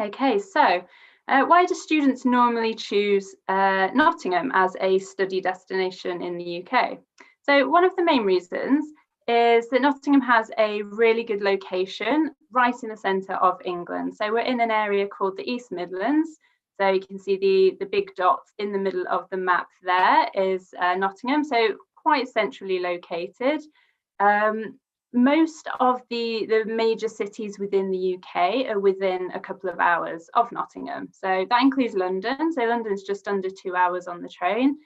Okay, so why do students normally choose Nottingham as a study destination in the UK? So one of the main reasons is that Nottingham has a really good location right in the centre of England. So we're in an area called the East Midlands. So you can see the big dots in the middle of the map there is Nottingham, so quite centrally located. Most of the major cities within the UK are within a couple of hours of Nottingham. So that includes London. So London's just under 2 hours on the train.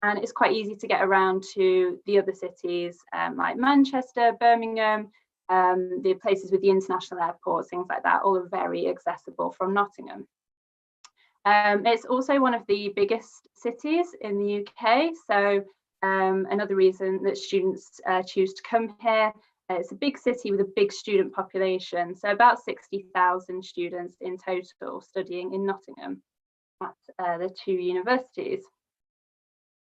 And it's quite easy to get around to the other cities like Manchester, Birmingham, the places with the international airports, things like that, all are very accessible from Nottingham. It's also one of the biggest cities in the UK. So another reason that students choose to come here, it's a big city with a big student population. So about 60,000 students in total studying in Nottingham at the two universities.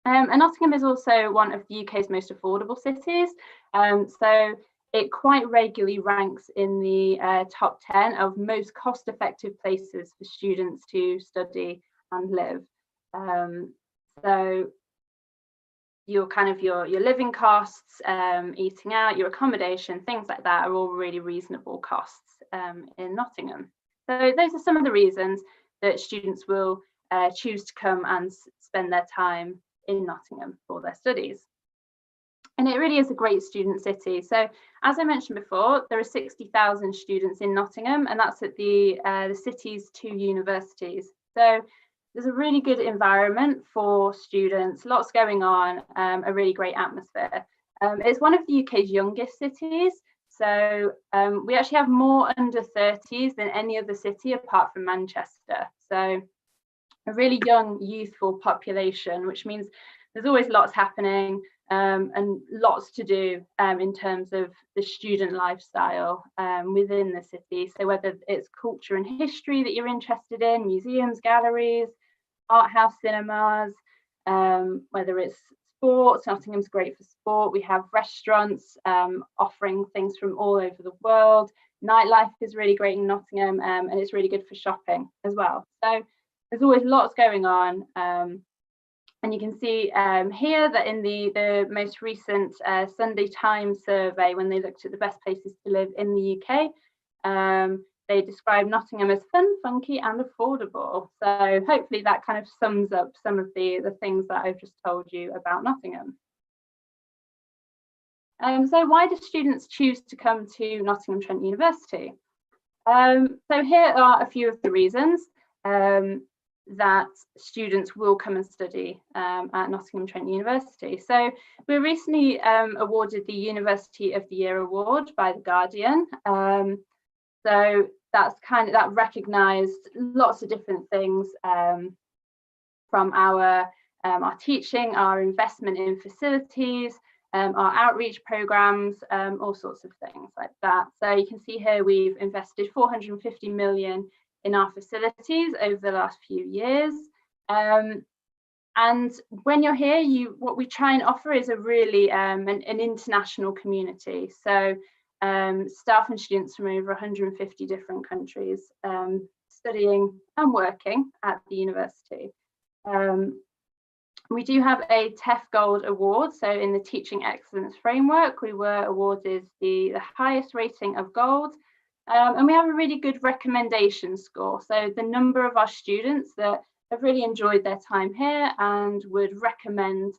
And Nottingham is also one of the UK's most affordable cities. So it quite regularly ranks in the top 10 of most cost-effective places for students to study and live. So your living costs, eating out, your accommodation, things like that are all really reasonable costs in Nottingham. So those are some of the reasons that students will choose to come and spend their time in Nottingham for their studies. And it really is a great student city. So as I mentioned before, there are 60,000 students in Nottingham, and that's at the city's two universities. So there's a really good environment for students, lots going on, a really great atmosphere. It's one of the UK's youngest cities. So we actually have more under 30s than any other city apart from Manchester. So a really young, youthful population, which means there's always lots happening and lots to do in terms of the student lifestyle within the city. So whether it's culture and history that you're interested in, museums, galleries, art house cinemas, whether it's sports, Nottingham's great for sport. We have restaurants offering things from all over the world. Nightlife is really great in Nottingham and it's really good for shopping as well. So there's always lots going on. And you can see here that in the most recent Sunday Times survey, when they looked at the best places to live in the UK, they describe Nottingham as fun, funky and affordable. So hopefully that kind of sums up some of the things that I've just told you about Nottingham. So why do students choose to come to Nottingham Trent University? So here are a few of the reasons that students will come and study at Nottingham Trent University. So we were recently awarded the University of the Year award by The Guardian. So that recognised lots of different things from our teaching, our investment in facilities, our outreach programs, all sorts of things like that. So you can see here we've invested 450 million in our facilities over the last few years. And when you're here, what we try and offer is a really an international community. So staff and students from over 150 different countries studying and working at the university. We do have a EHEF Gold Award. So in the Teaching Excellence Framework, we were awarded the highest rating of gold. And we have a really good recommendation score. So the number of our students that have really enjoyed their time here and would recommend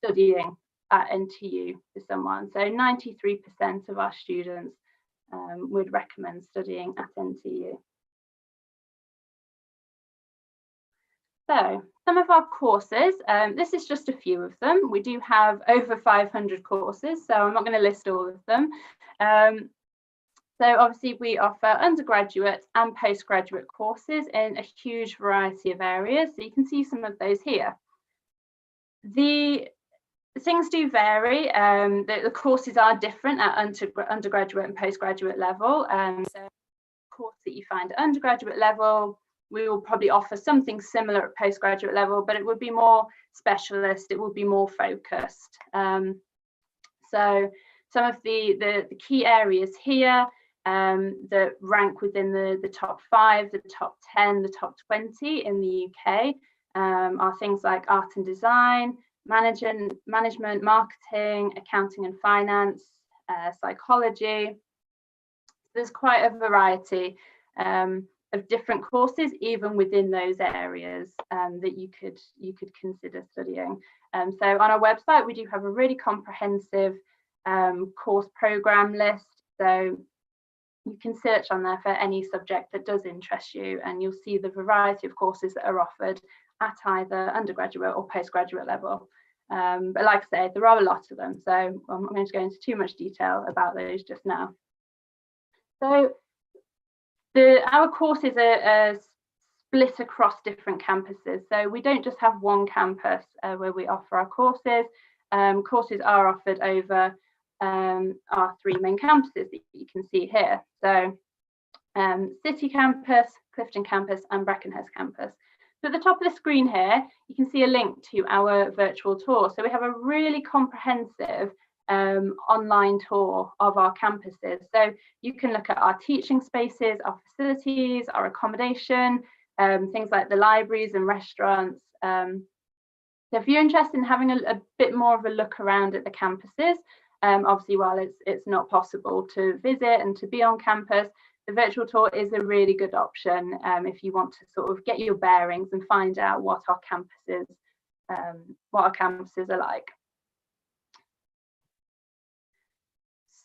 studying at NTU to someone. So 93% of our students would recommend studying at NTU. So some of our courses, this is just a few of them. We do have over 500 courses, so I'm not going to list all of them. So obviously we offer undergraduate and postgraduate courses in a huge variety of areas. So you can see some of those here. The things do vary. The courses are different at undergraduate and postgraduate level. So the course that you find at undergraduate level, we will probably offer something similar at postgraduate level, but it would be more specialist, it would be more focused. So some of the key areas here that rank within the top 5, the top 10, the top 20 in the UK are things like art and design, management, marketing, accounting and finance, psychology. There's quite a variety of different courses, even within those areas that you could consider studying. So on our website, we do have a really comprehensive course program list. So you can search on there for any subject that does interest you, and you'll see the variety of courses that are offered at either undergraduate or postgraduate level. But like I say, there are a lot of them, so I'm not going to go into too much detail about those just now. So our courses are split across different campuses. So we don't just have one campus where we offer our courses. Courses are offered over our 3 main campuses that you can see here. So City Campus, Clifton Campus and Brackenhurst Campus. So at the top of the screen here, you can see a link to our virtual tour. So we have a really comprehensive online tour of our campuses. So you can look at our teaching spaces, our facilities, our accommodation, things like the libraries and restaurants. So if you're interested in having a bit more of a look around at the campuses, obviously while it's not possible to visit and to be on campus, the virtual tour is a really good option if you want to sort of get your bearings and find out what our campuses are like.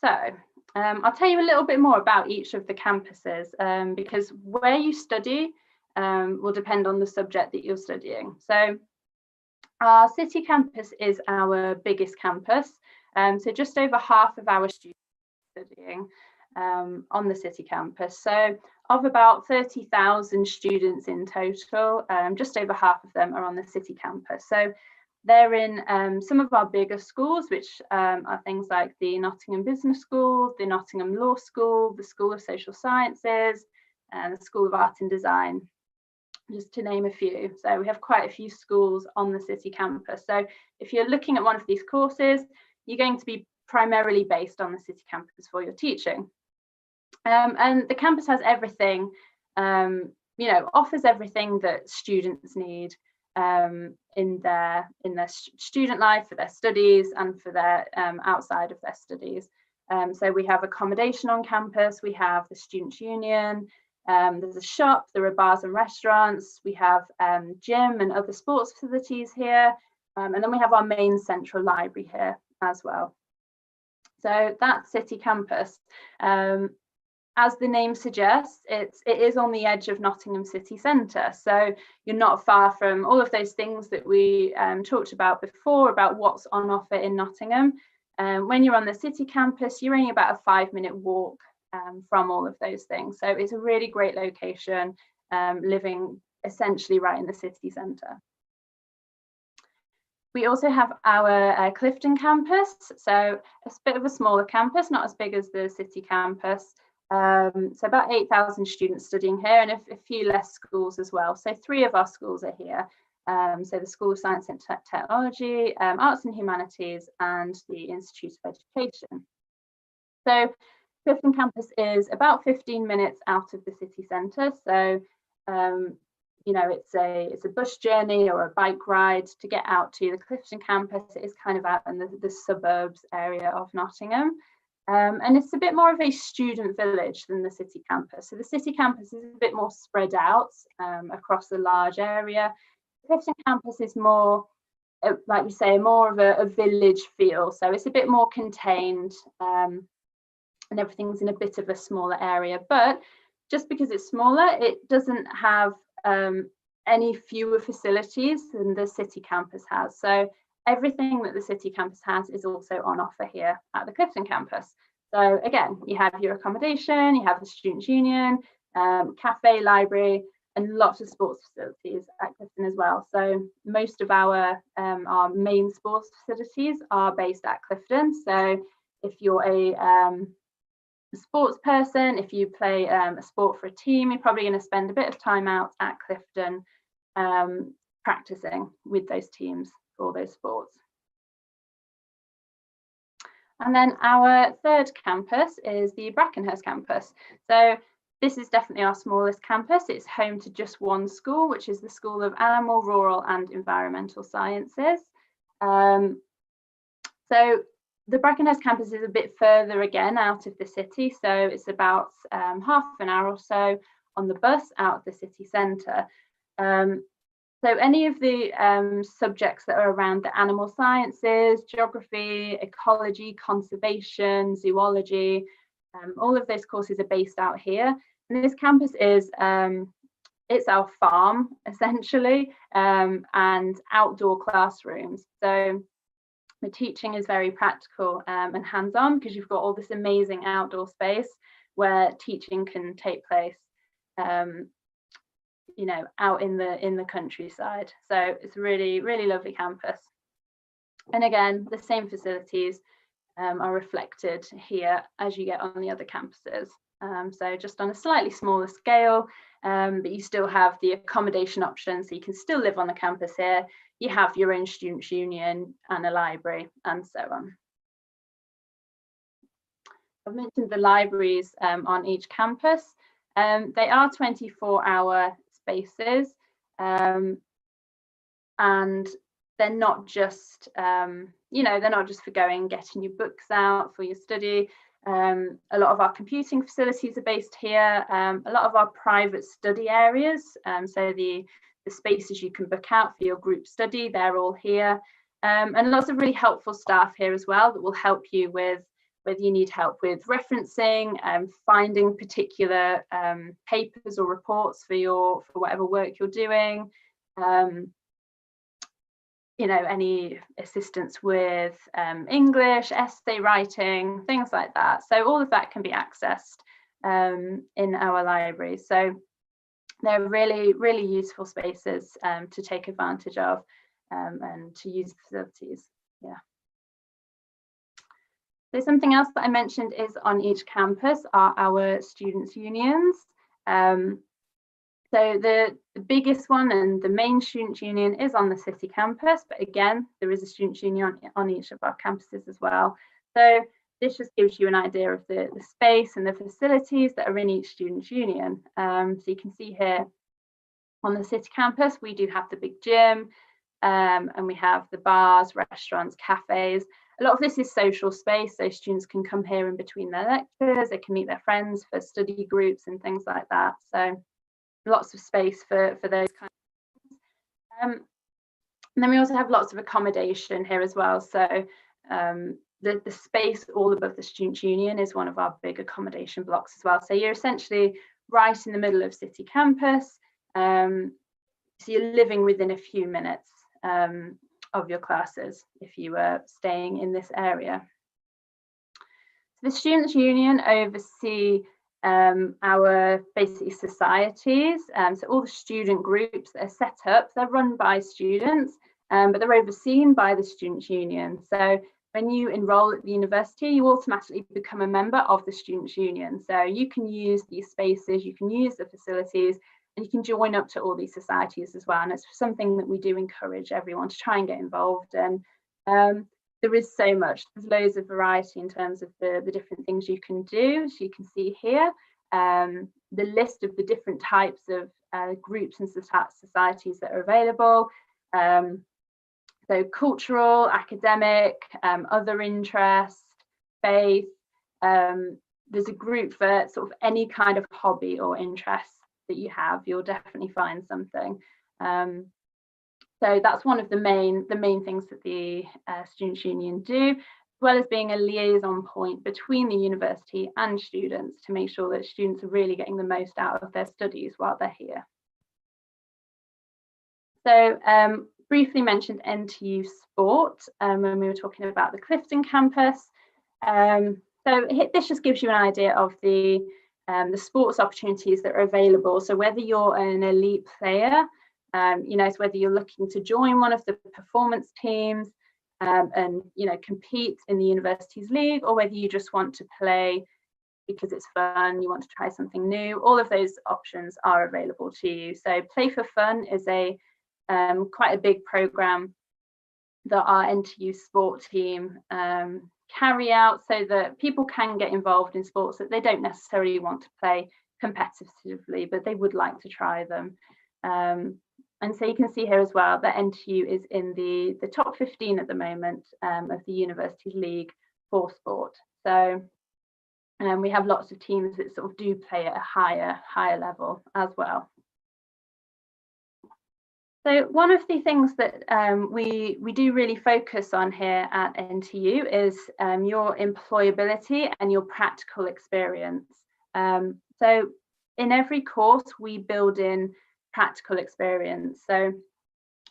So I'll tell you a little bit more about each of the campuses because where you study will depend on the subject that you're studying. So our City Campus is our biggest campus. So just over half of our students are studying on the City Campus. So of about 30,000 students in total, just over half of them are on the City Campus. So they're in some of our bigger schools, which are things like the Nottingham Business School, the Nottingham Law School, the School of Social Sciences, and the School of Art and Design, just to name a few. So we have quite a few schools on the City Campus. So if you're looking at one of these courses, you're going to be primarily based on the City Campus for your teaching. And the campus has everything, offers everything that students need in their student life, for their studies and for their outside of their studies. So we have accommodation on campus, we have the Students' Union, there's a shop, there are bars and restaurants, we have gym and other sports facilities here, and then we have our main central library here as well. So that's City Campus. As the name suggests, it is on the edge of Nottingham city centre. So you're not far from all of those things that we talked about before, about what's on offer in Nottingham. When you're on the City Campus, you're only about a 5-minute walk from all of those things. So it's a really great location, living essentially right in the city centre. We also have our Clifton campus, so a bit of a smaller campus, not as big as the city campus. So about 8,000 students studying here, and a few less schools as well. So 3 of our schools are here. So the School of Science and Technology, Arts and Humanities, and the Institute of Education. So Clifton campus is about 15 minutes out of the city centre. So you know, it's a bus journey or a bike ride to get out to the Clifton campus. It is kind of out in the suburbs area of Nottingham. And it's a bit more of a student village than the city campus. So the city campus is a bit more spread out across a large area. The Clifton campus is more, like we say, more of a village feel. So it's a bit more contained and everything's in a bit of a smaller area. But just because it's smaller, it doesn't have any fewer facilities than the city campus has. So everything that the city campus has is also on offer here at the Clifton campus. So again, you have your accommodation, you have the Students' Union, cafe, library, and lots of sports facilities at Clifton as well. So most of our main sports facilities are based at Clifton. So if you're a sports person, if you play a sport for a team, you're probably going to spend a bit of time out at Clifton practicing with those teams for those sports. And then our third campus is the Brackenhurst campus. So this is definitely our smallest campus. It's home to just one school, which is the School of Animal, Rural and Environmental Sciences. So the Brackenhurst campus is a bit further again out of the city. So it's about half an hour or so on the bus out of the city centre. So any of the subjects that are around the animal sciences, geography, ecology, conservation, zoology, all of those courses are based out here. And this campus is, it's our farm essentially, and outdoor classrooms. So the teaching is very practical and hands-on because you've got all this amazing outdoor space where teaching can take place. You know, out in the countryside. So it's a really, really lovely campus. And again, the same facilities are reflected here as you get on the other campuses. So just on a slightly smaller scale, but you still have the accommodation option, so you can still live on the campus here. You have your own Students' Union and a library and so on. I've mentioned the libraries on each campus. They are 24-hour spaces, and they're not just you know, they're not just for going getting your books out for your study. A lot of our computing facilities are based here. A lot of our private study areas, so the spaces you can book out for your group study, they're all here, and lots of really helpful staff here as well that will help you with whether you need help with referencing, finding particular papers or reports for whatever work you're doing, you know, any assistance with English, essay writing, things like that. So all of that can be accessed in our libraries. So they're really, really useful spaces to take advantage of and to use the facilities. Yeah. So something else that I mentioned is on each campus are our students' unions. So the biggest one and the main student union is on the city campus, but again, there is a student union on each of our campuses as well. So this just gives you an idea of the space and the facilities that are in each student union. So you can see here on the city campus, we do have the big gym, and we have the bars, restaurants, cafes. A lot of this is social space, so students can come here in between their lectures, they can meet their friends for study groups and things like that. So lots of space for those kinds of things. And then we also have lots of accommodation here as well. So the space all above the Students' Union is one of our big accommodation blocks as well. So you're essentially right in the middle of city campus. So you're living within a few minutes of your classes if you were staying in this area. So the Students' Union oversee our basically societies, so all the student groups that are set up, they're run by students, but they're overseen by the Students' Union. So when you enroll at the university, you automatically become a member of the Students' Union. So you can use these spaces, you can use the facilities, and you can join up to all these societies as well. And it's something that we do encourage everyone to try and get involved in. There is so much, there's loads of variety in terms of the different things you can do. So you can see here the list of the different types of groups and societies that are available. So cultural, academic, other interest, faith. There's a group for sort of any kind of hobby or interest that you have. You'll definitely find something. So that's one of the main things that the Students' Union do, as well as being a liaison point between the university and students to make sure that students are really getting the most out of their studies while they're here. So briefly mentioned NTU Sport when we were talking about the Clifton campus. So this just gives you an idea of the sports opportunities that are available. So whether you're an elite player, so whether you're looking to join one of the performance teams and compete in the university's league, or whether you just want to play because it's fun, you want to try something new, all of those options are available to you. So Play for Fun is quite a big program that our NTU sport team carry out, so that people can get involved in sports that they don't necessarily want to play competitively, but they would like to try them. And so you can see here as well that NTU is in the top 15 at the moment of the university's league for sport. So we have lots of teams that sort of do play at a higher level as well. So one of the things that we do really focus on here at NTU is your employability and your practical experience. So in every course, we build in practical experience. So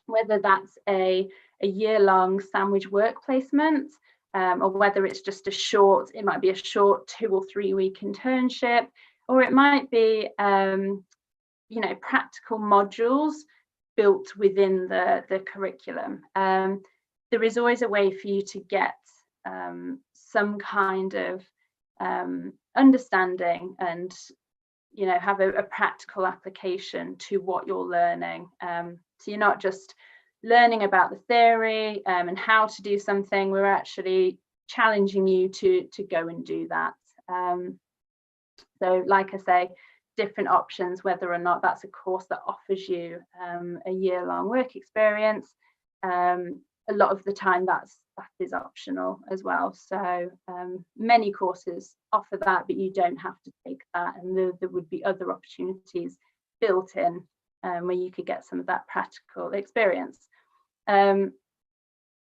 whether that's a year-long sandwich work placement, or whether it's just it might be a short 2 or 3 week internship, or it might be, practical modules built within the curriculum. There is always a way for you to get some kind of understanding and have a practical application to what you're learning. So you're not just learning about the theory and how to do something, we're actually challenging you to go and do that. So like I say, different options, whether or not that's a course that offers you a year-long work experience. A lot of the time that is optional as well. So many courses offer that, but you don't have to take that, and there would be other opportunities built in where you could get some of that practical experience. So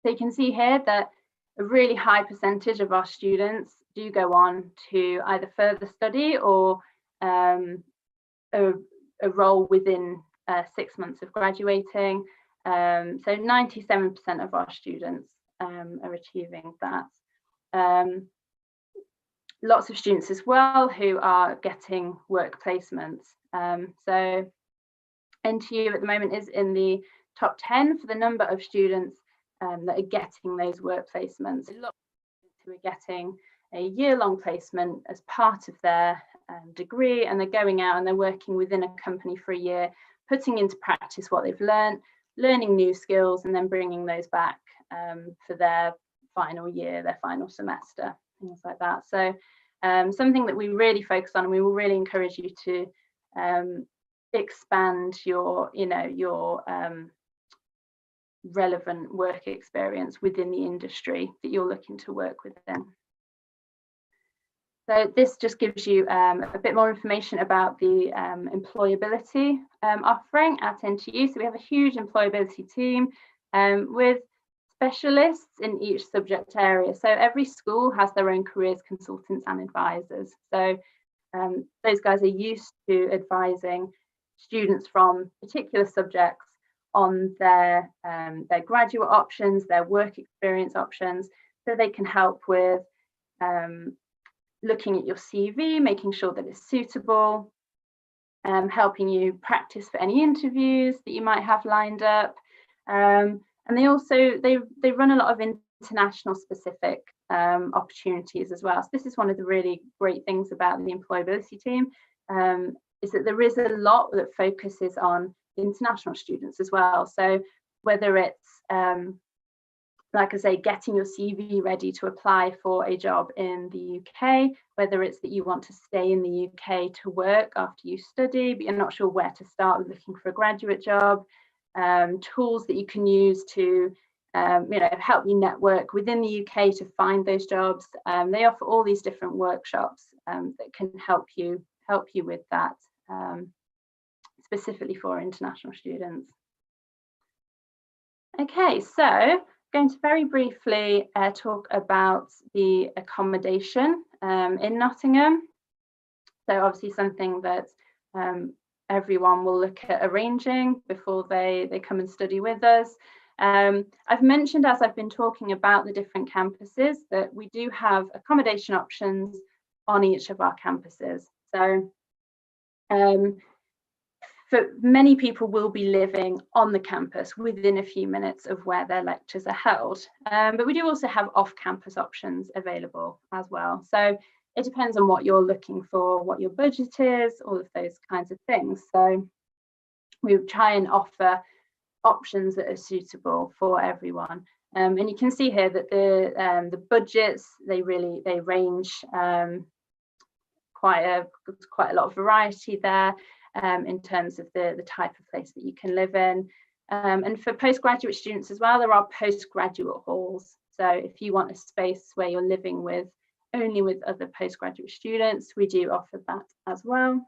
you can see here that a really high percentage of our students do go on to either further study or a role within 6 months of graduating. So 97% of our students are achieving that. Lots of students as well who are getting work placements. So NTU at the moment is in the top 10 for the number of students that are getting those work placements. A lot of students who are getting a year-long placement as part of their degree, and they're going out and they're working within a company for a year, putting into practice what they've learned, learning new skills, and then bringing those back for their final year, their final semester, things like that. So something that we really focus on, and we will really encourage you to expand your relevant work experience within the industry that you're looking to work within. So this just gives you a bit more information about the employability offering at NTU. So we have a huge employability team with specialists in each subject area. So every school has their own careers consultants and advisors. So those guys are used to advising students from particular subjects on their graduate options, their work experience options, so they can help with looking at your CV, making sure that it's suitable, helping you practice for any interviews that you might have lined up, and And they also they run a lot of international specific opportunities as well. So this is one of the really great things about the employability team, is that there is a lot that focuses on international students as well. So whether it's like I say, getting your CV ready to apply for a job in the UK, whether it's that you want to stay in the UK to work after you study, but you're not sure where to start with looking for a graduate job, tools that you can use to help you network within the UK to find those jobs. They offer all these different workshops that can help you with that, specifically for international students. Okay, so going to very briefly talk about the accommodation in Nottingham. So obviously something that everyone will look at arranging before they come and study with us. I've mentioned, as I've been talking about the different campuses, that we do have accommodation options on each of our campuses. So for many people will be living on the campus within a few minutes of where their lectures are held. But we do also have off-campus options available as well. So it depends on what you're looking for, what your budget is, all of those kinds of things. So we try and offer options that are suitable for everyone. And you can see here that the budgets, they range quite a lot of variety there. In terms of the type of place that you can live in. And for postgraduate students as well, there are postgraduate halls. So if you want a space where you're living only with other postgraduate students, we do offer that as well.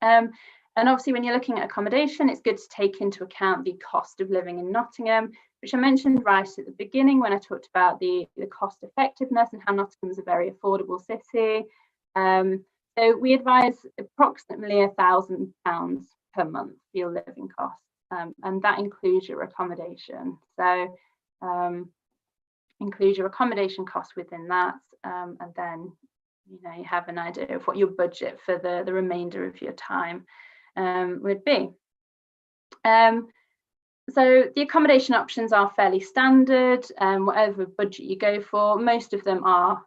And obviously when you're looking at accommodation, it's good to take into account the cost of living in Nottingham, which I mentioned right at the beginning when I talked about the cost effectiveness and how Nottingham is a very affordable city. So we advise approximately £1,000 per month for your living costs, and that includes your accommodation. So include your accommodation costs within that, and then you have an idea of what your budget for the remainder of your time would be. So the accommodation options are fairly standard, whatever budget you go for. Most of them are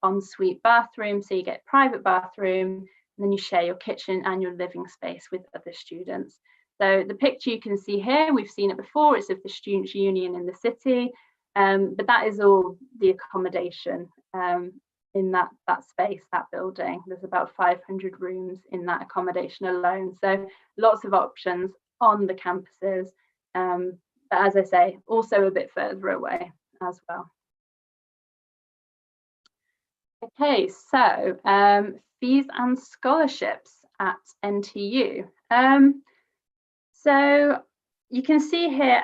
ensuite bathroom, so you get private bathroom, and then you share your kitchen and your living space with other students. So the picture you can see here, we've seen it before, it's of the Students' Union in the city, but that is all the accommodation in that space, that building. There's about 500 rooms in that accommodation alone, so lots of options on the campuses, but as I say, also a bit further away as well. Okay, so fees and scholarships at NTU. So you can see here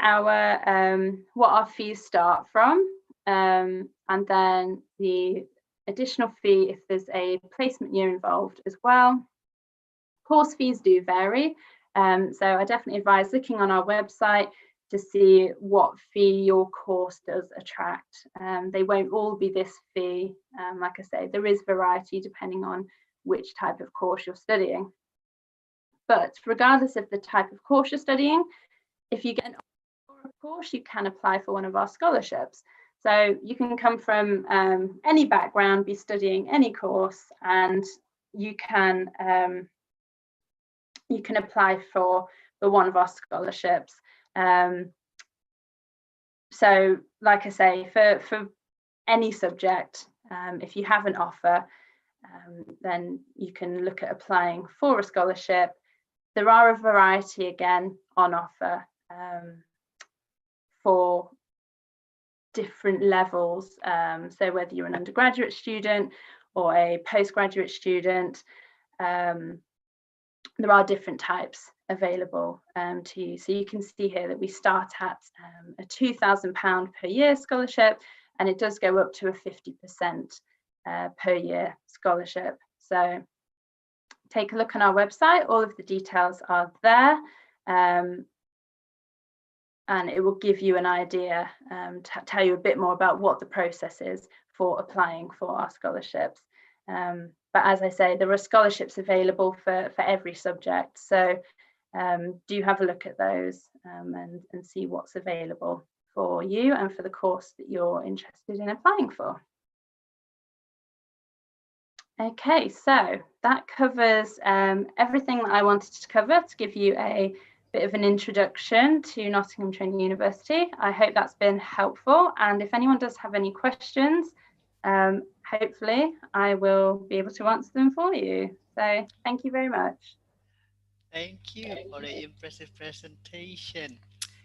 what our fees start from, and then the additional fee if there's a placement year involved as well. Course fees do vary, so I definitely advise looking on our website to see what fee your course does attract. They won't all be this fee. Like I say, there is variety depending on which type of course you're studying. But regardless of the type of course you're studying, if you get an offer for a course, you can apply for one of our scholarships. So you can come from any background, be studying any course, and you can apply for one of our scholarships. So like I say, for any subject, if you have an offer, then you can look at applying for a scholarship. There are a variety again on offer for different levels, so whether you're an undergraduate student or a postgraduate student, there are different types available to you. So you can see here that we start at a £2,000 per year scholarship, and it does go up to a 50% per year scholarship. So take a look on our website, all of the details are there, and it will give you an idea, tell you a bit more about what the process is for applying for our scholarships. But as I say, there are scholarships available for every subject. So do have a look at those and see what's available for you and for the course that you're interested in applying for. Okay, so that covers everything that I wanted to cover to give you a bit of an introduction to Nottingham Trent University. I hope that's been helpful, and if anyone does have any questions, hopefully I will be able to answer them for you. So thank you very much. Thank you for the impressive presentation.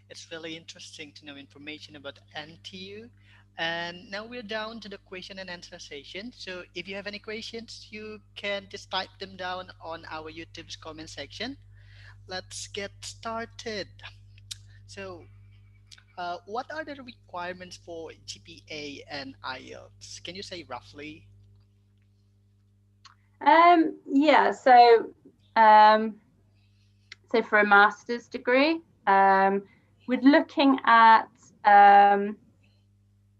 It's really interesting to know information about NTU. And now we're down to the question and answer session. So if you have any questions, you can just type them down on our YouTube's comment section. Let's get started. So, what are the requirements for GPA and IELTS? Can you say roughly? Yeah, so for a master's degree, we're looking at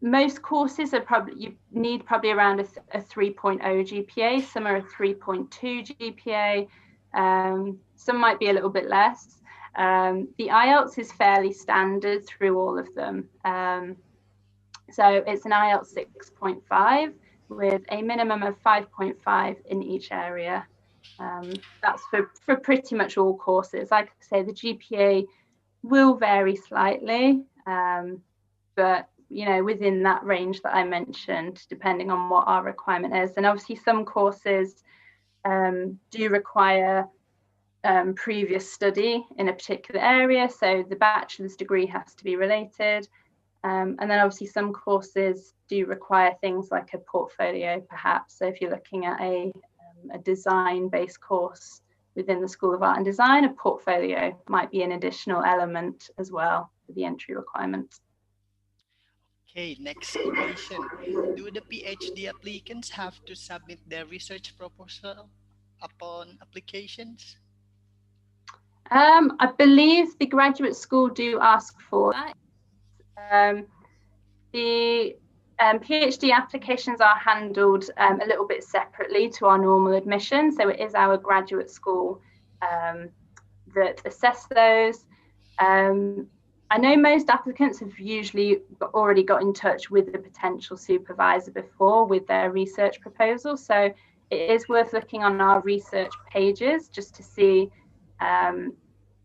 most courses are probably, you need probably around a 3.0 GPA. Some are a 3.2 GPA. Some might be a little bit less. The IELTS is fairly standard through all of them. So it's an IELTS 6.5 with a minimum of 5.5 in each area. That's for pretty much all courses. Like I say, the GPA will vary slightly, but you know, within that range that I mentioned, depending on what our requirement is. And obviously some courses do require previous study in a particular area, so the bachelor's degree has to be related. And then obviously some courses do require things like a portfolio, perhaps. So if you're looking at a design-based course within the School of Art and Design, a portfolio might be an additional element as well for the entry requirements. Okay, next question. Do the PhD applicants have to submit their research proposal upon applications? I believe the graduate school do ask for that. The PhD applications are handled a little bit separately to our normal admission. So it is our graduate school that assess those. I know most applicants have usually already got in touch with the potential supervisor before with their research proposal. So it is worth looking on our research pages just to see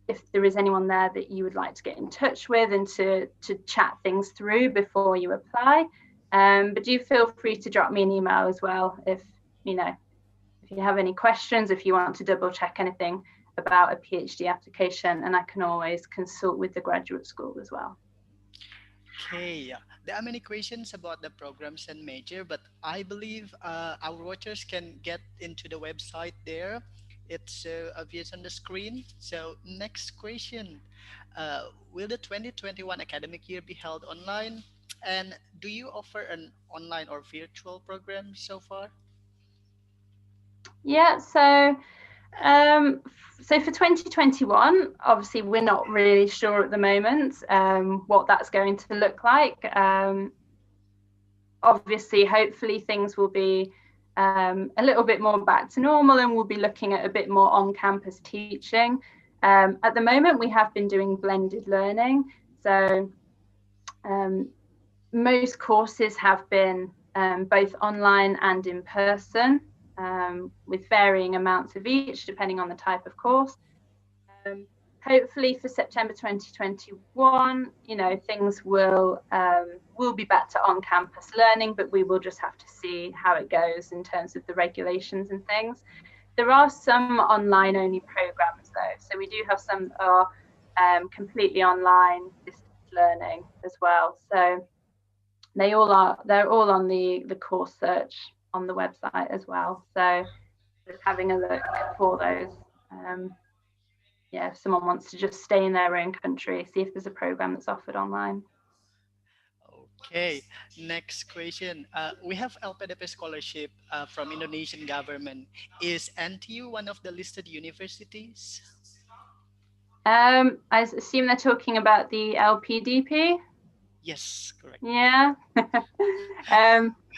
if there is anyone there that you would like to get in touch with and to chat things through before you apply. But do feel free to drop me an email as well if you have any questions, if you want to double check anything about a PhD application, and I can always consult with the graduate school as well. Okay, there are many questions about the programs and major, but I believe our watchers can get into the website there. It's obvious on the screen. So next question, will the 2021 academic year be held online? And do you offer an online or virtual program so far? Yeah, so for 2021, obviously we're not really sure at the moment what that's going to look like. Obviously, hopefully things will be a little bit more back to normal, and we'll be looking at a bit more on-campus teaching. At the moment, we have been doing blended learning. So most courses have been both online and in person, with varying amounts of each, depending on the type of course. Hopefully for September 2021, things will be back to on-campus learning, but we will just have to see how it goes in terms of the regulations and things. There are some online-only programs though, so we do have some that are completely online distance learning as well. So they're all on the course search on the website as well. So just having a look for those. If someone wants to just stay in their own country, see if there's a program that's offered online. Okay, next question. We have LPDP scholarship from Indonesian government. Is NTU one of the listed universities? I assume they're talking about the LPDP. Yes, correct. Yeah.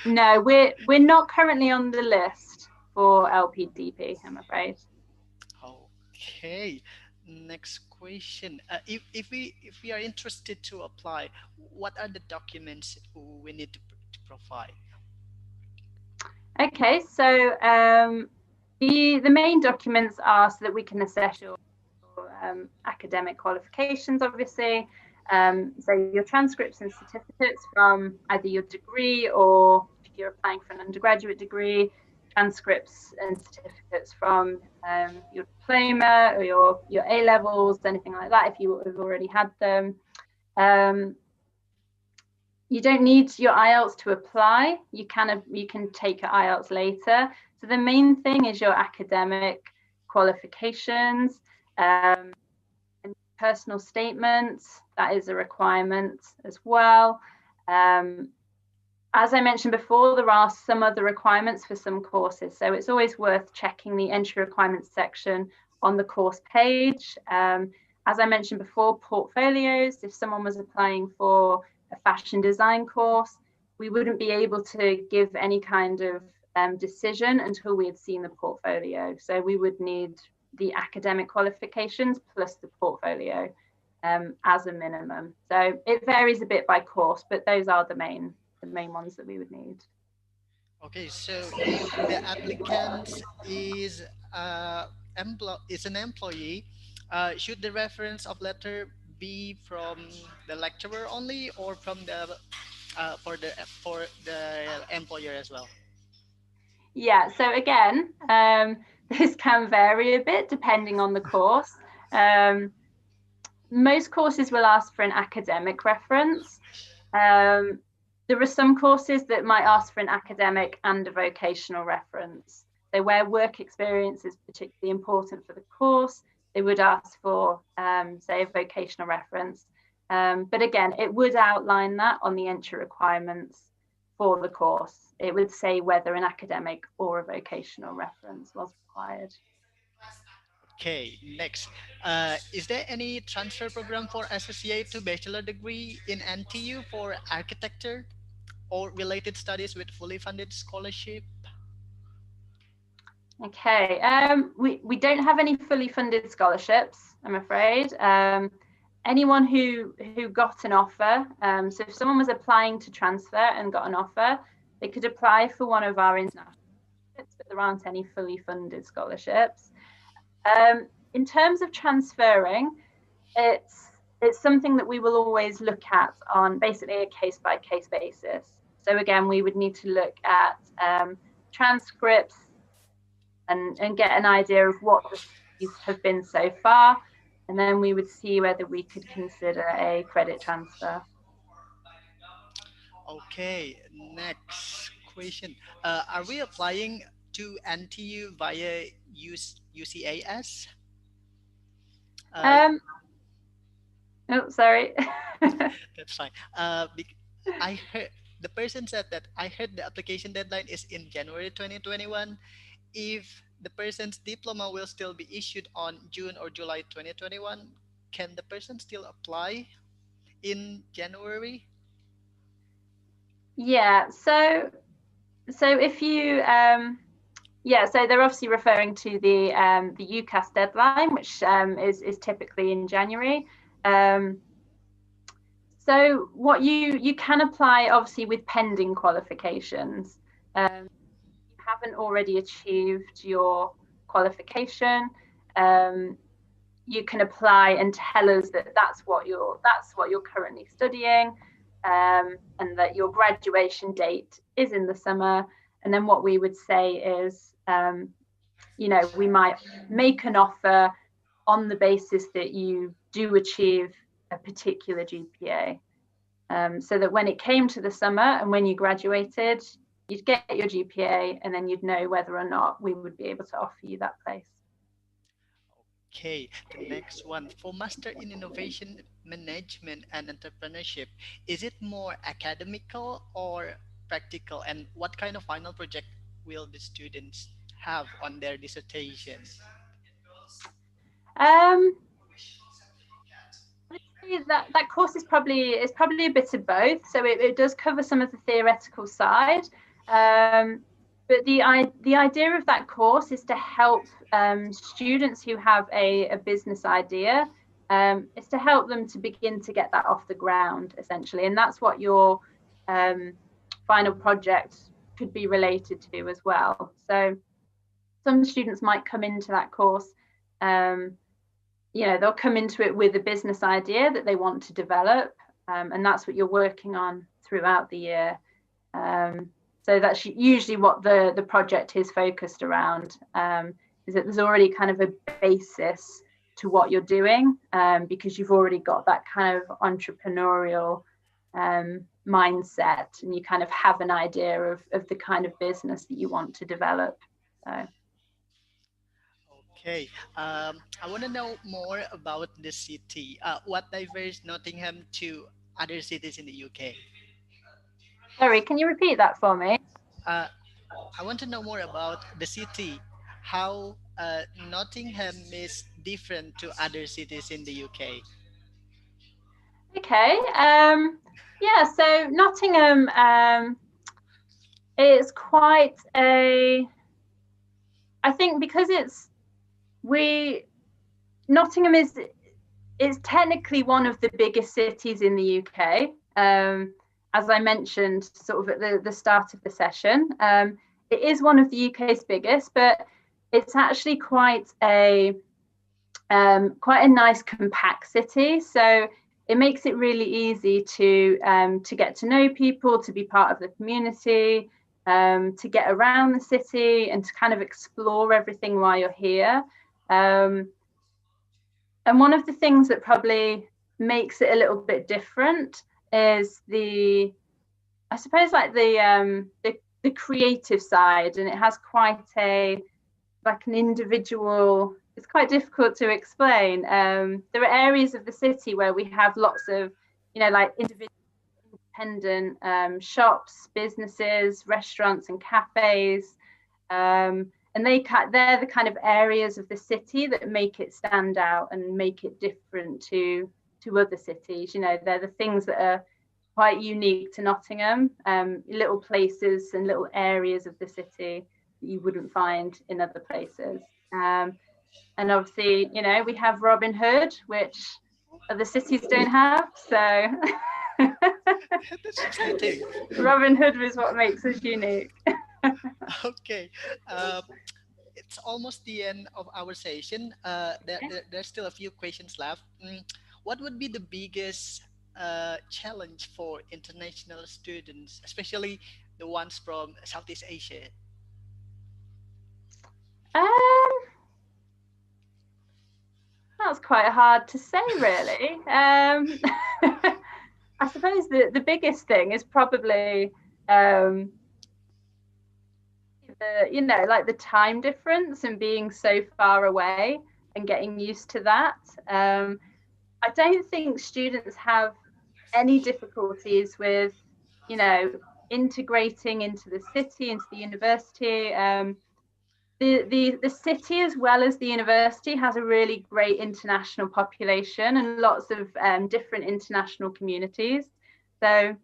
No, we're not currently on the list for LPDP, I'm afraid. Okay. Next question. If we are interested to apply, what are the documents we need to provide? Okay, so the main documents are so that we can assess your academic qualifications, obviously. So your transcripts and certificates from either your degree, or if you're applying for an undergraduate degree, transcripts and certificates from your diploma or your A levels, anything like that, if you have already had them. You don't need your IELTS to apply. You can take your IELTS later. So the main thing is your academic qualifications, and personal statements. That is a requirement as well. As I mentioned before, there are some other requirements for some courses. So it's always worth checking the entry requirements section on the course page. As I mentioned before, portfolios. If someone was applying for a fashion design course, we wouldn't be able to give any kind of decision until we had seen the portfolio. So we would need the academic qualifications plus the portfolio as a minimum. So it varies a bit by course, but those are the main ones that we would need. Okay, so if the applicant is an employee, should the reference of letter be from the lecturer only, or from the for the employer as well? Yeah, so again, this can vary a bit depending on the course. Most courses will ask for an academic reference. There are some courses that might ask for an academic and a vocational reference. So where work experience is particularly important for the course, they would ask for, say, a vocational reference. But again, it would outline that on the entry requirements for the course. It would say whether an academic or a vocational reference was required. Okay, next. Is there any transfer program for associate to bachelor degree in NTU for architecture or related studies with fully funded scholarship? Okay, we don't have any fully funded scholarships, I'm afraid. Anyone who got an offer, so if someone was applying to transfer and got an offer, they could apply for one of our international scholarships, but there aren't any fully funded scholarships. In terms of transferring, it's something that we will always look at on basically a case-by-case basis. So again, we would need to look at transcripts and get an idea of what the studies have been so far, and then we would see whether we could consider a credit transfer. Okay, next question. Are we applying to NTU via UCAS? Oh, sorry. That's fine. I heard the person said that I heard the application deadline is in January 2021. If the person's diploma will still be issued on June or July 2021, can the person still apply in January? Yeah, so if you yeah, so they're obviously referring to the UCAS deadline, which is typically in January. So what you can apply obviously with pending qualifications. If you haven't already achieved your qualification, you can apply and tell us that that's what you're currently studying, and that your graduation date is in the summer. And then what we would say is, we might make an offer on the basis that you do achieve a particular GPA, so that when it came to the summer and when you graduated, you'd get your GPA, and then you'd know whether or not we would be able to offer you that place. Okay, the next one for Master in Innovation Management and Entrepreneurship, is it more academical or practical, and what kind of final project will the students have on their dissertation? That course is probably a bit of both. So it does cover some of the theoretical side. But the idea of that course is to help students who have a business idea, is to help them to begin to get that off the ground, essentially. And that's what your final project could be related to as well. So some students might come into that course, they'll come into it with a business idea that they want to develop, and that's what you're working on throughout the year. So that's usually what the project is focused around, is that there's already kind of a basis to what you're doing, because you've already got that kind of entrepreneurial mindset, and you kind of have an idea of the kind of business that you want to develop. So. Okay, I want to know more about the city. What diverts Nottingham to other cities in the UK? Sorry, can you repeat that for me? Uh, I want to know more about the city, how Nottingham is different to other cities in the UK. Okay, yeah, so Nottingham is quite I think because Nottingham is technically one of the biggest cities in the UK. As I mentioned sort of at the start of the session, it is one of the UK's biggest, but it's actually quite a nice compact city. So it makes it really easy to get to know people, to be part of the community, to get around the city and to kind of explore everything while you're here. And one of the things that probably makes it a little bit different is I suppose like the creative side, and it has quite an individual. It's quite difficult to explain. There are areas of the city where we have lots of, like individual independent shops, businesses, restaurants, and cafes. And they're the kind of areas of the city that make it stand out and make it different to other cities. They're the things that are quite unique to Nottingham, little places and little areas of the city that you wouldn't find in other places. And obviously, we have Robin Hood, which other cities don't have. So That's exciting. Robin Hood is what makes us unique. Okay, it's almost the end of our session. There's still a few questions left. What would be the biggest challenge for international students, especially the ones from Southeast Asia? That's quite hard to say, really. I suppose the biggest thing is probably the time difference and being so far away and getting used to that. I don't think students have any difficulties with integrating into the city, into the university. The city, as well as the university, has a really great international population and lots of different international communities. So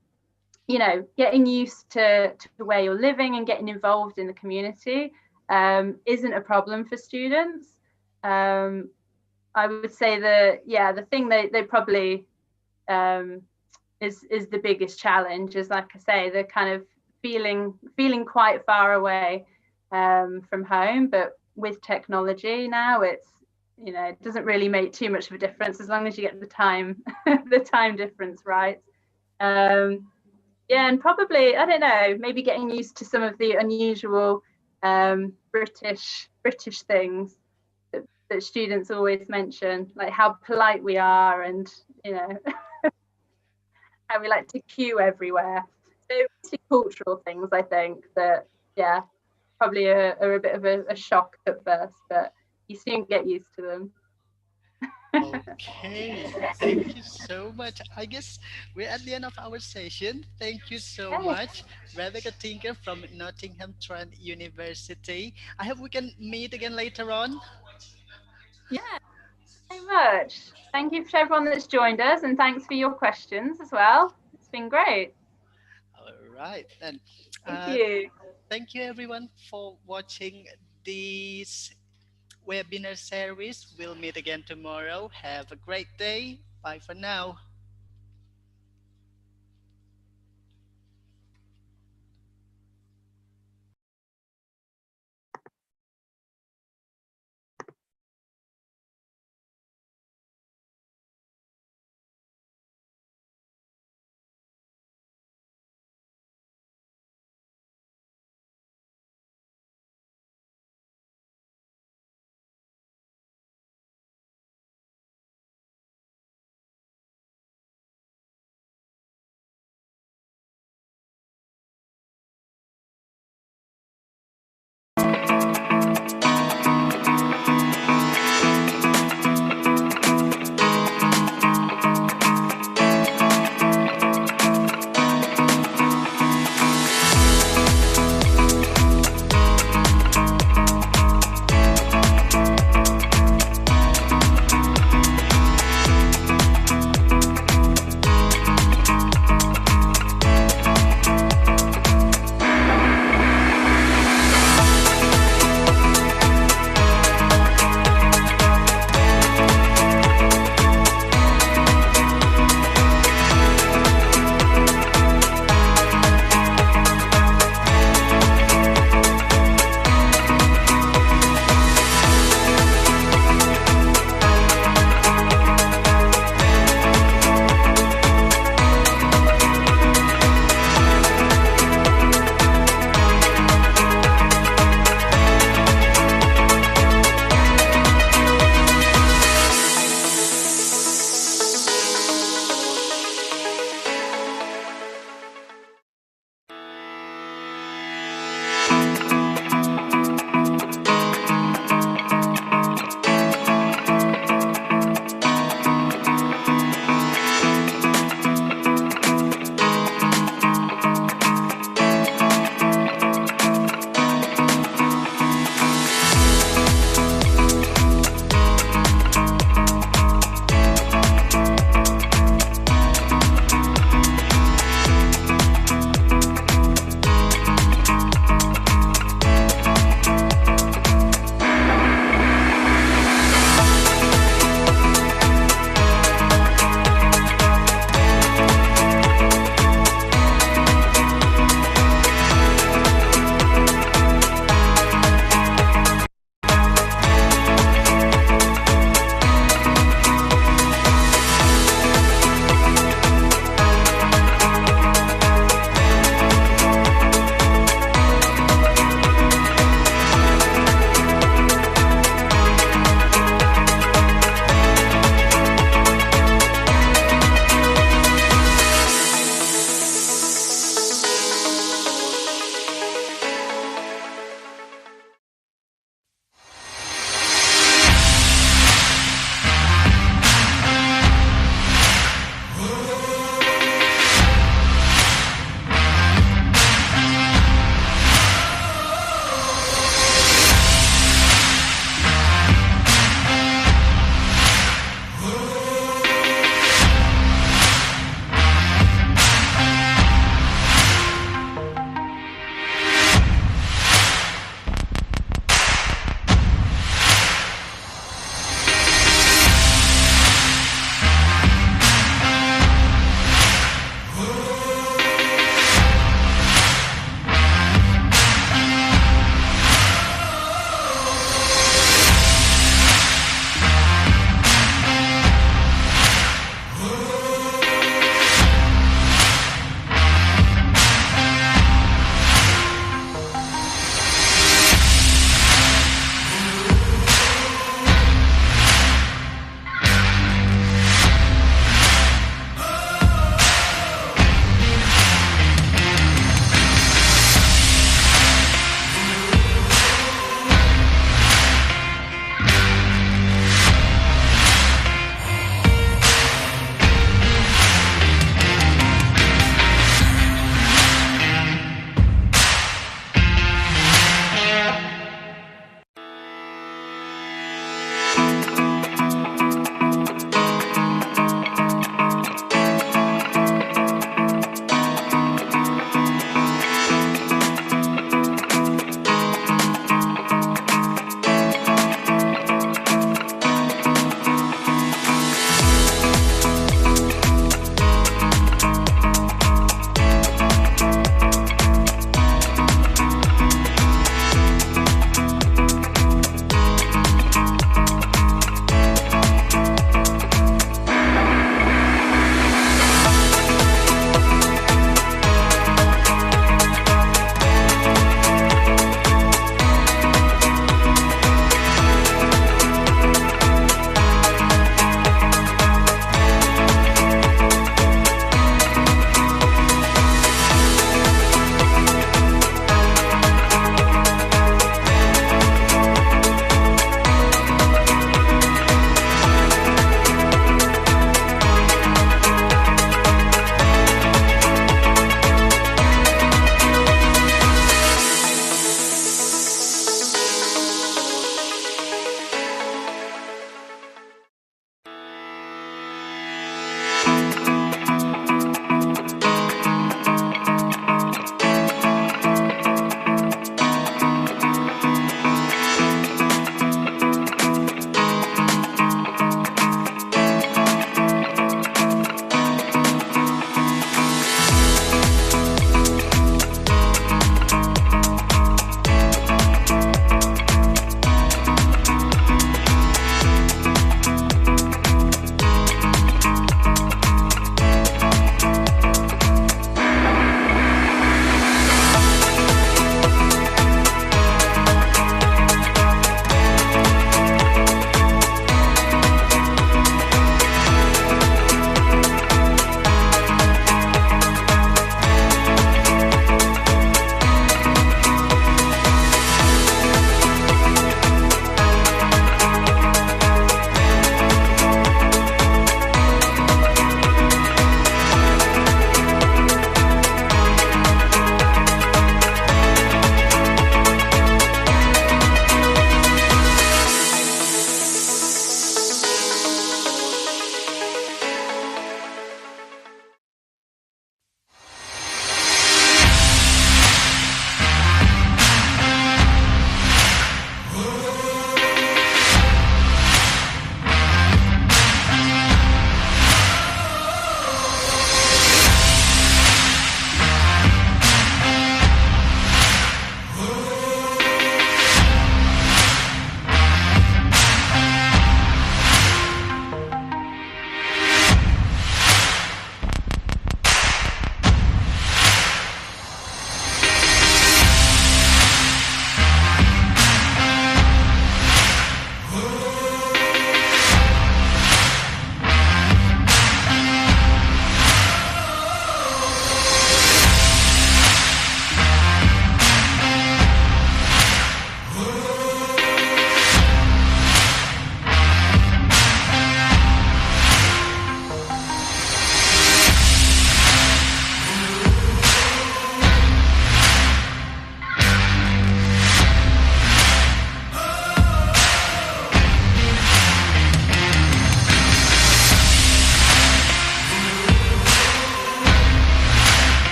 getting used to where you're living and getting involved in the community isn't a problem for students. I would say the thing they probably is the biggest challenge is, like I say, the kind of feeling quite far away from home. But with technology now, it's it doesn't really make too much of a difference as long as you get the time the time difference right. And probably, I don't know, maybe getting used to some of the unusual British things that students always mention, like how polite we are and how we like to queue everywhere. So cultural things, I think, that probably are a bit of a shock at first, but you soon get used to them. Okay, thank you so much. I guess we're at the end of our session. Thank you so much, Rebecca Tinker from Nottingham Trent University. I hope we can meet again later on. Yeah, very much. Thank you for everyone that's joined us, and thanks for your questions as well. It's been great. All right, then. Thank you. thank you everyone for watching this webinar series. We'll meet again tomorrow. Have a great day. Bye for now.